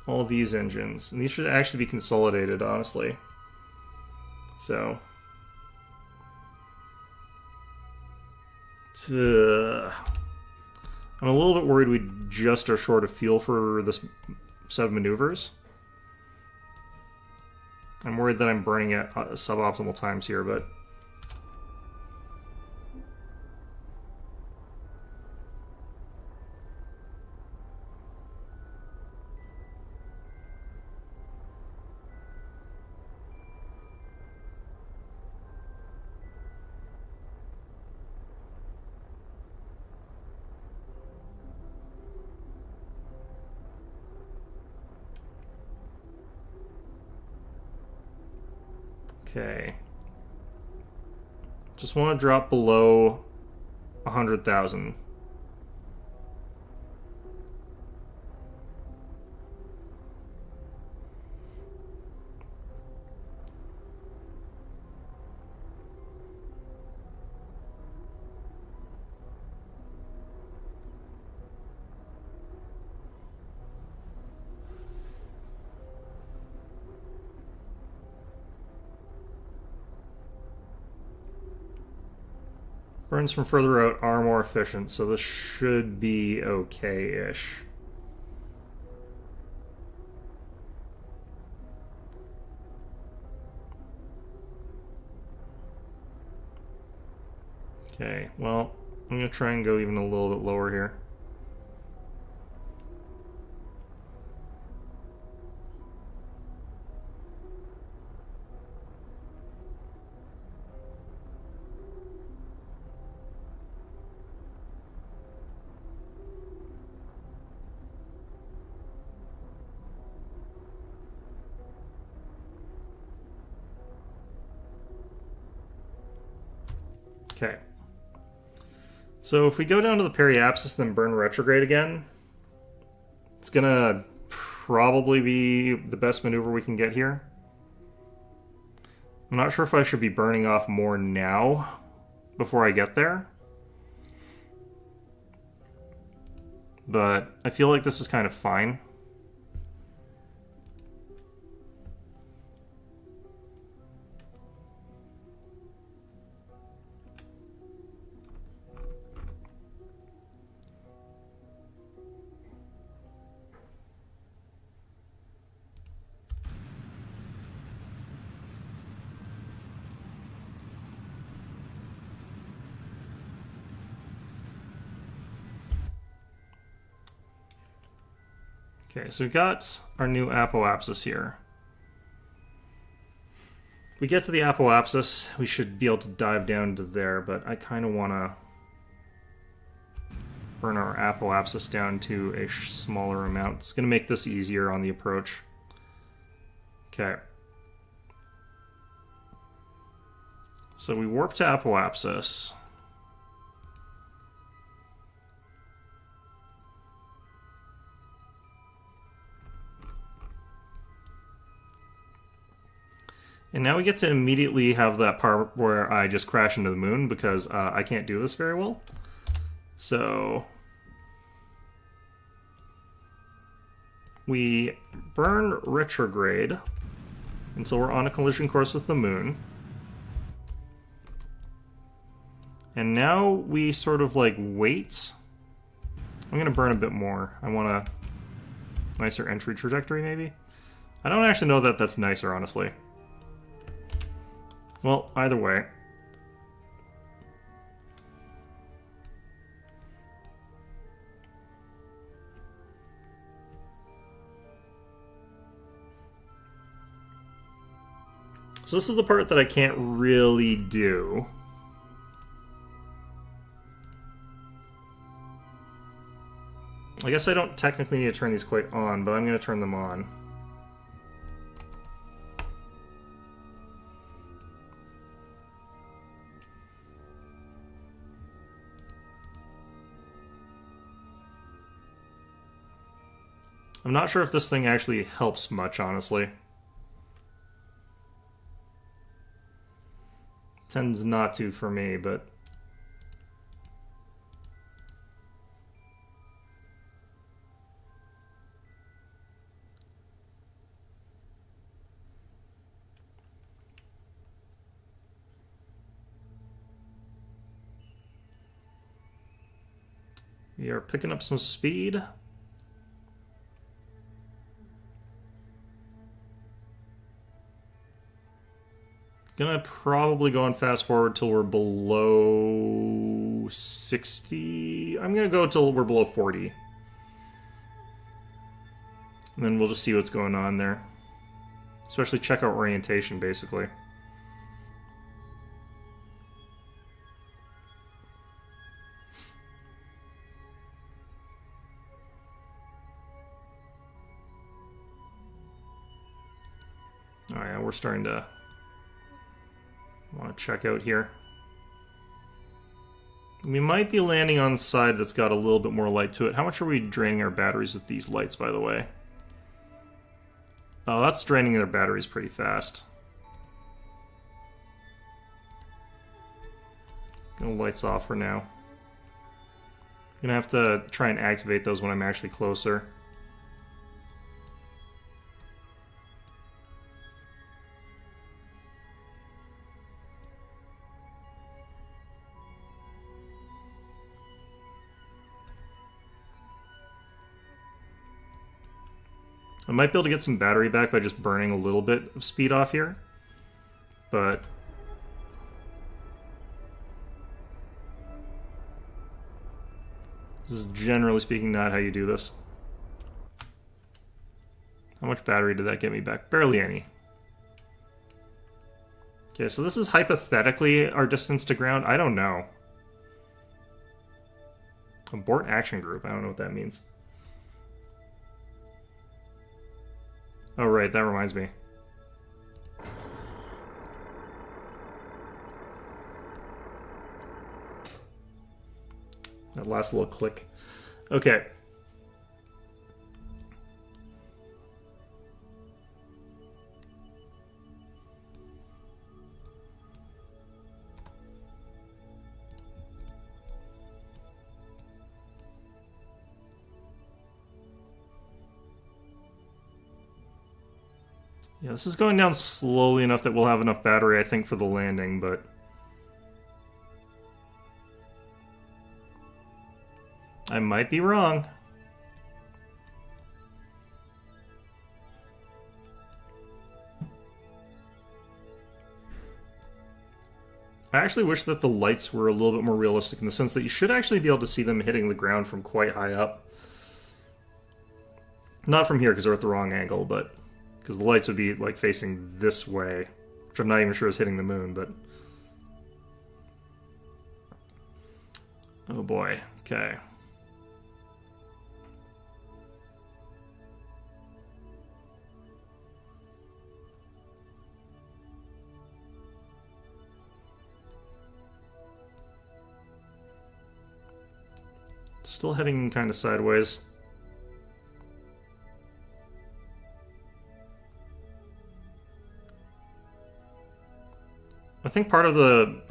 all these engines. And these should actually be consolidated, honestly. So I'm a little bit worried we just are short of fuel for this set of maneuvers. I'm worried that I'm burning at suboptimal times here, but okay. Just want to drop below 100,000. Burns from further out are more efficient, so this should be okay-ish. Okay, well, I'm going to try and go even a little bit lower here. Okay. So if we go down to the periapsis, then burn retrograde again, it's gonna probably be the best maneuver we can get here. I'm not sure if I should be burning off more now before I get there. But I feel like this is kind of fine. Okay, so we got our new apoapsis here. If we get to the apoapsis, we should be able to dive down to there, but I kind of want to burn our apoapsis down to a smaller amount. It's going to make this easier on the approach. Okay. So we warp to apoapsis. And now we get to immediately have that part where I just crash into the moon because I can't do this very well. So we burn retrograde until we're on a collision course with the moon. And now we sort of like wait. I'm gonna burn a bit more. I want a nicer entry trajectory maybe. I don't actually know that that's nicer, honestly. Well, either way. So this is the part that I can't really do. I guess I don't technically need to turn these quite on, but I'm going to turn them on. I'm not sure if this thing actually helps much, honestly. Tends not to for me, but... we are picking up some speed. Gonna probably go on fast forward till we're below 60. I'm gonna go till we're below 40. And then we'll just see what's going on there. Especially check our orientation, basically. Oh yeah, we're starting to want to check out here. We might be landing on the side that's got a little bit more light to it. How much are we draining our batteries with these lights, by the way? Oh, that's draining their batteries pretty fast. No lights off for now. Gonna have to try and activate those when I'm actually closer. I might be able to get some battery back by just burning a little bit of speed off here, but this is generally speaking not how you do this. How much battery did that get me back? Barely any. Okay, so this is hypothetically our distance to ground. I don't know. Abort action group. I don't know what that means. Oh, right, that reminds me. That last little click. Okay. Yeah, this is going down slowly enough that we'll have enough battery, I think, for the landing, but... I might be wrong. I actually wish that the lights were a little bit more realistic in the sense that you should actually be able to see them hitting the ground from quite high up. Not from here, because we're at the wrong angle, but... because the lights would be, like, facing this way, which I'm not even sure is hitting the moon, but... oh boy, okay. Still heading kind of sideways. I think part of the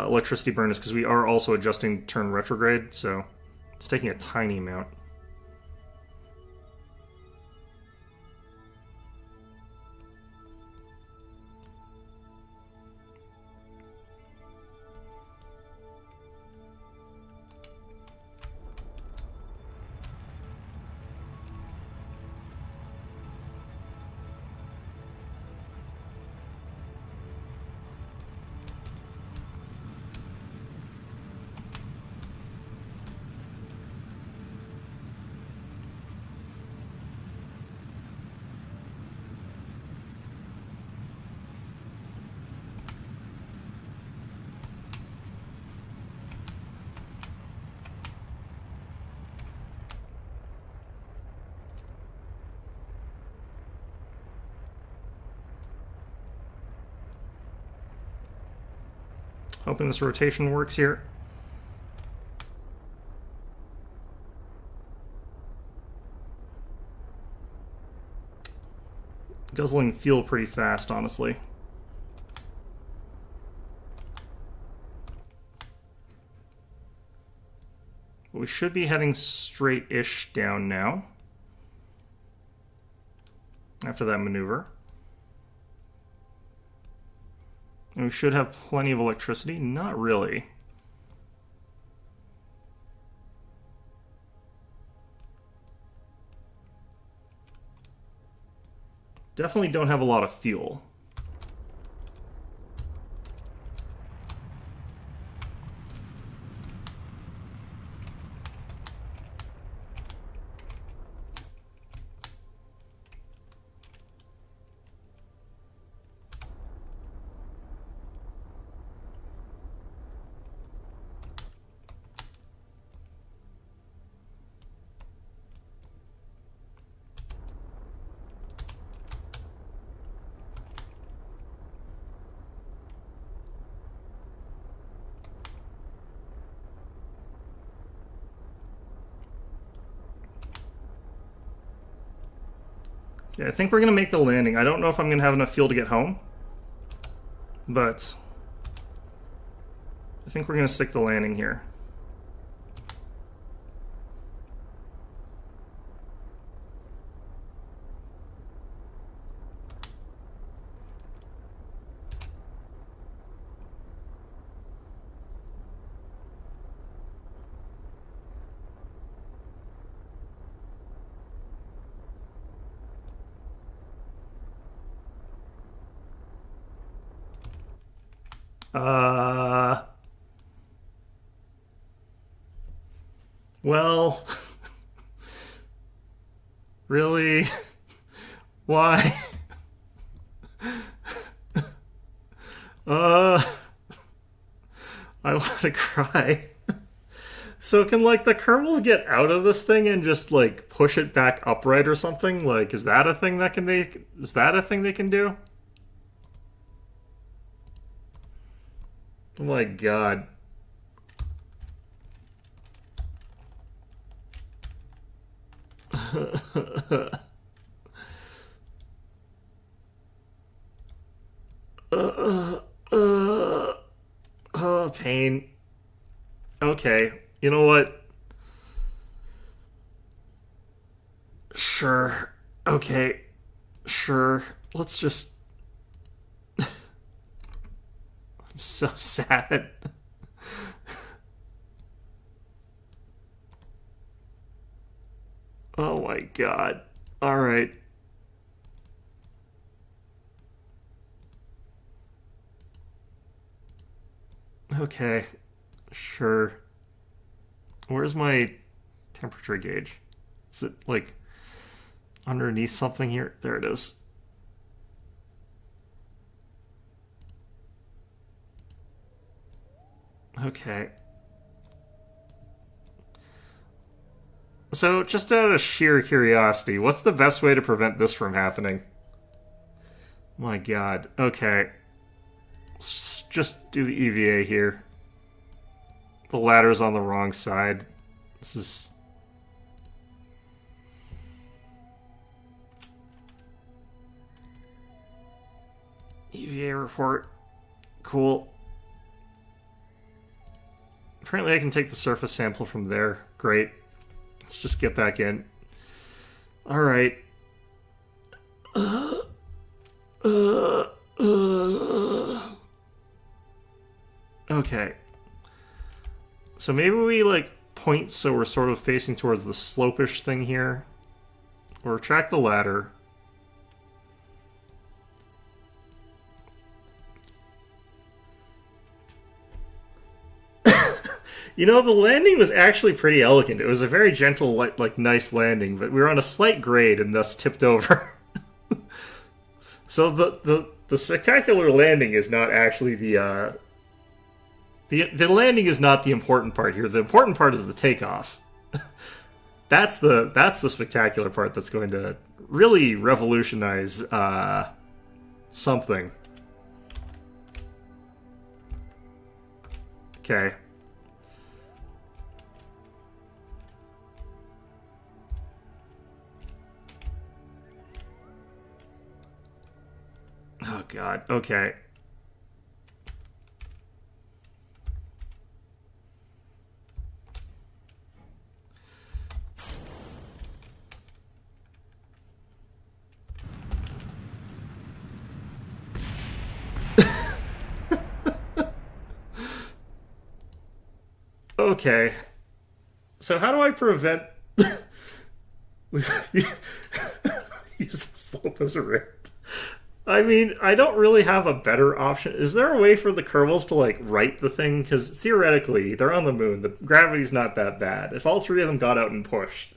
electricity burn is because we are also adjusting turn retrograde, so It's taking a tiny amount. Hoping this rotation works here. Guzzling fuel pretty fast, honestly. But we should be heading straight-ish down now. After that maneuver. And we should have plenty of electricity. Not really. Definitely don't have a lot of fuel. Yeah, I think we're going to make the landing. I don't know if I'm going to have enough fuel to get home, but I think we're going to stick the landing here. Well, really? Why? I want to cry. So can, like, the Kerbals get out of this thing and just, like, push it back upright or something? Like, is that a thing that can is that a thing they can do? Oh my god. Oh, pain. Okay, you know what? Sure. Okay. Sure. Let's just... I'm so sad. Oh my god. Alright. Okay. Sure. Where's my temperature gauge? Is it, like, underneath something here? There it is. Okay. So, just out of sheer curiosity, what's the best way to prevent this from happening? My god. Okay. Let's just do the EVA here. The ladder's on the wrong side. This is... EVA report. Cool. Apparently I can take the surface sample from there. Great. Let's just get back in. Alright. Okay. So maybe we, like, point so we're sort of facing towards the slopish thing here. Or retract the ladder. You know, the landing was actually pretty elegant. It was a very gentle, like nice landing, but we were on a slight grade and thus tipped over. So the spectacular landing is not actually the landing is not the important part here. The important part is the takeoff. That's the spectacular part that's going to really revolutionize something. Okay. Oh god, okay. Okay. So how do I prevent use the slope as a ramp? I mean, I don't really have a better option. Is there a way for the Kerbals to, like, right the thing? Because theoretically, they're on the moon. The gravity's not that bad. If all three of them got out and pushed,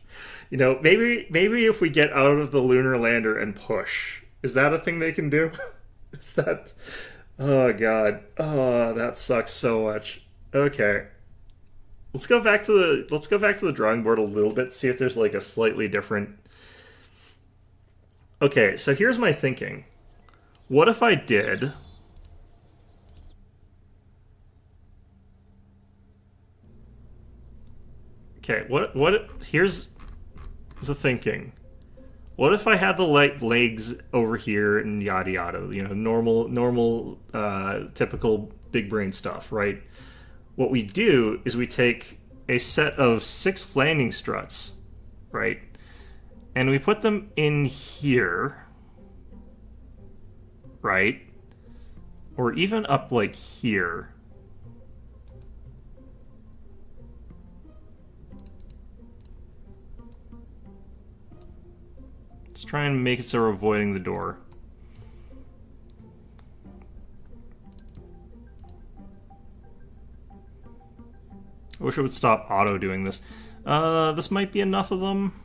you know, maybe if we get out of the lunar lander and push, is that a thing they can do? Is that? Oh god. Oh, that sucks so much. Okay. Let's go back to the drawing board a little bit. See if there's like a slightly different. Okay, so here's my thinking. What if I did... Okay, here's the thinking. What if I had the legs over here and yada yada, you know, normal typical big brain stuff, right? What we do is we take a set of 6 landing struts, right? And we put them in here, right? Or even up like here. Let's try and make it so we're avoiding the door. I wish it would stop auto doing this. This might be enough of them.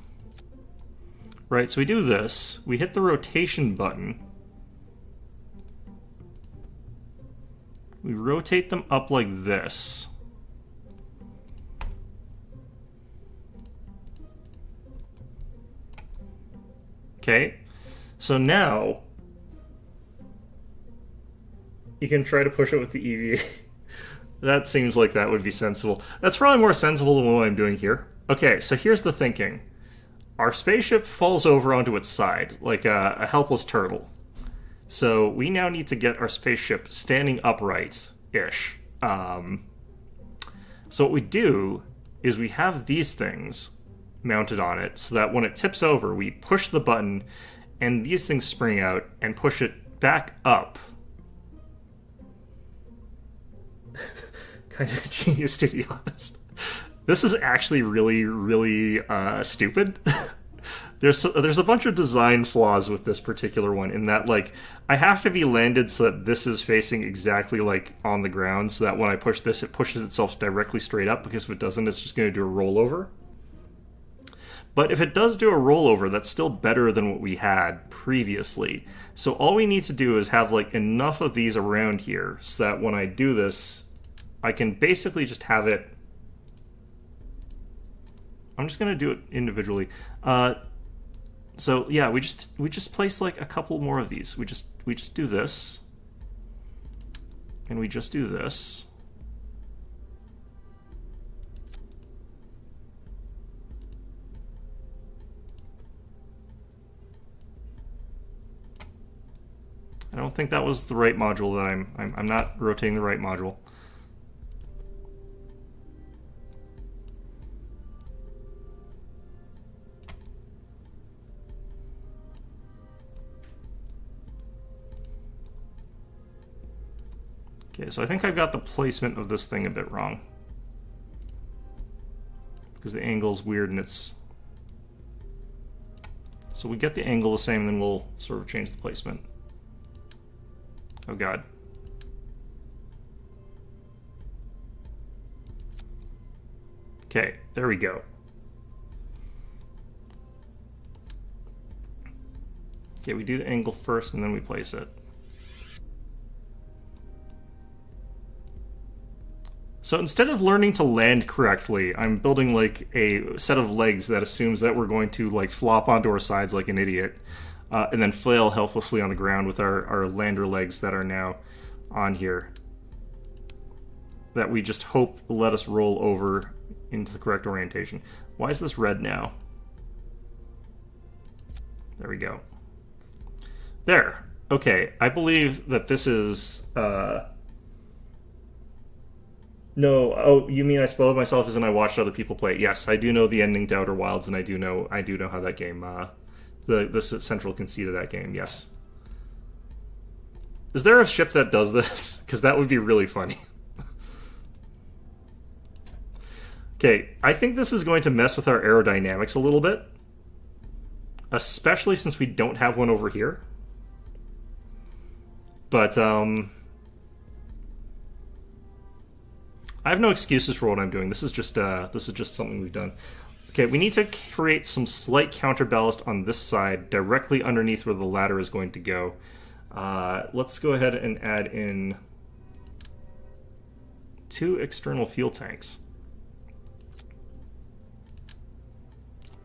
Right, so we do this. We hit the rotation button. We rotate them up like this. Okay, so now you can try to push it with the EVA. That seems like that would be sensible. That's probably more sensible than what I'm doing here. Okay, so here's the thinking. Our spaceship falls over onto its side, like a helpless turtle. So we now need to get our spaceship standing upright-ish. So what we do is we have these things mounted on it so that when it tips over, we push the button and these things spring out and push it back up. Kind of genius, to be honest. This is actually really, really stupid. There's a bunch of design flaws with this particular one in that, like, I have to be landed so that this is facing exactly, like, on the ground so that when I push this, it pushes itself directly straight up, because if it doesn't, it's just going to do a rollover. But if it does do a rollover, that's still better than what we had previously. So all we need to do is have, like, enough of these around here so that when I do this, I can basically just have it... I'm just going to do it individually. So yeah, we just place like a couple more of these. We just do this, and we just do this. I don't think that was the right module that I'm not rotating the right module. Okay, so I think I've got the placement of this thing a bit wrong. Because the angle's weird and it's... So we get the angle the same, and then we'll sort of change the placement. Oh god. Okay, there we go. Okay, we do the angle first and then we place it. So instead of learning to land correctly, I'm building like a set of legs that assumes that we're going to like flop onto our sides like an idiot, and then flail helplessly on the ground with our lander legs that are now on here. That we just hope will let us roll over into the correct orientation. Why is this red now? There we go. There. Okay, I believe that this is... No, oh, you mean I spoiled myself as in I watched other people play it? Yes, I do know the ending to Outer Wilds, and I do know how that game, the central conceit of that game, yes. Is there a ship that does this? Because that would be really funny. Okay, I think this is going to mess with our aerodynamics a little bit. Especially since we don't have one over here. But, I have no excuses for what I'm doing. This is just something we've done. Okay, we need to create some slight counterballast on this side, directly underneath where the ladder is going to go. Let's go ahead and add in 2 external fuel tanks.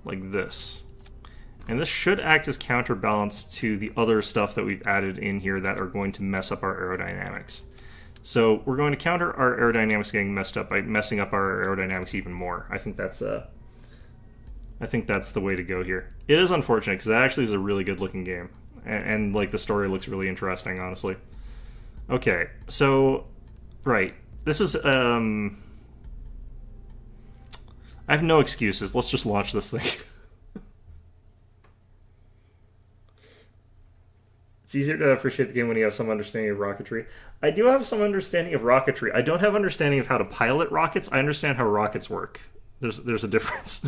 Like this. And this should act as counterbalance to the other stuff that we've added in here that are going to mess up our aerodynamics. So we're going to counter our aerodynamics getting messed up by messing up our aerodynamics even more. I think that's the way to go here. It is unfortunate because that actually is a really good looking game, and like the story looks really interesting, honestly. Okay, so right, this is I have no excuses. Let's just launch this thing. It's easier to appreciate the game when you have some understanding of rocketry. I do have some understanding of rocketry. I don't have understanding of how to pilot rockets. I understand how rockets work. There's a difference.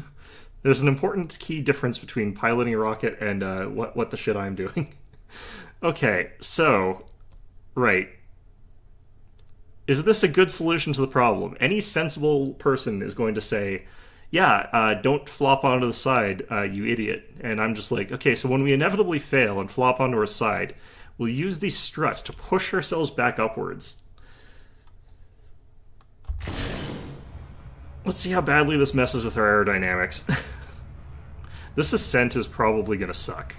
There's an important key difference between piloting a rocket and what the shit I'm doing. Okay, so, right. Is this a good solution to the problem? Any sensible person is going to say, yeah, don't flop onto the side, you idiot. And I'm just like, okay, so when we inevitably fail and flop onto our side, we'll use these struts to push ourselves back upwards. Let's see how badly this messes with our aerodynamics. This ascent is probably going to suck.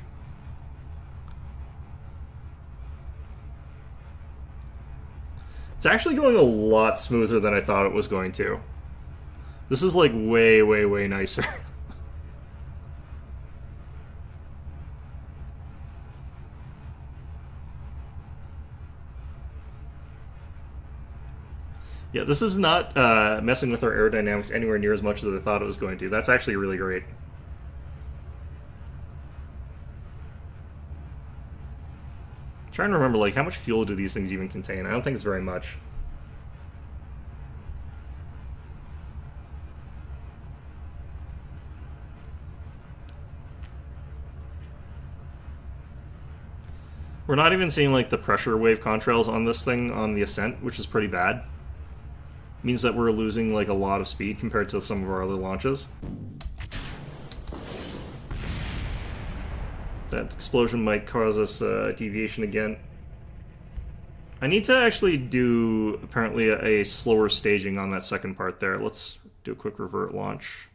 It's actually going a lot smoother than I thought it was going to. This is like way, way, way nicer. Yeah, this is not messing with our aerodynamics anywhere near as much as I thought it was going to. That's actually really great. I'm trying to remember, like, how much fuel do these things even contain? I don't think it's very much. We're not even seeing like the pressure wave contrails on this thing on the ascent, which is pretty bad. Means that we're losing like a lot of speed compared to some of our other launches. That explosion might cause us a deviation again. I need to actually do apparently a slower staging on that second part there. Let's do a quick revert launch.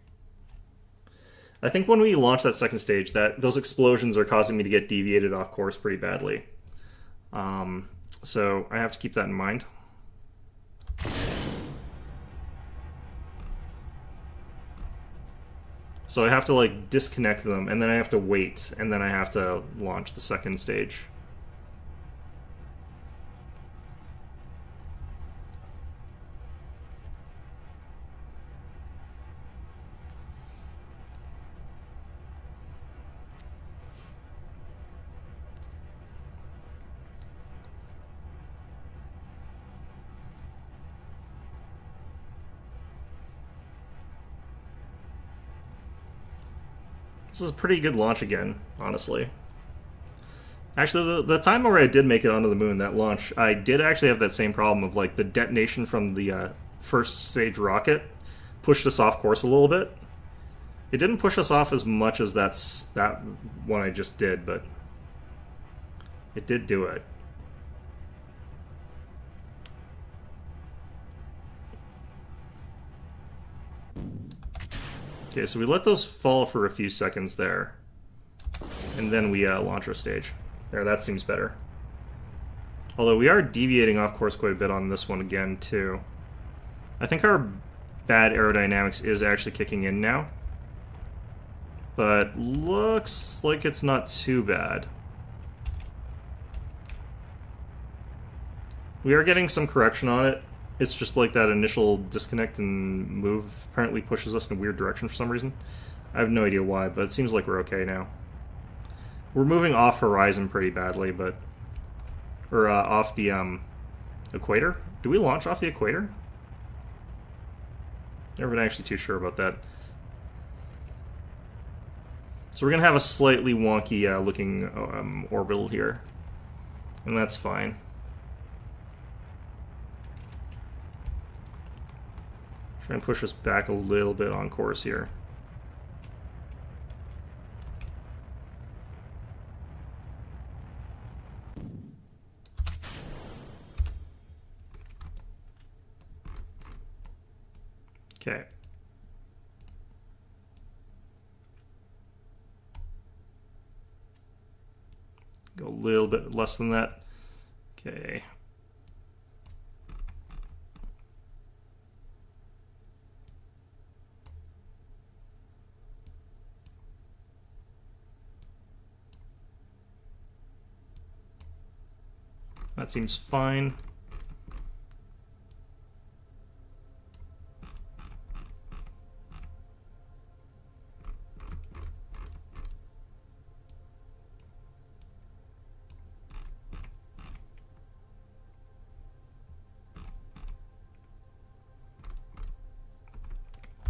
I think when we launch that second stage, those explosions are causing me to get deviated off course pretty badly. So I have to keep that in mind. So I have to like disconnect them, and then I have to wait, and then I have to launch the second stage. This is a pretty good launch again, honestly. Actually, the time where I did make it onto the moon, that launch, I did actually have that same problem of like the detonation from the first stage rocket pushed us off course a little bit. It didn't push us off as much as that one I just did, but it did do it. Okay, so we let those fall for a few seconds there, and then we launch our stage. There, that seems better. Although we are deviating off course quite a bit on this one again, too. I think our bad aerodynamics is actually kicking in now. But looks like it's not too bad. We are getting some correction on it. It's just like that initial disconnect and move apparently pushes us in a weird direction for some reason. I have no idea why, but it seems like we're okay now. We're moving off horizon pretty badly, but... Or off the equator? Do we launch off the equator? Never been actually too sure about that. So we're going to have a slightly wonky looking orbital here. And that's fine. Try and push us back a little bit on course here. Okay. Go a little bit less than that. Okay. That seems fine.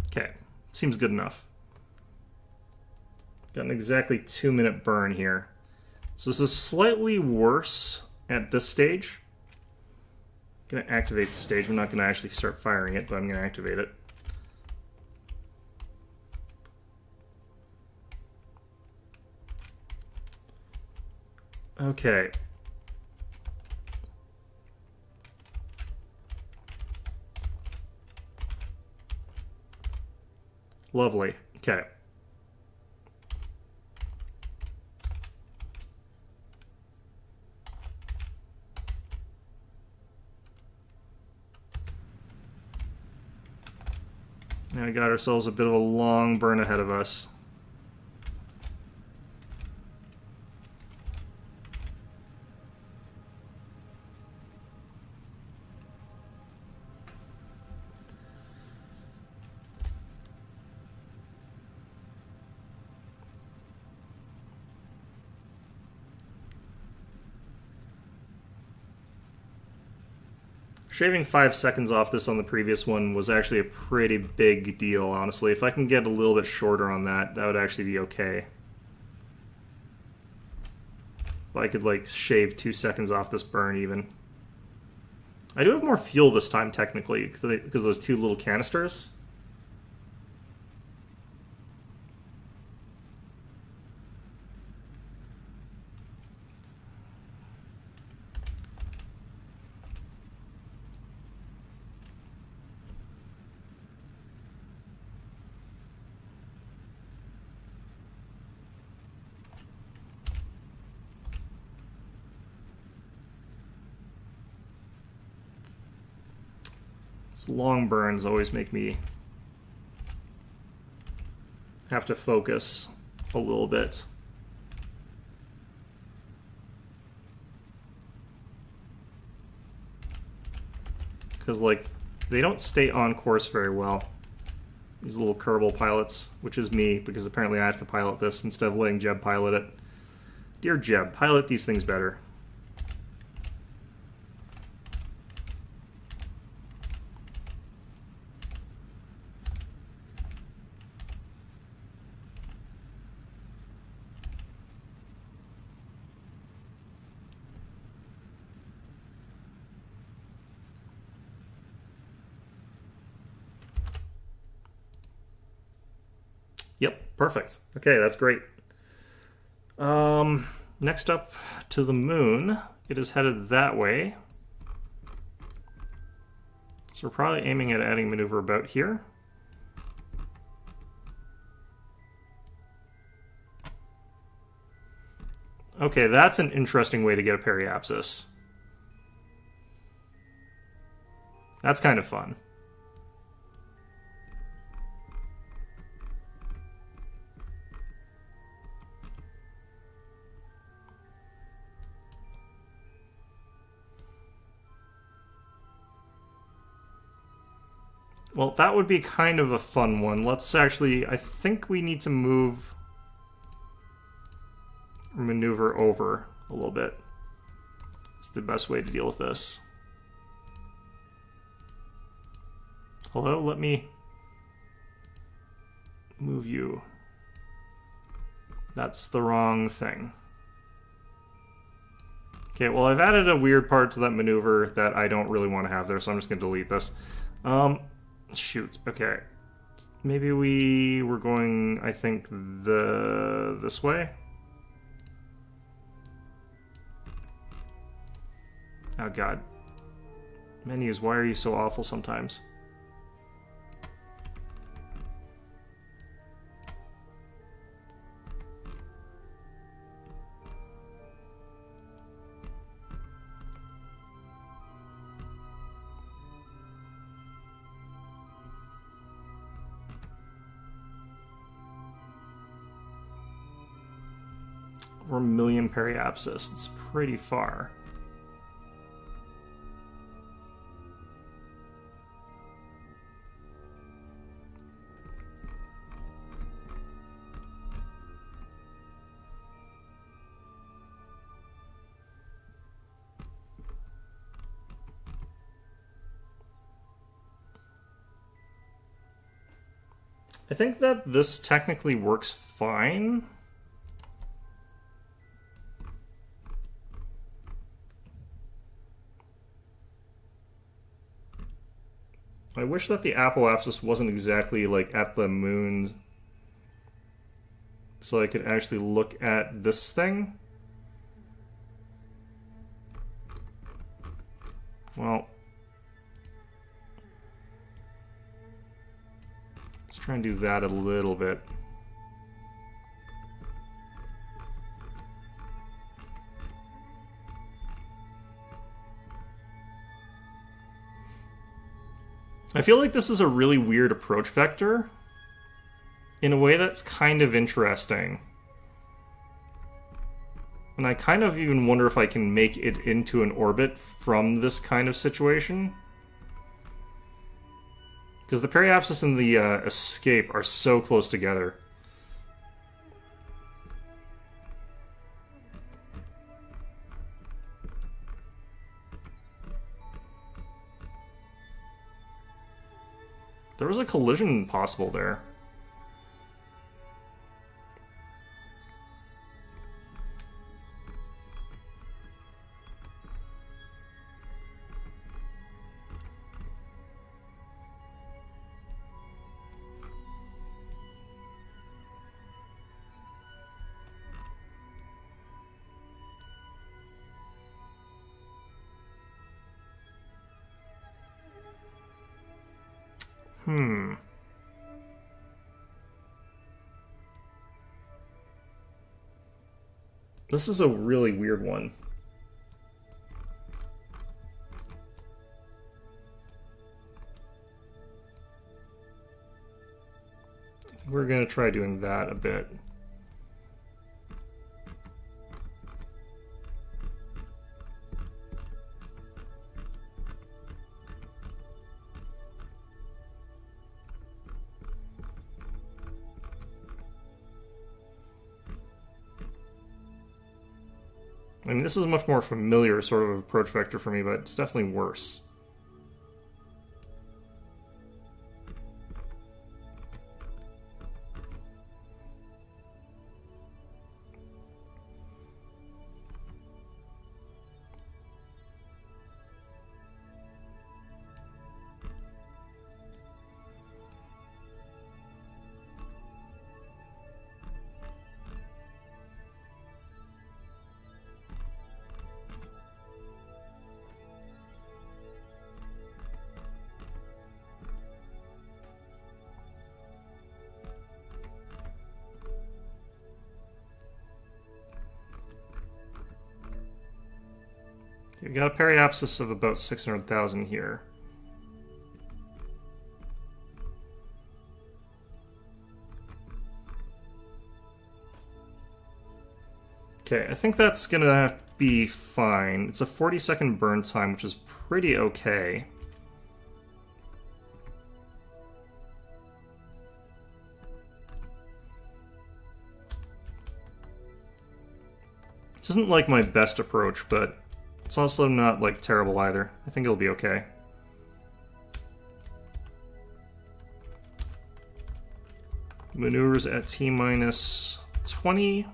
Okay, seems good enough. Got an exactly 2-minute burn here. So this is slightly worse at this stage. I'm going to activate the stage. I'm not going to actually start firing it, but I'm going to activate it. Okay. Lovely. Okay. Now we got ourselves a bit of a long burn ahead of us. Shaving 5 seconds off this on the previous one was actually a pretty big deal, honestly. If I can get a little bit shorter on that, that would actually be okay. If I could, like, shave 2 seconds off this burn, even. I do have more fuel this time, technically, because those 2 little canisters. These long burns always make me have to focus a little bit. Because, like, they don't stay on course very well. These little Kerbal pilots, which is me, because apparently I have to pilot this instead of letting Jeb pilot it. Dear Jeb, pilot these things better. Yep, perfect. Okay, that's great. Next up to the moon. It is headed that way. So we're probably aiming at adding maneuver about here. Okay, that's an interesting way to get a periapsis. That's kind of fun. Well, that would be kind of a fun one. Let's actually... I think we need to move... maneuver over a little bit. It's the best way to deal with this. Hello, let me move you. That's the wrong thing. Okay, well, I've added a weird part to that maneuver that I don't really want to have there, so I'm just going to delete this. Shoot, okay. Maybe we were going, I think, this way? Oh, God. Menus, why are you so awful sometimes? We're a million periapsis. It's pretty far. I think that this technically works fine. I wish that the apoapsis wasn't exactly like at the moon, so I could actually look at this thing. Well, let's try and do that a little bit. I feel like this is a really weird approach vector in a way that's kind of interesting. And I kind of even wonder if I can make it into an orbit from this kind of situation. Because the periapsis and the escape are so close together. There was a collision possible there. This is a really weird one. We're going to try doing that a bit. I mean, this is a much more familiar sort of approach vector for me, but it's definitely worse. We've got a periapsis of about 600,000 here. Okay, I think that's gonna be fine. It's a 40-second burn time, which is pretty okay. This isn't like my best approach, but it's also not like terrible either. I think it'll be okay. Maneuvers at T-minus 20.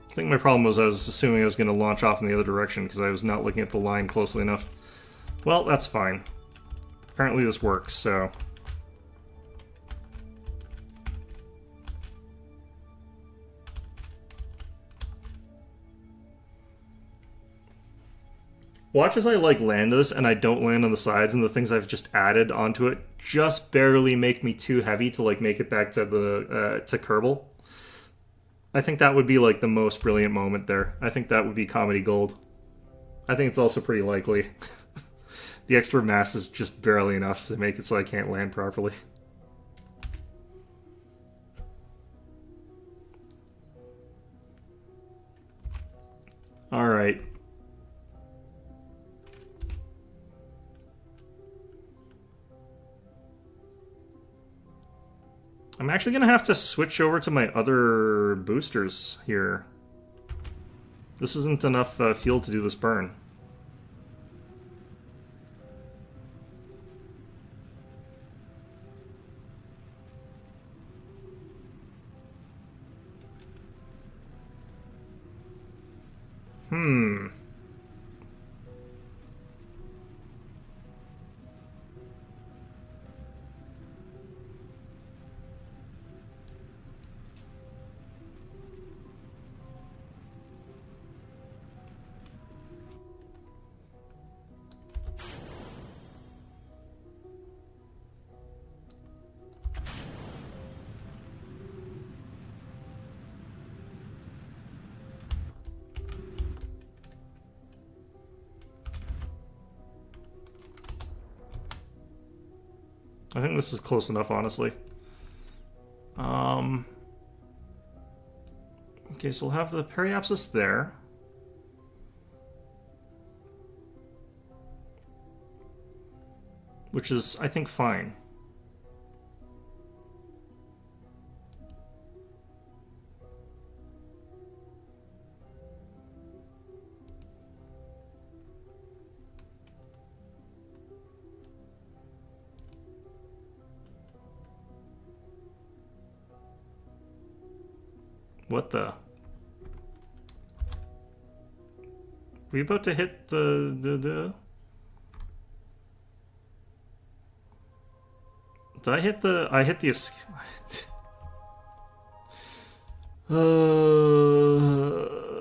I think my problem was I was assuming I was going to launch off in the other direction because I was not looking at the line closely enough. Well, that's fine. Apparently this works, so... Watch as I like land this and I don't land on the sides, and the things I've just added onto it just barely make me too heavy to like make it back to the to Kerbal. I think that would be like the most brilliant moment there. I think that would be comedy gold. I think it's also pretty likely. The extra mass is just barely enough to make it so I can't land properly. Alright. I'm actually going to have to switch over to my other boosters here. This isn't enough fuel to do this burn. I think this is close enough, honestly. Okay, so we'll have the periapsis there. Which is, I think, fine. What the? Were you about to hit the... Did I hit the... I hit the...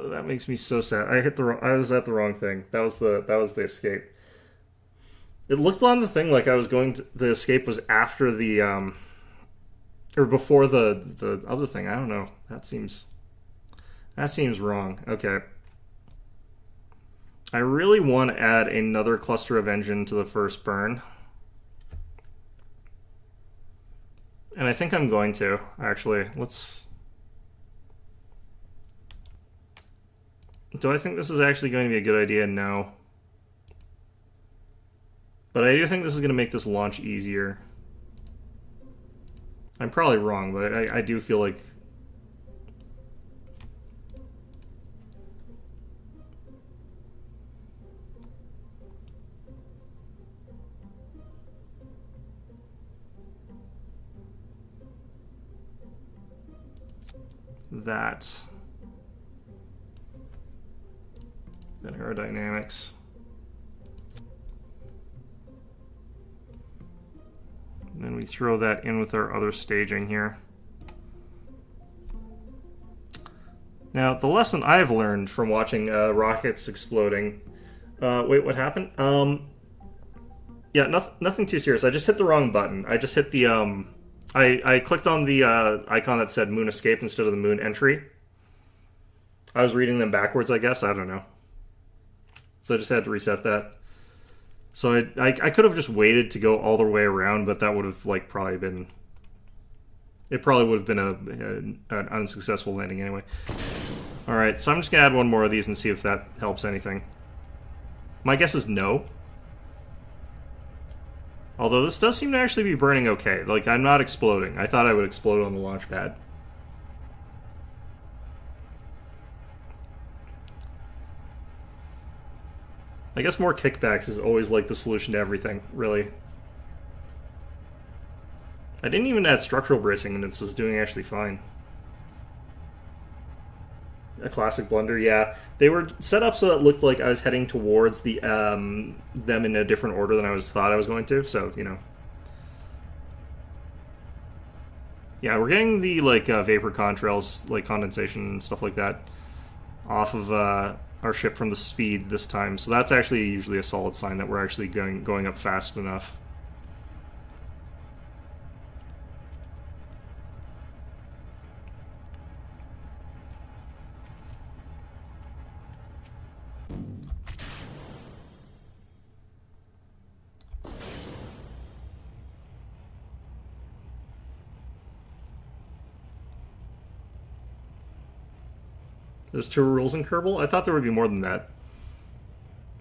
That makes me so sad. I hit the wrong... I was at the wrong thing. That was the escape. It looked on the thing like I was going to... The escape was after the, or before the other thing. I don't know. That seems wrong. Okay. I really want to add another cluster of engine to the first burn. And I think I'm going to, actually. Let's... Do I think this is actually going to be a good idea? No. But I do think this is going to make this launch easier. I'm probably wrong, but I do feel like... that. Then aerodynamics. And then we throw that in with our other staging here. Now, the lesson I've learned from watching rockets exploding... wait, what happened? Yeah, nothing too serious. I just hit the wrong button. I just hit the, I clicked on the icon that said moon escape instead of the moon entry. I was reading them backwards, I guess. I don't know. So I just had to reset that. So I could have just waited to go all the way around, but that would have, like, probably been... It probably would have been an unsuccessful landing anyway. Alright, so I'm just going to add one more of these and see if that helps anything. My guess is no. Although this does seem to actually be burning okay. Like, I'm not exploding. I thought I would explode on the launch pad. I guess more kickbacks is always, like, the solution to everything, really. I didn't even add structural bracing, and it's just doing actually fine. A classic blunder, yeah. They were set up so that it looked like I was heading towards the them in a different order than I thought I was going to, so, you know. Yeah, we're getting the, like, vapor contrails, like condensation and stuff like that, off of our ship from the speed this time. So that's actually usually a solid sign that we're actually going up fast enough. There's 2 rules in Kerbal? I thought there would be more than that.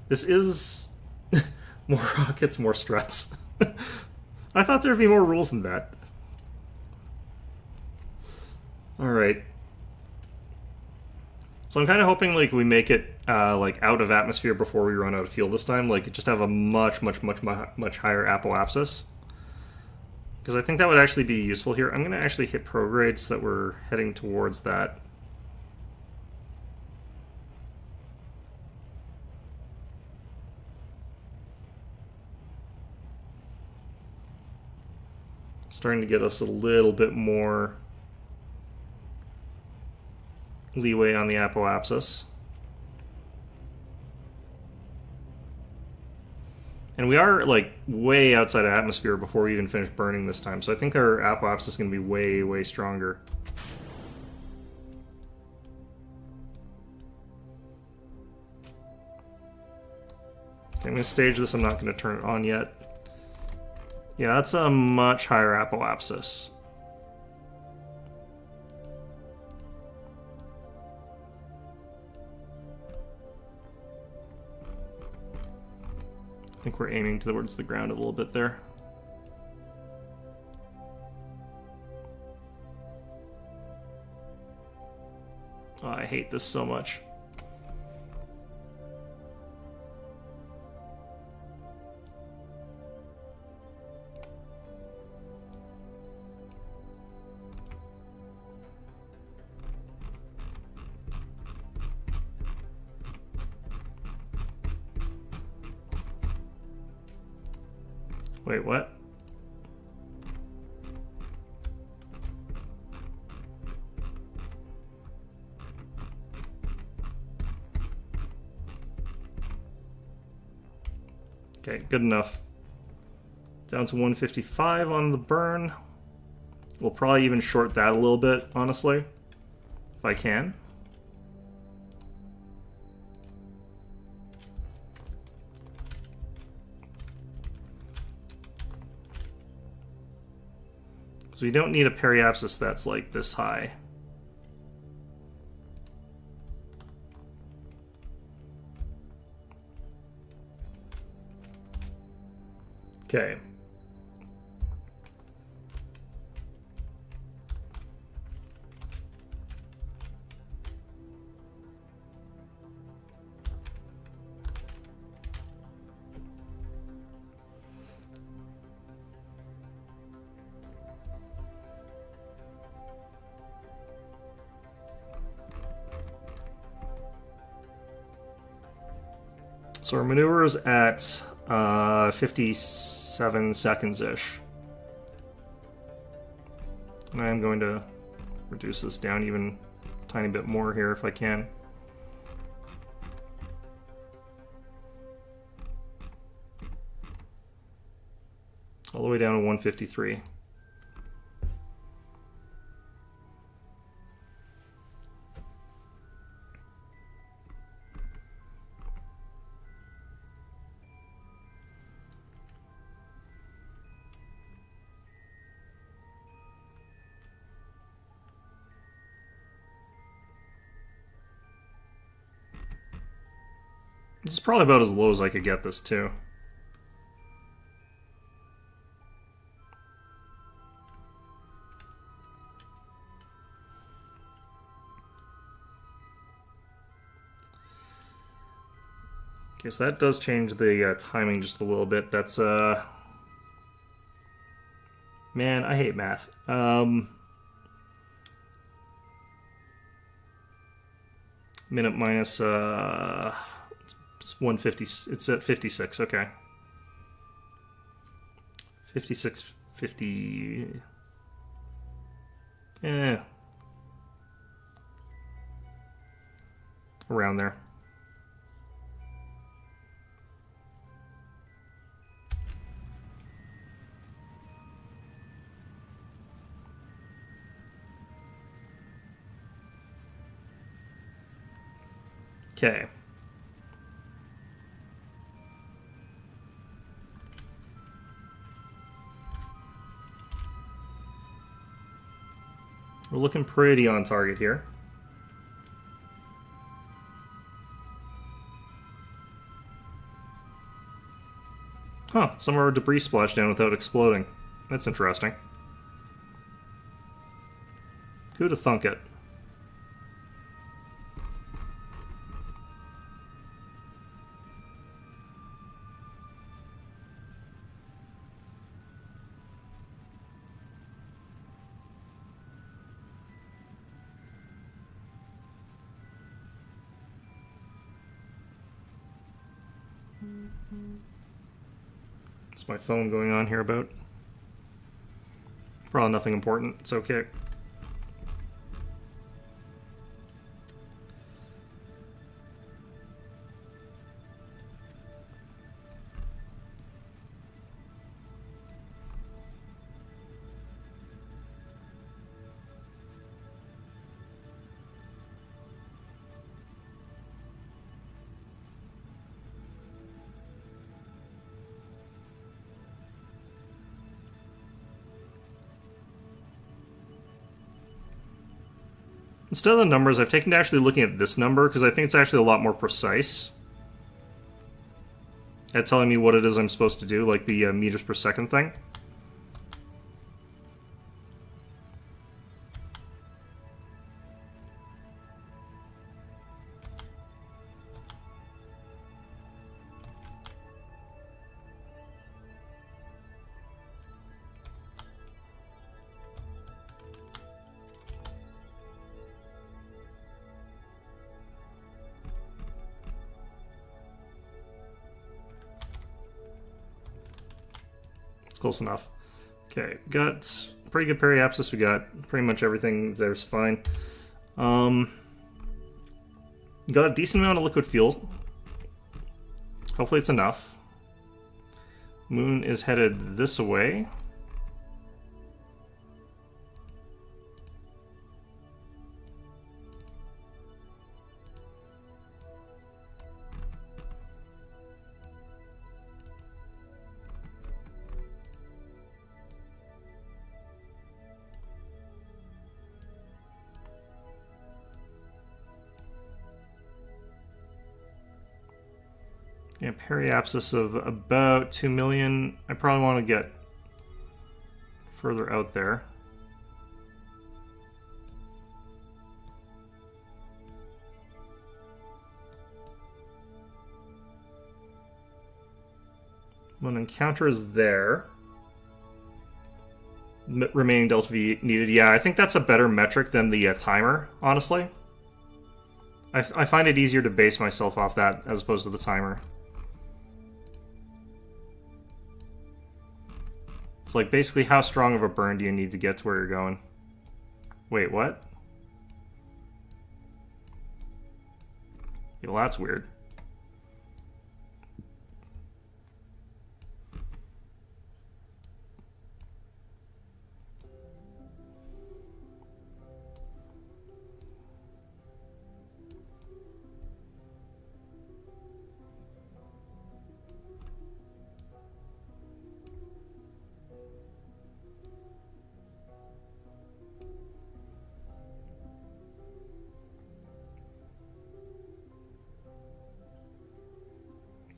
This is... more rockets, more struts. I thought there would be more rules than that. Alright. So I'm kind of hoping, like, we make it, like, out of atmosphere before we run out of fuel this time. Like, just have a much higher apoapsis. Because I think that would actually be useful here. I'm going to actually hit prograde so that we're heading towards that. Starting to get us a little bit more leeway on the apoapsis. And we are, like, way outside of atmosphere before we even finish burning this time, so I think our apoapsis is going to be way stronger. Okay, I'm going to stage this. I'm not going to turn it on yet. Yeah, that's a much higher apoapsis. I think we're aiming towards the ground a little bit there. Oh, I hate this so much. Wait, what? Okay, good enough. Down to 155 on the burn. We'll probably even short that a little bit, honestly, if I can. So we don't need a periapsis that's like this high. Okay. So our maneuver is at 57 seconds-ish. And I'm going to reduce this down even tiny bit more here if I can. All the way down to 153. This is probably about as low as I could get this too. Okay, so that does change the timing just a little bit. That's, man, I hate math. Minute minus, it's 150, it's at 56, okay. 56, 50, around there. Okay. We're looking pretty on target here. Huh, some of our debris splashed down without exploding. That's interesting. Who'd have thunk it? What's my phone going on here about? Probably nothing important. It's okay. Instead of the numbers, I've taken to actually looking at this number because I think it's actually a lot more precise at telling me what it is I'm supposed to do, like the meters per second thing. Close enough. Okay, got pretty good periapsis. We got pretty much everything there's fine. Got a decent amount of liquid fuel. Hopefully it's enough. Moon is headed this way. Yeah, periapsis of about 2 million. I probably want to get further out there. When encounter is there, remaining delta V needed. Yeah, I think that's a better metric than the timer, honestly. I find it easier to base myself off that as opposed to the timer. It's like basically how strong of a burn do you need to get to where you're going? Wait, what? Well, that's weird.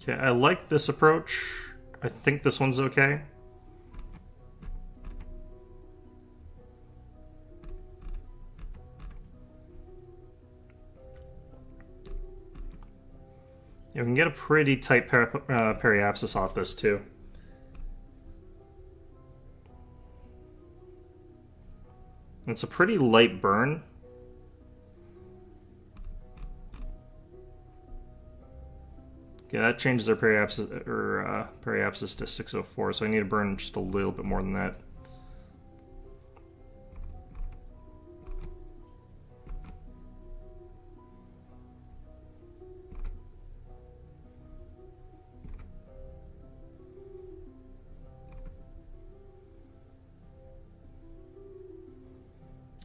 Okay, I like this approach. I think this one's okay. Yeah, we can get a pretty tight periapsis off this too. It's a pretty light burn. Okay, that changes our periapsis to 604, so I need to burn just a little bit more than that.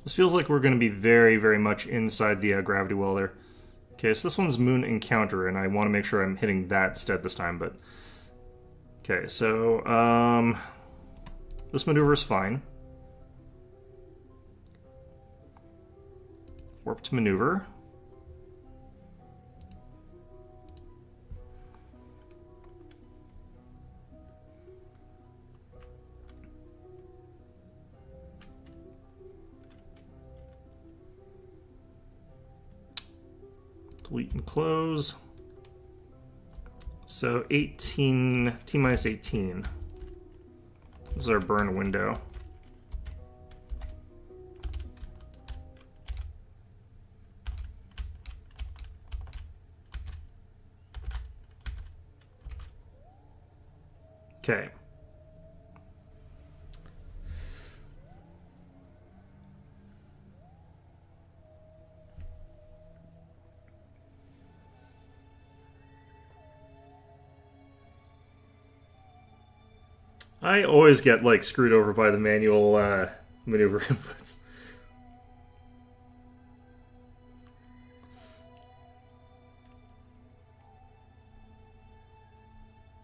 This feels like we're going to be very, very much inside the gravity well there. Okay, so this one's Moon Encounter, and I want to make sure I'm hitting that instead this time, but... Okay, so, this maneuver is fine. Warp to maneuver. Delete and close. So 18, T minus 18. This is our burn window. Okay. I always get like screwed over by the manual maneuver inputs.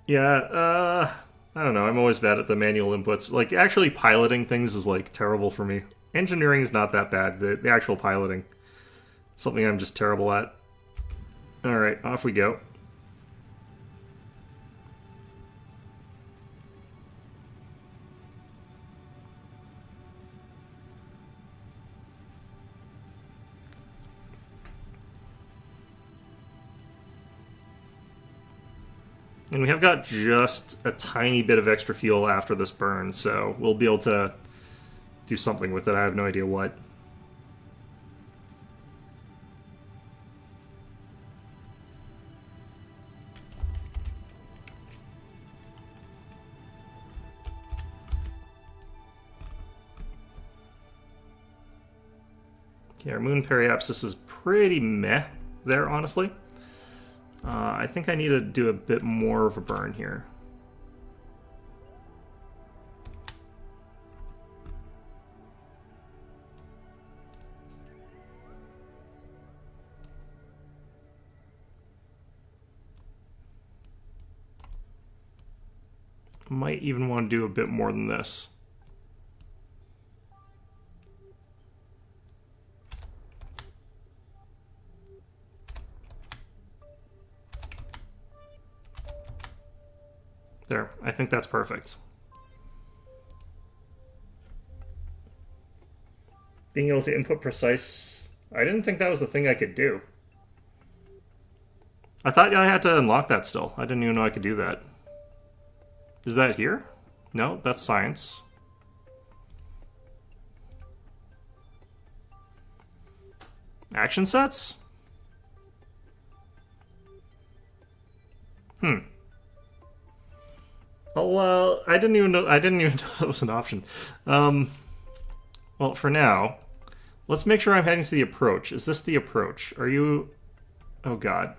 Yeah, I don't know. I'm always bad at the manual inputs. Like, actually piloting things is like terrible for me. Engineering is not that bad. The actual piloting, something I'm just terrible at. All right, off we go. And we have got just a tiny bit of extra fuel after this burn, so we'll be able to do something with it. I have no idea what. Okay, our moon periapsis is pretty meh there, honestly. I think I need to do a bit more of a burn here. Might even want to do a bit more than this. There, I think that's perfect. Being able to input precise... I didn't think that was the thing I could do. I thought I had to unlock that still. I didn't even know I could do that. Is that here? No, that's science. Action sets? Well, I didn't even know that was an option. Well, for now, let's make sure I'm heading to the approach. Is this the approach? Are you... Oh, God.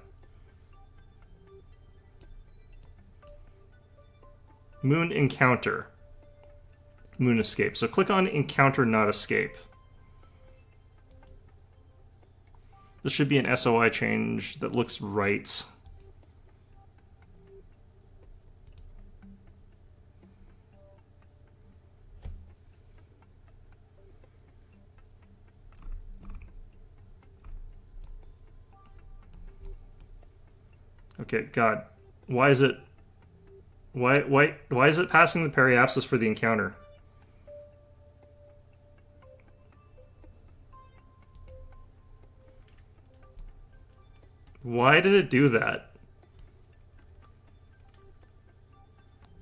Moon encounter. Moon escape. So click on encounter, not escape. This should be an SOI change that looks right. Okay, God. Why is it... Why is it passing the periapsis for the encounter? Why did it do that?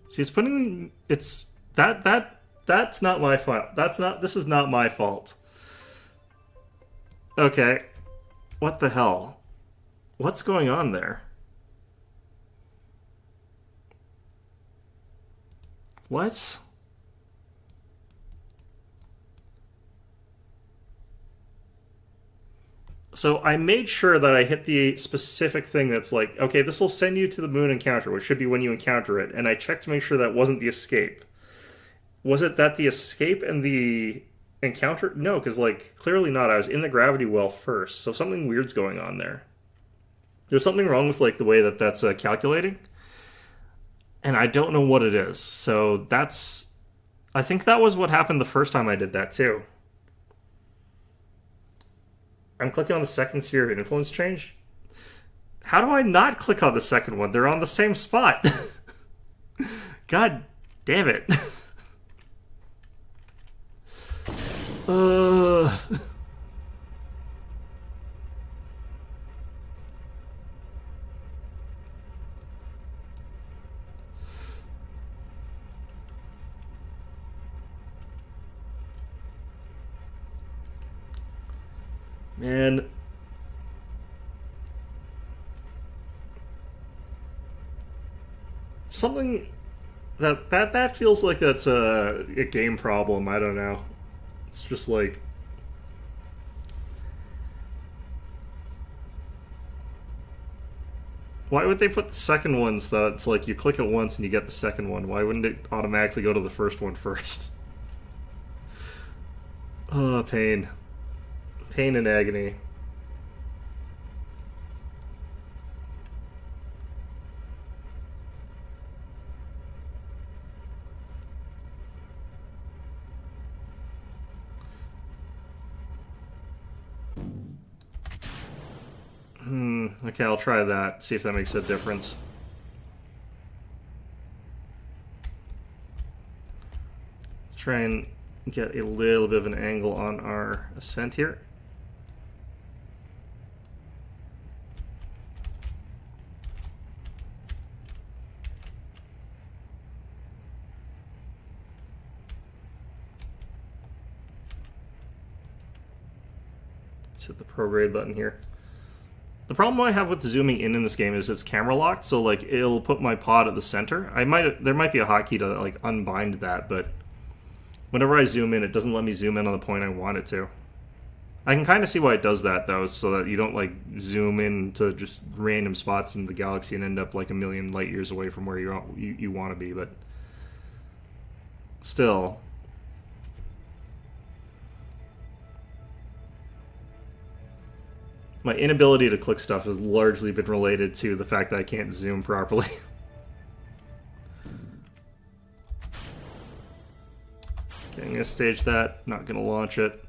See, it's putting... It's... That's not my fault. This is not my fault. Okay. What the hell? What's going on there? What? So I made sure that I hit the specific thing that's like, okay, this will send you to the moon encounter, which should be when you encounter it, and I checked to make sure that wasn't the escape. Was it that the escape and the encounter? No, because, like, clearly not. I was in the gravity well first, so something weird's going on there. There's something wrong with, like, the way that that's calculating, and I don't know what it is. So that's... I think that was what happened the first time I did that, too. I'm clicking on the second sphere of influence change. How do I not click on the second one? They're on the same spot. God damn it. Man. Something that feels like that's a game problem. I don't know. It's just like... Why would they put the second one so that it's like you click it once and you get the second one? Why wouldn't it automatically go to the first one first? Oh, pain. Pain and agony. Okay, I'll try that. See if that makes a difference. Let's try and get a little bit of an angle on our ascent here. Let's hit the prograde button here. The problem I have with zooming in this game is it's camera locked, so like it'll put my pod at the center. There might be a hotkey to like unbind that, but whenever I zoom in, it doesn't let me zoom in on the point I want it to. I can kind of see why it does that though, so that you don't like zoom in to just random spots in the galaxy and end up like a million light years away from where you want to be. But still. My inability to click stuff has largely been related to the fact that I can't zoom properly. Okay, I'm going to stage that. Not going to launch it.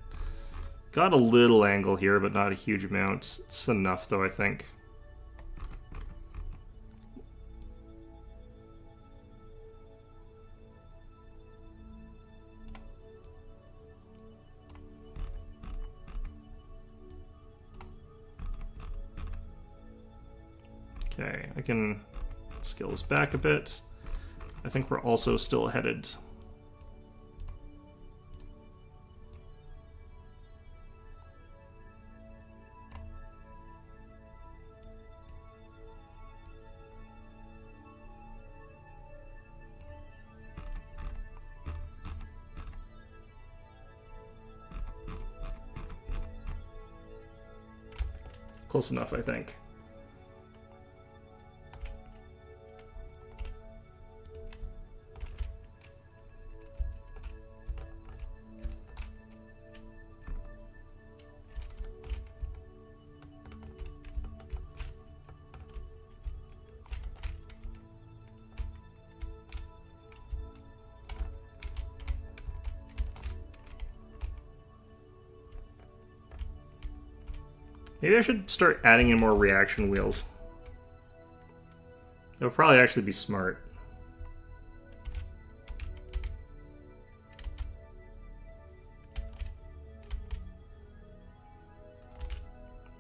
Got a little angle here, but not a huge amount. It's enough, though, I think. Okay, I can scale this back a bit. I think we're also still headed. Close enough, I think. Maybe I should start adding in more reaction wheels. It would probably actually be smart.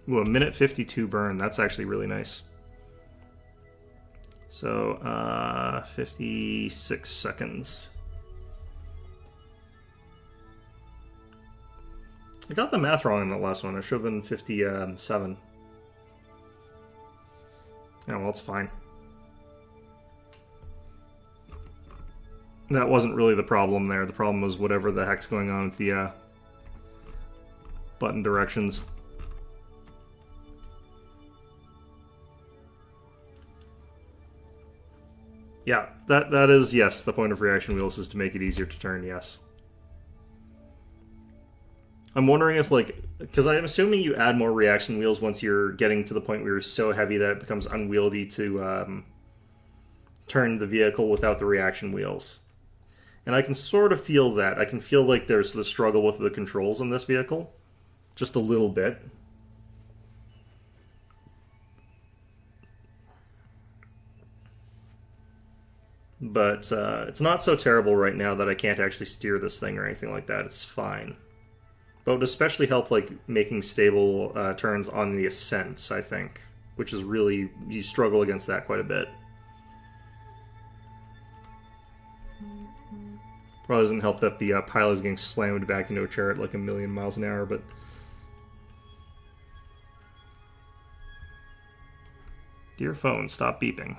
Ooh, a minute 52 burn. That's actually really nice. So, 56 seconds. I got the math wrong in the last one. It should have been 57. Yeah, well, it's fine. That wasn't really the problem there. The problem was whatever the heck's going on with the button directions. Yeah, that is, yes, the point of reaction wheels is to make it easier to turn, yes. I'm wondering if, like, because I'm assuming you add more reaction wheels once you're getting to the point where you're so heavy that it becomes unwieldy to turn the vehicle without the reaction wheels. And I can sort of feel that. I can feel like there's the struggle with the controls in this vehicle. Just a little bit. But it's not so terrible right now that I can't actually steer this thing or anything like that. It's fine. But it would especially help, like, making stable turns on the ascents, I think. Which is really... you struggle against that quite a bit. Probably doesn't help that the pilot is getting slammed back into a chair at like 1,000,000 miles an hour, but... Dear phone, stop beeping.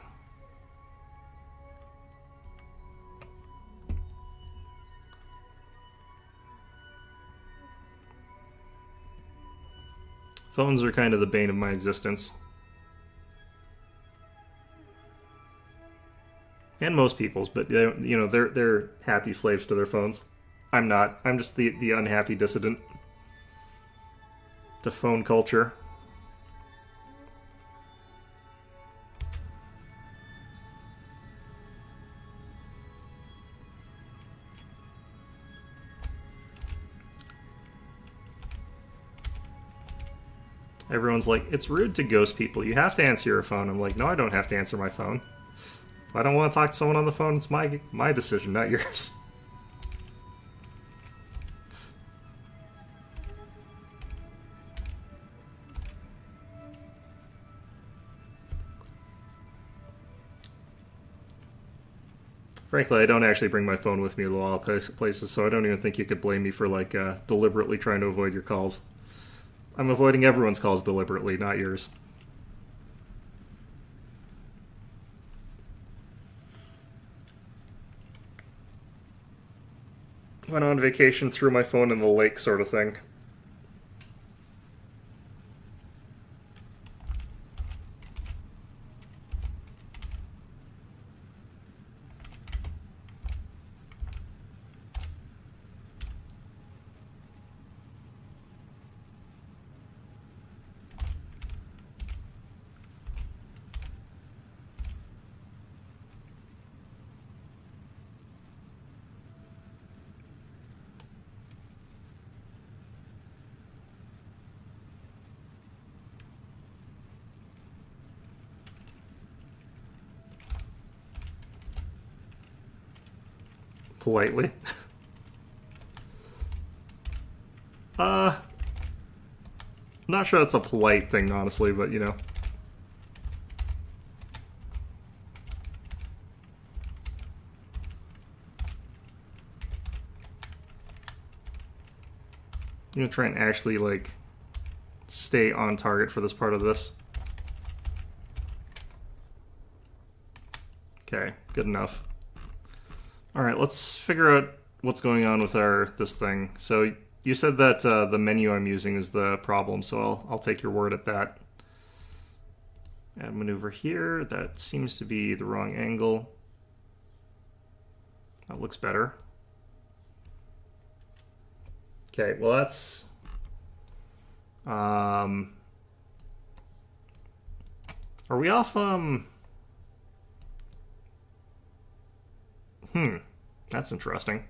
Phones are kind of the bane of my existence. And most people's, but you know, they're happy slaves to their phones. I'm not. I'm just the unhappy dissident to phone culture. Everyone's like, it's rude to ghost people. You have to answer your phone. I'm like, no, I don't have to answer my phone. If I don't want to talk to someone on the phone, it's my decision, not yours. Frankly, I don't actually bring my phone with me to a lot of places, so I don't even think you could blame me for, like, deliberately trying to avoid your calls. I'm avoiding everyone's calls deliberately, not yours. Went on vacation, threw my phone in the lake, sort of thing. Politely. Not sure that's a polite thing, honestly, but you know. I'm gonna try and actually, like, stay on target for this part of this. Okay, good enough. Alright, let's figure out what's going on with this thing. So, you said that the menu I'm using is the problem, so I'll take your word at that. Add maneuver here. That seems to be the wrong angle. That looks better. Okay, well that's... Are we off, that's interesting.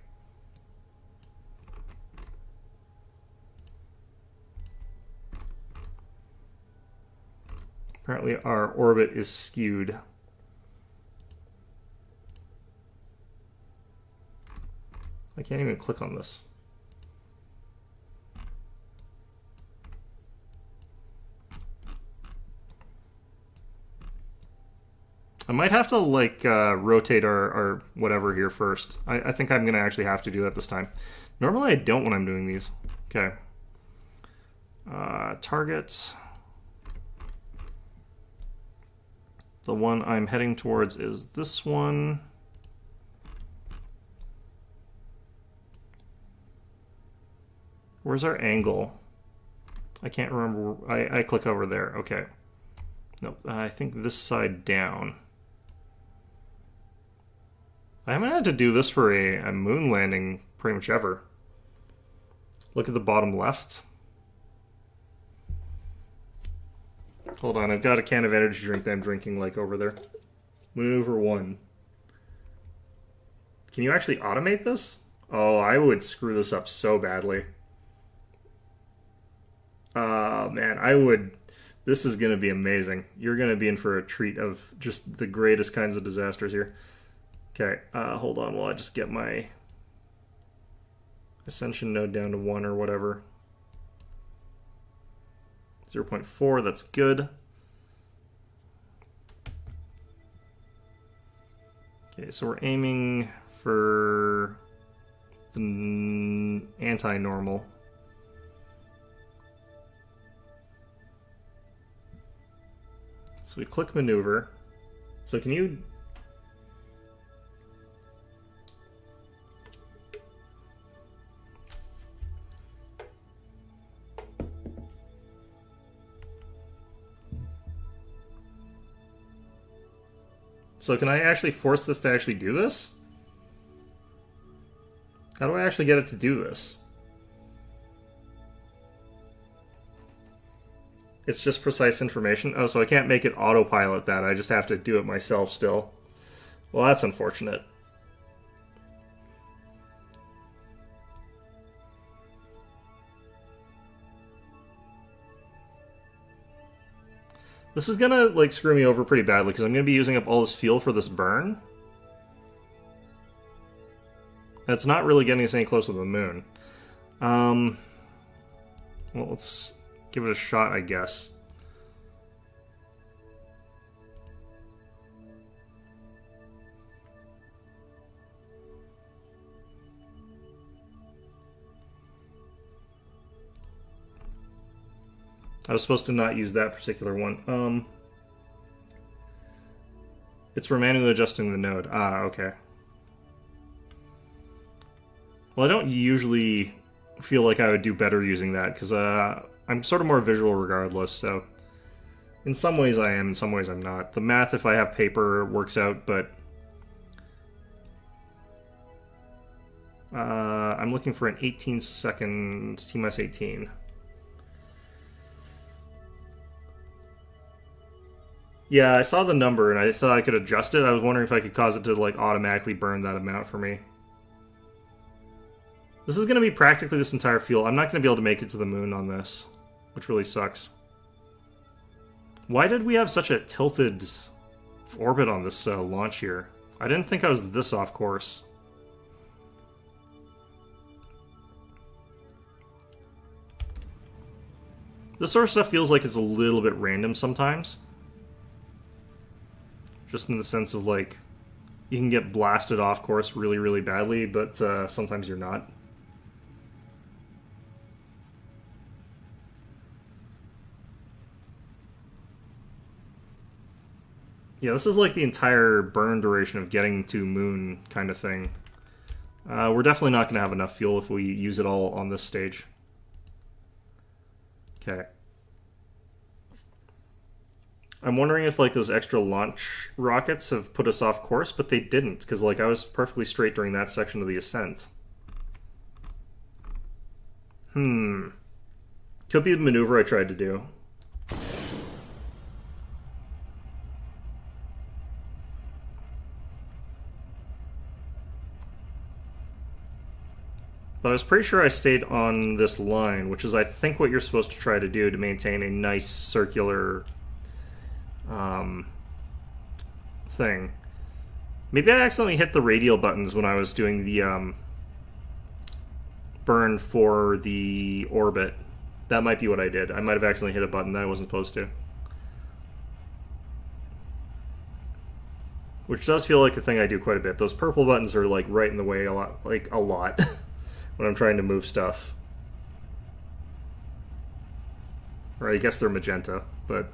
Apparently our orbit is skewed. I can't even click on this. I might have to like rotate our whatever here first. I think I'm gonna actually have to do that this time. Normally I don't when I'm doing these. Okay. Targets. The one I'm heading towards is this one. Where's our angle? I can't remember. I click over there. Okay. Nope. I think this side down. I haven't had to do this for a moon landing pretty much ever. Look at the bottom left. Hold on, I've got a can of energy drink that I'm drinking like over there. Maneuver 1. Can you actually automate this? Oh, I would screw this up so badly. Man, I would... This is going to be amazing. You're going to be in for a treat of just the greatest kinds of disasters here. Okay, hold on while I just get my ascension node down to 1 or whatever. 0.4, that's good. Okay, so we're aiming for the anti-normal. So we click maneuver. So can you... So can I actually force this to actually do this? How do I actually get it to do this? It's just precise information. Oh, so I can't make it autopilot that. I just have to do it myself still. Well, that's unfortunate. This is gonna, like, screw me over pretty badly, because I'm gonna be using up all this fuel for this burn. That's not really getting us any closer to the moon. Well, let's give it a shot, I guess. I was supposed to not use that particular one. It's for manually adjusting the node. Ah, okay. Well, I don't usually feel like I would do better using that, because I'm sort of more visual regardless, so... In some ways I am, in some ways I'm not. The math, if I have paper, works out, but... I'm looking for an 18-second T-minus 18. Yeah, I saw the number and I thought I could adjust it. I was wondering if I could cause it to like automatically burn that amount for me. This is going to be practically this entire fuel. I'm not going to be able to make it to the moon on this, which really sucks. Why did we have such a tilted orbit on this launch here? I didn't think I was this off course. This sort of stuff feels like it's a little bit random sometimes. Just in the sense of, like, you can get blasted off course really, really badly, but sometimes you're not. Yeah, this is like the entire burn duration of getting to moon kind of thing. We're definitely not going to have enough fuel if we use it all on this stage. Okay. I'm wondering if, like, those extra launch rockets have put us off course, but they didn't, because, like, I was perfectly straight during that section of the ascent. Could be the maneuver I tried to do. But I was pretty sure I stayed on this line, which is, I think, what you're supposed to try to do to maintain a nice circular thing. Maybe I accidentally hit the radial buttons when I was doing the burn for the orbit. That might be what I did. I might have accidentally hit a button that I wasn't supposed to. Which does feel like a thing I do quite a bit. Those purple buttons are like right in the way a lot, when I'm trying to move stuff. Or I guess they're magenta, but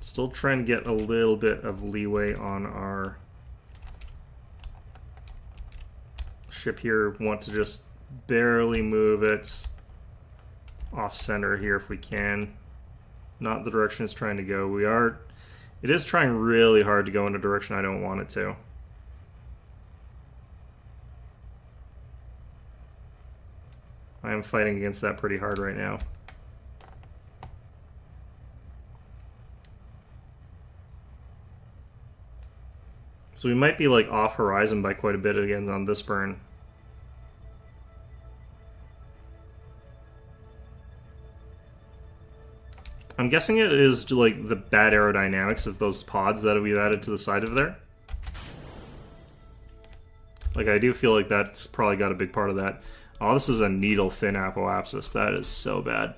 still trying to get a little bit of leeway on our ship here. Want to just barely move it off center here if we can. Not the direction it's trying to go. It is trying really hard to go in a direction I don't want it to. I am fighting against that pretty hard right now. So we might be like off horizon by quite a bit again on this burn. I'm guessing it is like the bad aerodynamics of those pods that we've added to the side of there. Like I do feel like that's probably got a big part of that. Oh, this is a needle thin apoapsis. That is so bad.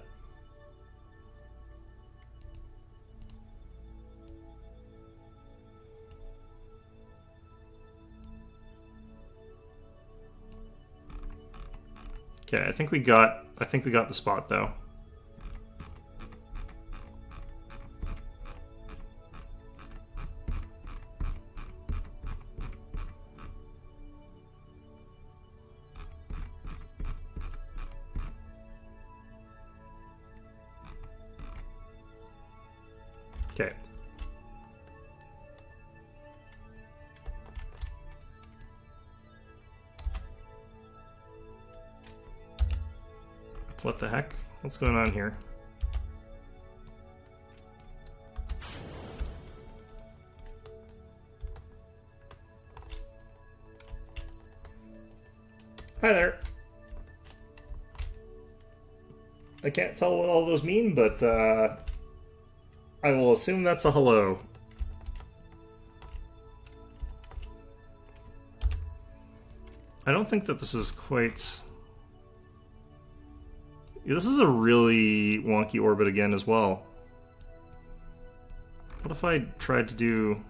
Okay, I think we got the spot though. Okay. What the heck? What's going on here? Hi there. I can't tell what all those mean, but I will assume that's a hello. I don't think that this is quite... This is a really wonky orbit again as well. What if I tried to do...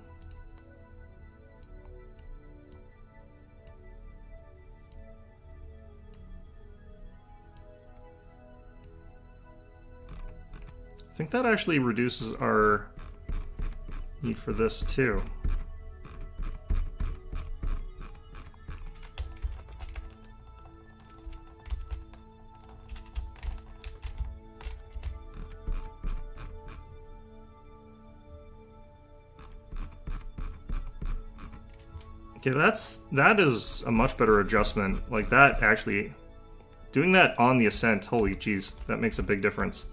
I think that actually reduces our need for this too. Okay, that is a much better adjustment. Like that actually, doing that on the ascent, holy jeez, that makes a big difference.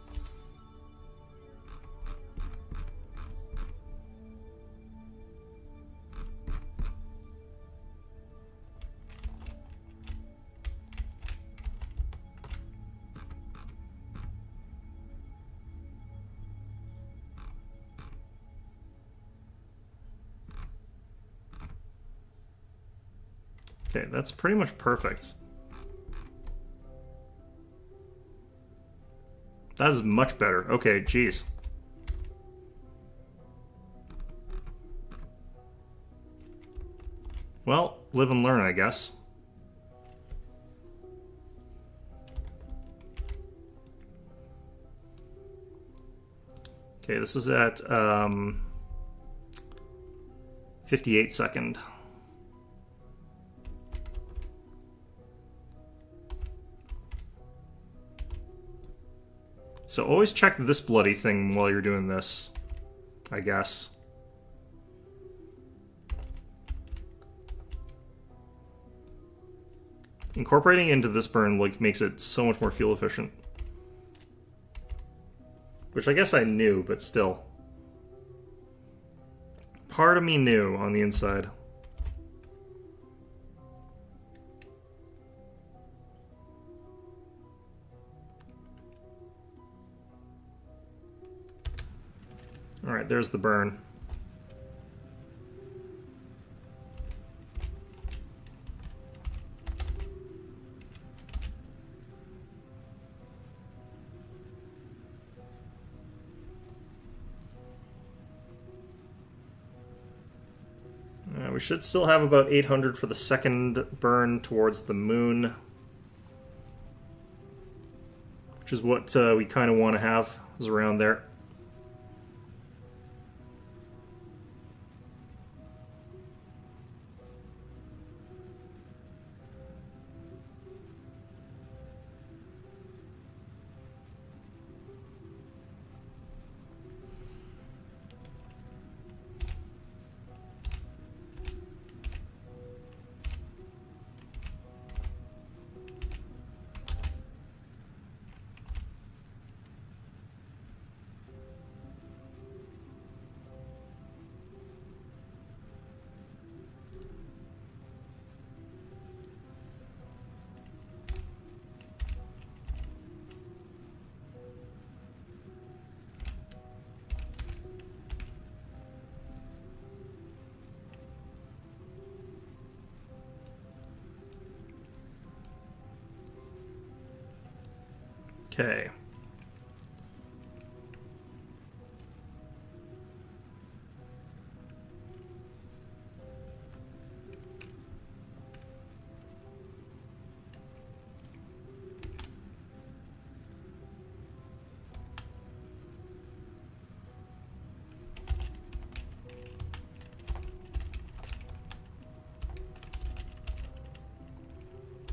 Okay, that's pretty much perfect. That is much better. Okay, geez. Well, live and learn, I guess. Okay, this is at 58 second. So always check this bloody thing while you're doing this, I guess. Incorporating into this burn like makes it so much more fuel efficient. Which I guess I knew, but still. Part of me knew on the inside. Alright, there's the burn. We should still have about 800 for the second burn towards the moon. Which is what we kind of want to have, is around there. Okay.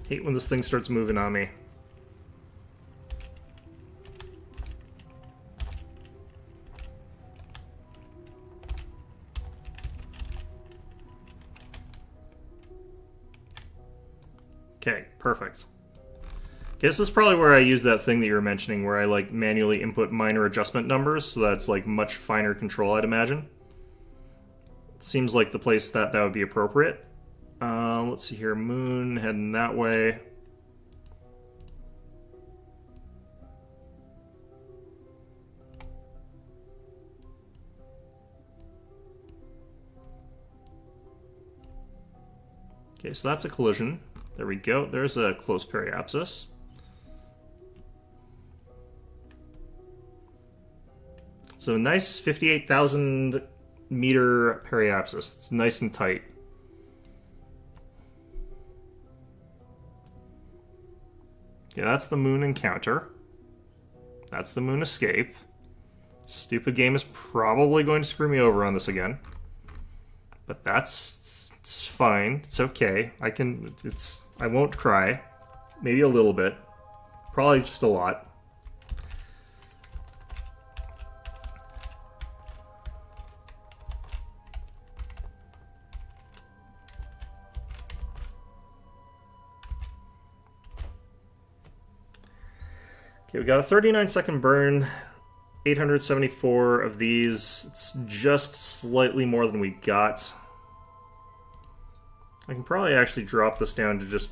Hate when this thing starts moving on me. Okay, perfect. Guess this is probably where I use that thing that you were mentioning, where I like manually input minor adjustment numbers, so that's like much finer control, I'd imagine. Seems like the place that would be appropriate. Let's see here, moon heading that way. Okay, so that's a collision. There we go. There's a close periapsis. So nice 58,000 meter periapsis. It's nice and tight. Yeah, that's the moon encounter. That's the moon escape. Stupid game is probably going to screw me over on this again. But it's fine. It's okay. I won't cry. Maybe a little bit. Probably just a lot. Okay, we got a 39-second burn, 874 of these. It's just slightly more than we got. I can probably actually drop this down to just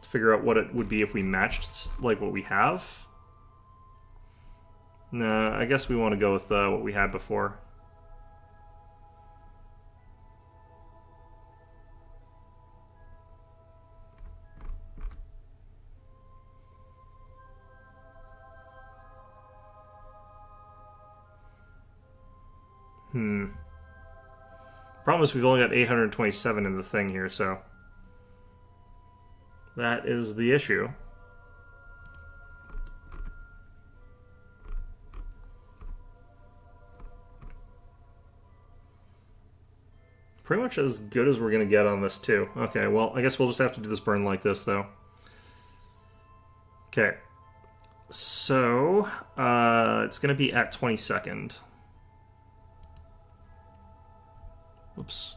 figure out what it would be if we matched like what we have. Nah, I guess we want to go with what we had before. Problem is we've only got 827 in the thing here, so that is the issue. Pretty much as good as we're going to get on this, too. Okay, well, I guess we'll just have to do this burn like this, though. Okay. So, it's going to be at 22nd. Whoops.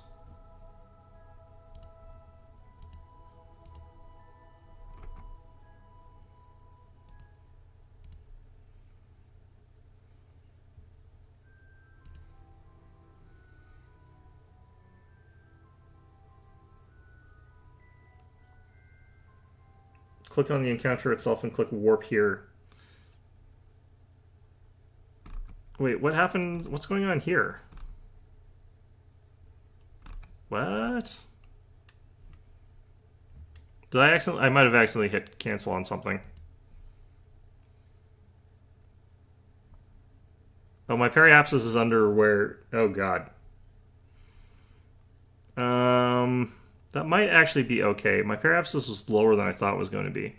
Click on the encounter itself and click warp here. Wait, what happened? What's going on here? What? Did I accidentally? I might have accidentally hit cancel on something. Oh, my periapsis is under where... Oh, God. That might actually be okay. My periapsis was lower than I thought it was going to be.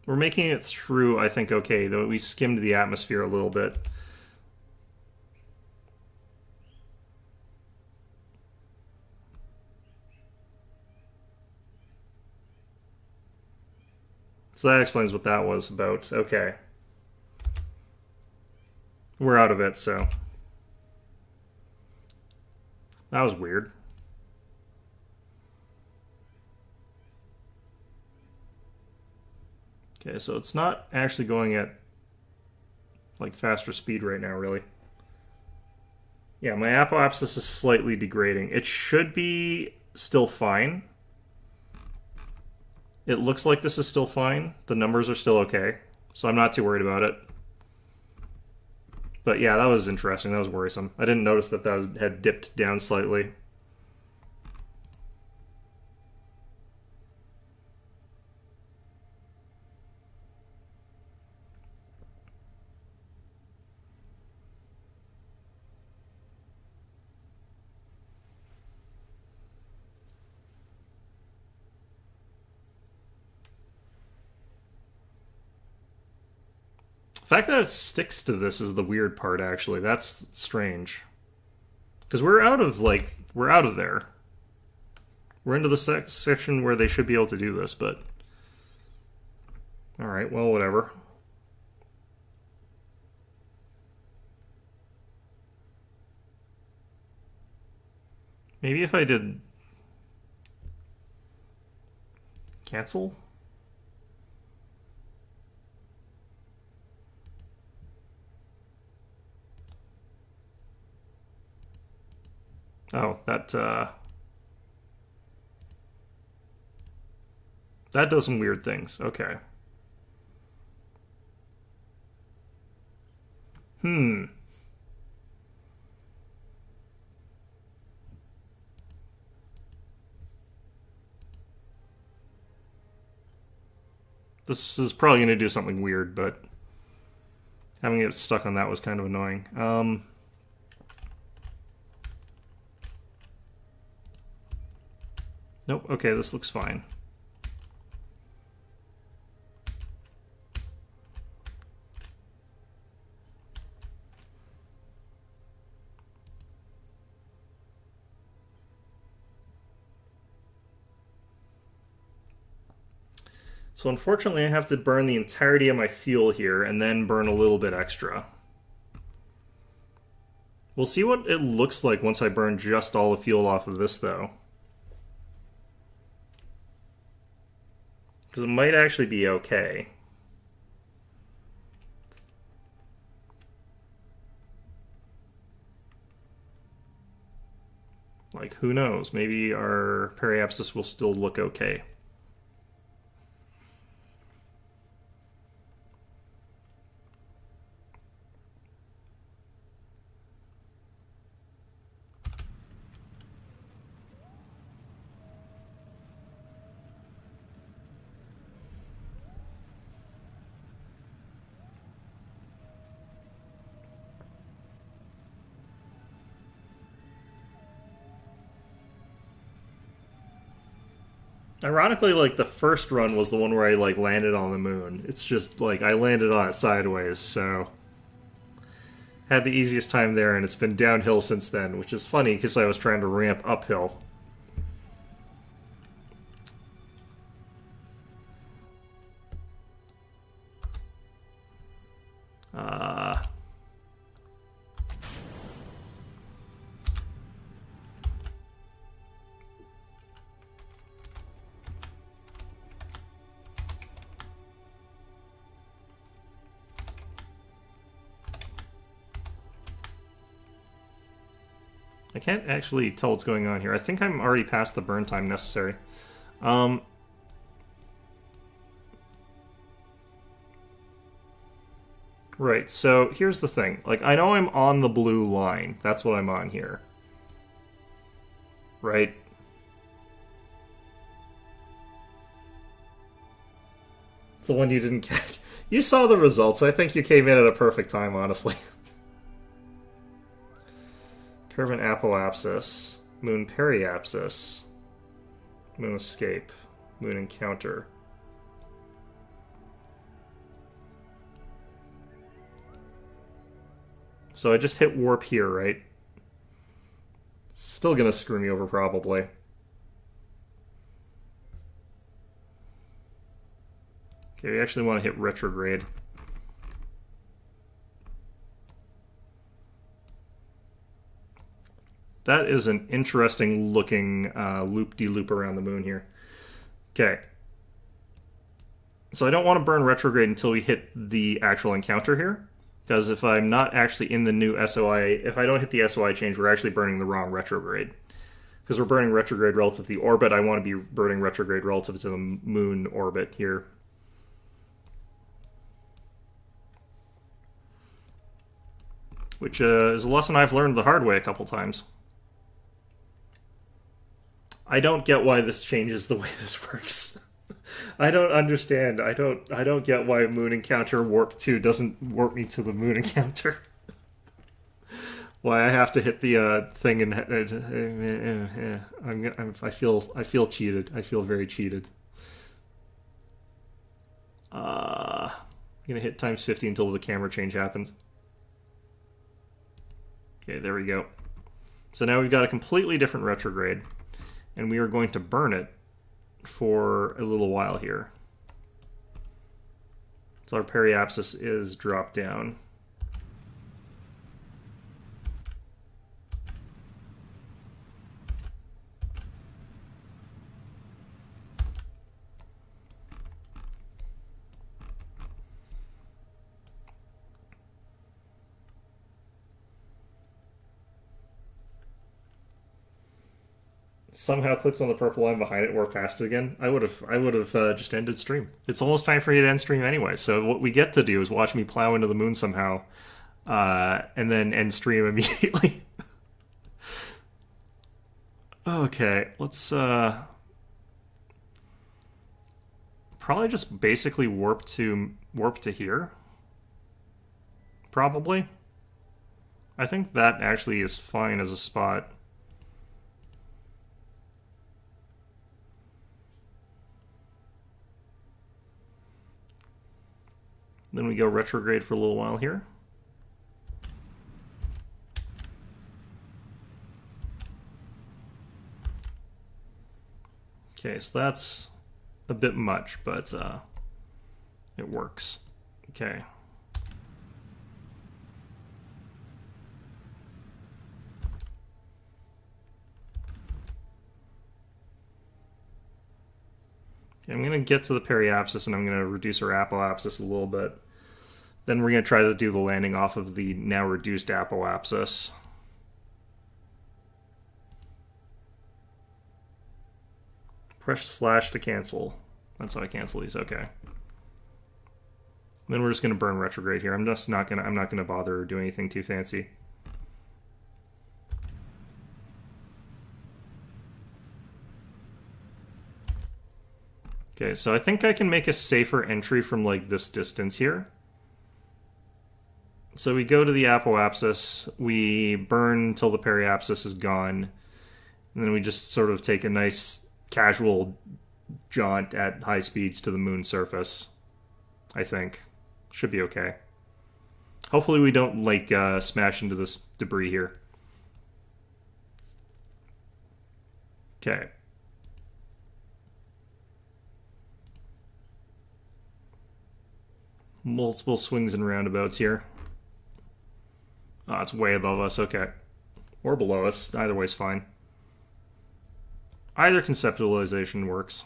We're making it through, I think, okay, though we skimmed the atmosphere a little bit. So that explains what that was about. Okay. We're out of it, so. That was weird. Okay, so it's not actually going at like faster speed right now, really. Yeah, my apoapsis is slightly degrading. It should be still fine. It looks like this is still fine. The numbers are still okay, so I'm not too worried about it. But yeah, that was interesting. That was worrisome. I didn't notice that that had dipped down slightly. The fact that it sticks to this is the weird part, actually. That's strange. Because we're out of, like, we're out of there. We're into the section where they should be able to do this, but... Alright, well, whatever. Maybe if I did... Cancel? Oh, that does some weird things. Okay. This is probably going to do something weird, but having it stuck on that was kind of annoying. Nope, okay, this looks fine. So unfortunately I have to burn the entirety of my fuel here and then burn a little bit extra. We'll see what it looks like once I burn just all the fuel off of this, though. Because it might actually be okay. Like, who knows? Maybe our periapsis will still look okay. Ironically, like, the first run was the one where I, like, landed on the moon. It's just, like, I landed on it sideways, so... Had the easiest time there, and it's been downhill since then, which is funny because I was trying to ramp uphill. I can't actually tell what's going on here. I think I'm already past the burn time necessary. Right, so here's the thing. Like, I know I'm on the blue line. That's what I'm on here. Right? The one you didn't catch. You saw the results. I think you came in at a perfect time, honestly. Curvin Apoapsis. Moon Periapsis. Moon Escape. Moon Encounter. So I just hit warp here, right? Still gonna screw me over, probably. Okay, we actually want to hit retrograde. That is an interesting looking loop-de-loop around the moon here. Okay. So I don't want to burn retrograde until we hit the actual encounter here. Because if I'm not actually in the new SOI, if I don't hit the SOI change, we're actually burning the wrong retrograde. Because we're burning retrograde relative to the orbit, I want to be burning retrograde relative to the moon orbit here. Which is a lesson I've learned the hard way a couple times. I don't get why this changes the way this works. I don't understand. I don't get why Moon Encounter Warp 2 doesn't warp me to the Moon Encounter. Why I have to hit the thing and I feel cheated. I feel very cheated. I'm gonna hit times 50 until the camera change happens. Okay, there we go. So now we've got a completely different retrograde, and we are going to burn it for a little while here. So our periapsis is dropped down. Somehow clicked on the purple line behind it, or past it again, I would have just ended stream. It's almost time for you to end stream anyway. So what we get to do is watch me plow into the moon somehow, and then end stream immediately. Okay, let's probably just basically warp to here. Probably. I think that actually is fine as a spot. Then we go retrograde for a little while here. Okay, so that's a bit much, but it works. Okay. I'm going to get to the periapsis, and I'm going to reduce our apoapsis a little bit. Then we're going to try to do the landing off of the now reduced apoapsis. Press slash to cancel. That's how I cancel these. Okay. Then we're just going to burn retrograde here. I'm not going to bother doing anything too fancy. Okay, so I think I can make a safer entry from like this distance here. So we go to the apoapsis, we burn until the periapsis is gone, and then we just sort of take a nice casual jaunt at high speeds to the moon surface. I think. Should be okay. Hopefully we don't, like, smash into this debris here. Okay. Multiple swings and roundabouts here. Oh, it's way above us. Okay. Or below us. Either way's fine. Either conceptualization works.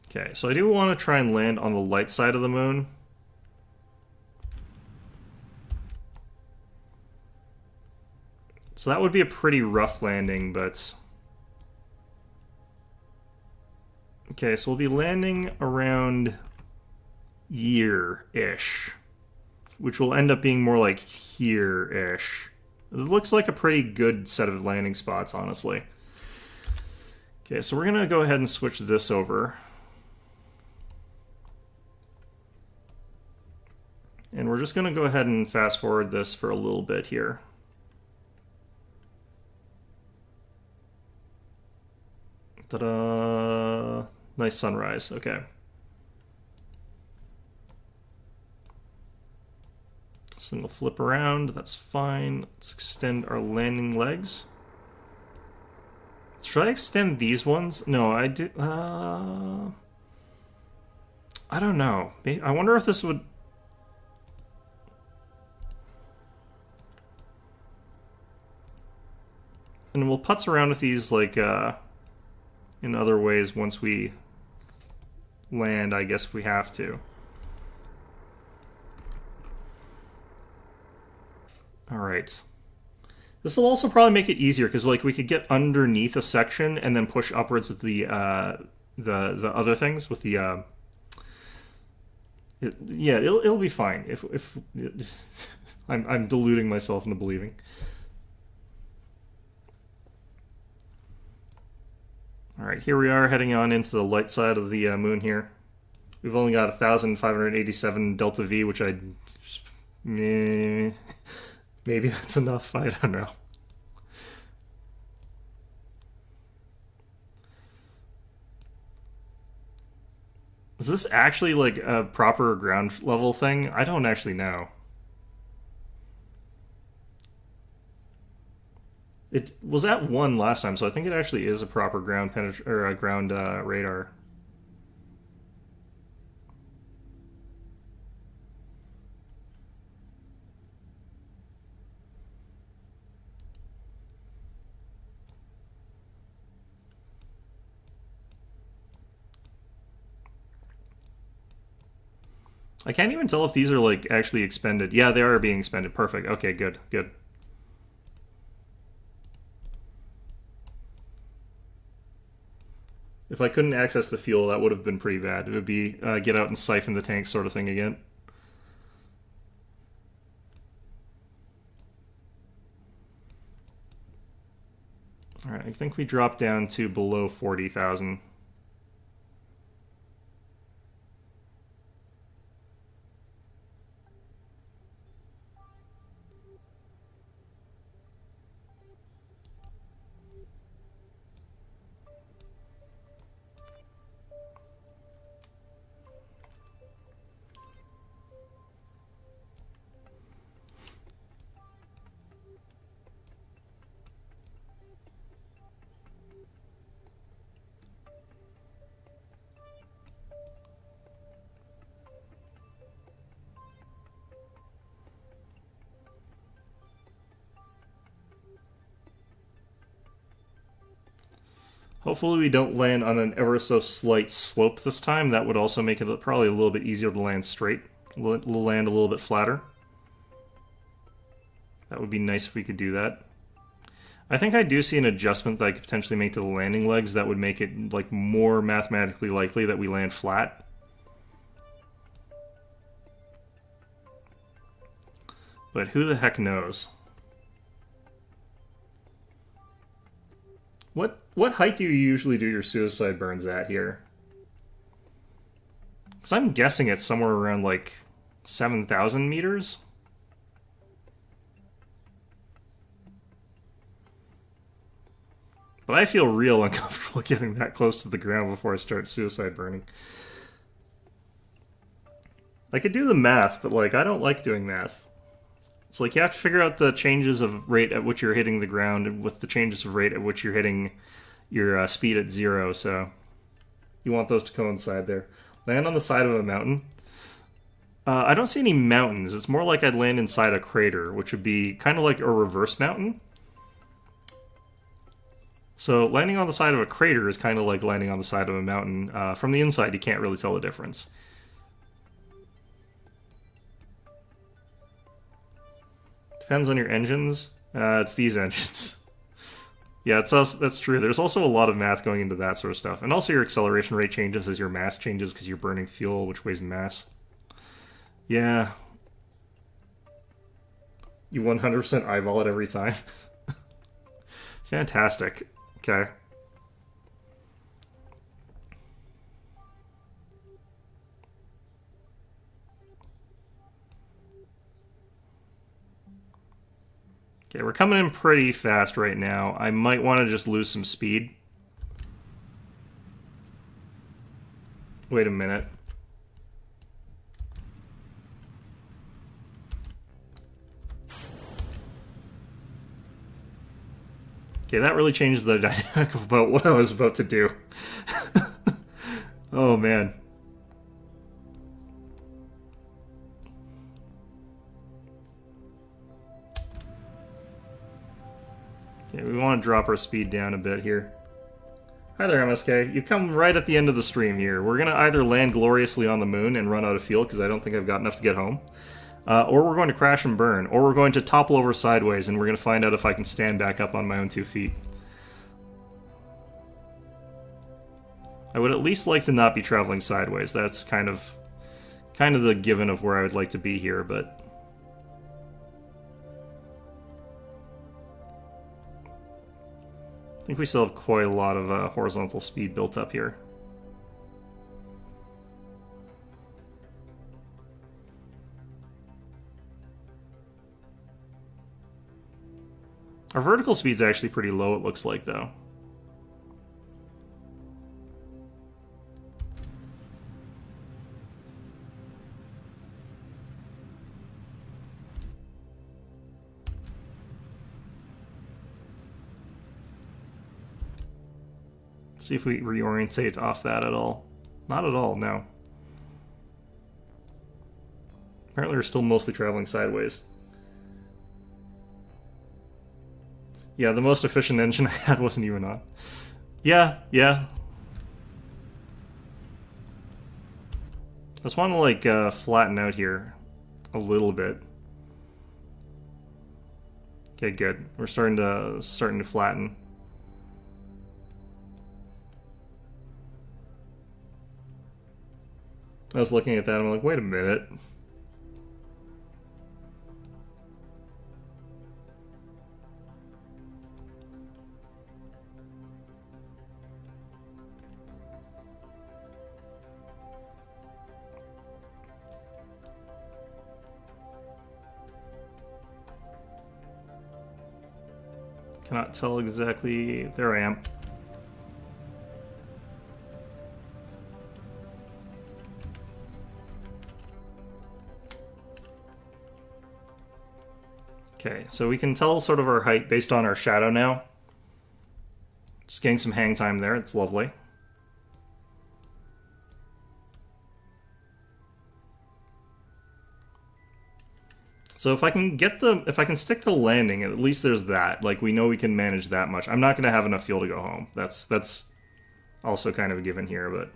Okay, so I do want to try and land on the light side of the moon. So that would be a pretty rough landing, but... Okay, so we'll be landing around here-ish, which will end up being more like here-ish. It looks like a pretty good set of landing spots, honestly. Okay, so we're going to go ahead and switch this over. And we're just going to go ahead and fast forward this for a little bit here. Ta-da! Nice sunrise. Okay. This thing will flip around. That's fine. Let's extend our landing legs. Should I extend these ones? No, I do. I don't know. I wonder if this would... And we'll putz around with these, like, in other ways once we land, I guess, if we have to. Alright. This will also probably make it easier, because, like, we could get underneath a section and then push upwards with the other things, with the, yeah, it'll be fine. If I'm deluding myself into believing. Alright, here we are heading on into the light side of the moon here. We've only got 1,587 delta V, which maybe that's enough, I don't know. Is this actually like a proper ground level thing? I don't actually know. It was at 1 last time, so I think it actually is a proper ground ground radar. I can't even tell if these are like actually expended. Yeah, they are being expended. Perfect. Okay, good, good. If I couldn't access the fuel, that would have been pretty bad. It would be get out and siphon the tank sort of thing again. Alright, I think we dropped down to below 40,000. Hopefully we don't land on an ever so slight slope this time. That would also make it probably a little bit easier to land straight. We'll land a little bit flatter. That would be nice if we could do that. I think I do see an adjustment that I could potentially make to the landing legs that would make it like more mathematically likely that we land flat. But who the heck knows? What height do you usually do your suicide burns at here? Because I'm guessing it's somewhere around like 7,000 meters. But I feel real uncomfortable getting that close to the ground before I start suicide burning. I could do the math, but like I don't like doing math. It's like you have to figure out the changes of rate at which you're hitting the ground with the changes of rate at which you're hitting your speed at 0, so you want those to coincide there. Land on the side of a mountain. I don't see any mountains. It's more like I'd land inside a crater, which would be kind of like a reverse mountain. So landing on the side of a crater is kind of like landing on the side of a mountain. From the inside, you can't really tell the difference. Depends on your engines. It's these engines. Yeah, that's true. There's also a lot of math going into that sort of stuff. And also your acceleration rate changes as your mass changes because you're burning fuel, which weighs mass. Yeah. You 100% eyeball it every time. Fantastic. Okay. Okay, we're coming in pretty fast right now. I might want to just lose some speed. Wait a minute. Okay, that really changes the dynamic about what I was about to do. Oh, man. Okay, we want to drop our speed down a bit here. Hi there, MSK. You come right at the end of the stream here. We're going to either land gloriously on the moon and run out of fuel, because I don't think I've got enough to get home. Or we're going to crash and burn. Or we're going to topple over sideways, and we're going to find out if I can stand back up on my own 2 feet. I would at least like to not be traveling sideways. That's kind of the given of where I would like to be here, but... I think we still have quite a lot of horizontal speed built up here. Our vertical speed's actually pretty low, it looks like, though. See if we reorientate off that at all. Not at all, no. Apparently we're still mostly traveling sideways. Yeah, the most efficient engine I had wasn't even on. Yeah. I just want to, like, flatten out here a little bit. Okay, good. We're starting to flatten. I was looking at that and I'm like, wait a minute. Cannot tell exactly. There I am. Okay, so we can tell sort of our height based on our shadow now. Just getting some hang time there, it's lovely. So if I can stick the landing, at least there's that. Like, we know we can manage that much. I'm not going to have enough fuel to go home. That's also kind of a given here, but...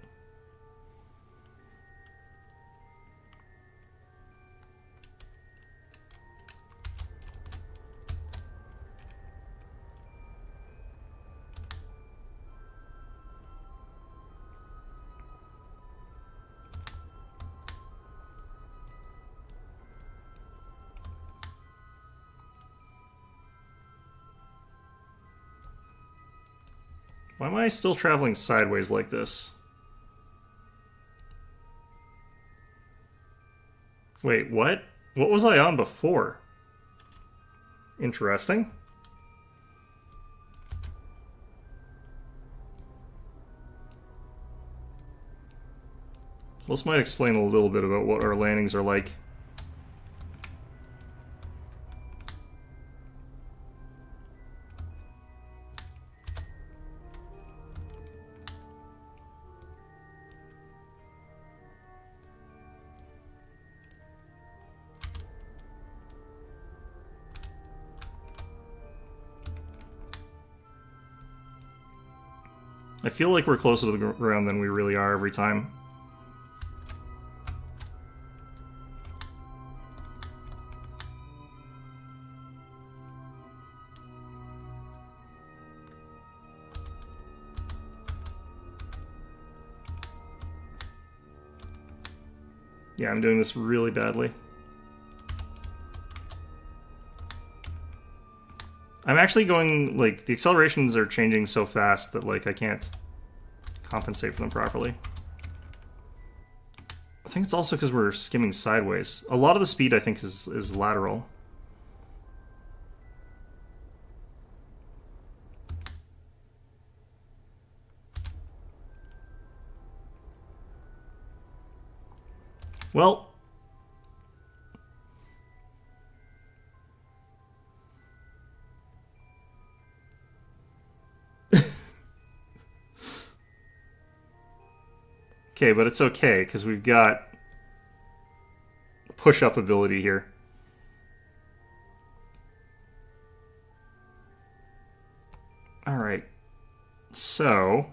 Why am I still traveling sideways like this? Wait, what? What was I on before? Interesting. This might explain a little bit about what our landings are like. I feel like we're closer to the ground than we really are every time. Yeah, I'm doing this really badly. I'm actually going, like, the accelerations are changing so fast that, like, I can't compensate for them properly. I think it's also because we're skimming sideways. A lot of the speed, I think, is lateral. Well... Okay, but it's okay, because we've got push-up ability here. Alright. So...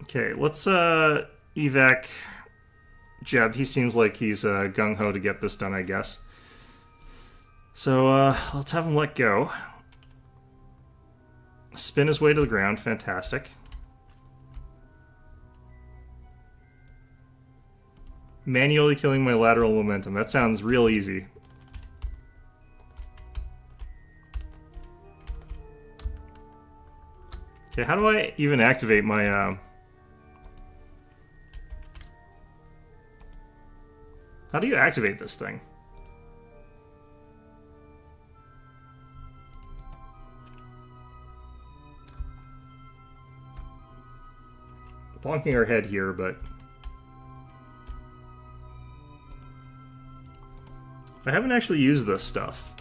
Okay, let's evac Jeb. He seems like he's gung-ho to get this done, I guess. So let's have him let go. Spin his way to the ground. Fantastic. Manually killing my lateral momentum. That sounds real easy. Okay, how do I even activate my... How do you activate this thing? Bonking our head here, but... I haven't actually used this stuff.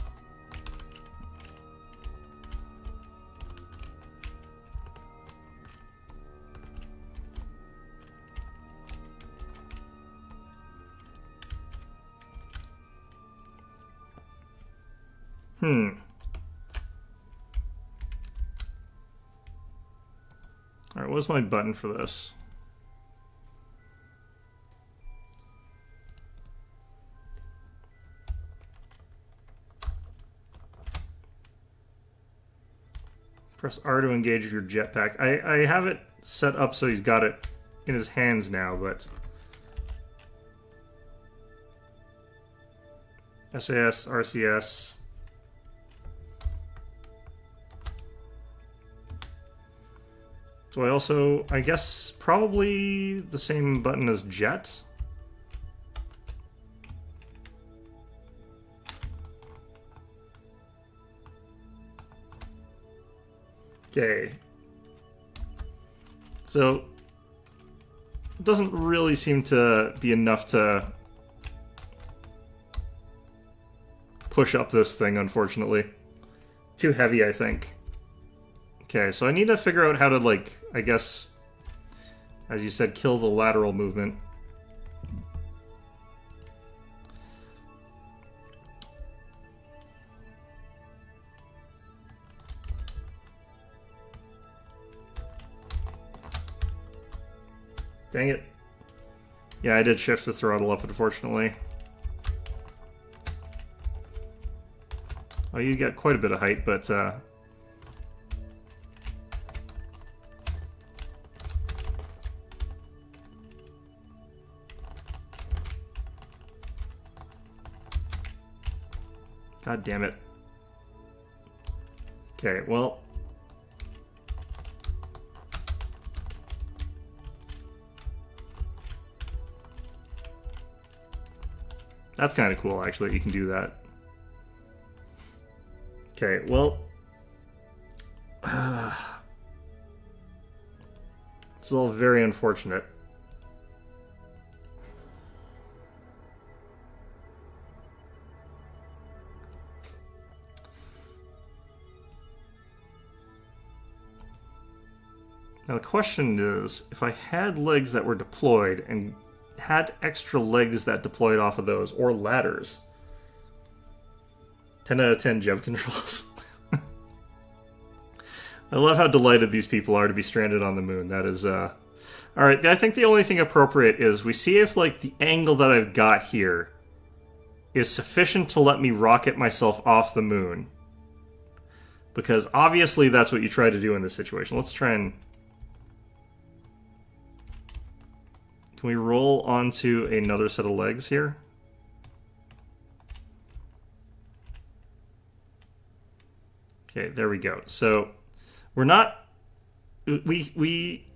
Alright, what's my button for this? Press R to engage your jetpack. I have it set up so he's got it in his hands now, but... SAS, RCS... Do I also... I guess probably the same button as jet? Okay. So... It doesn't really seem to be enough to push up this thing, unfortunately. Too heavy, I think. Okay, so I need to figure out how to, like, I guess, as you said, kill the lateral movement. Dang it. Yeah, I did shift the throttle up, unfortunately. Oh, you get quite a bit of height, but, God damn it. Okay, well... That's kind of cool, actually, that you can do that. Okay, well... it's all very unfortunate. Now the question is, if I had legs that were deployed and had extra legs that deployed off of those, or ladders. 10 out of 10 Jeb controls. I love how delighted these people are to be stranded on the moon. That is, Alright, I think the only thing appropriate is we see if, like, the angle that I've got here is sufficient to let me rocket myself off the moon. Because obviously that's what you try to do in this situation. Let's try and... Can we roll onto another set of legs here? Okay, there we go. So, we're not... We...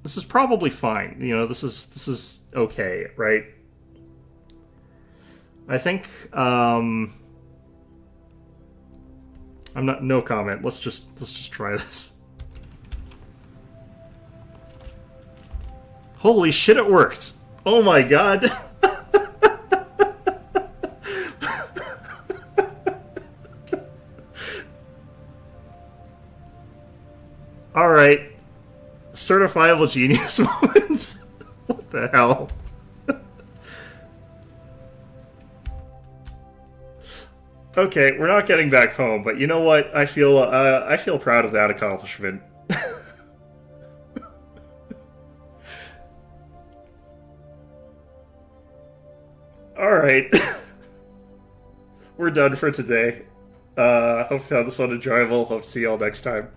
This is probably fine. You know, this is okay, right? I think, I'm not... No comment. Let's just try this. Holy shit, it worked! Oh my god! Alright. Certifiable genius moments? What the hell? Okay, we're not getting back home, but you know what? I feel proud of that accomplishment. Alright. We're done for today. Hope you found this one enjoyable. Hope to see you all next time.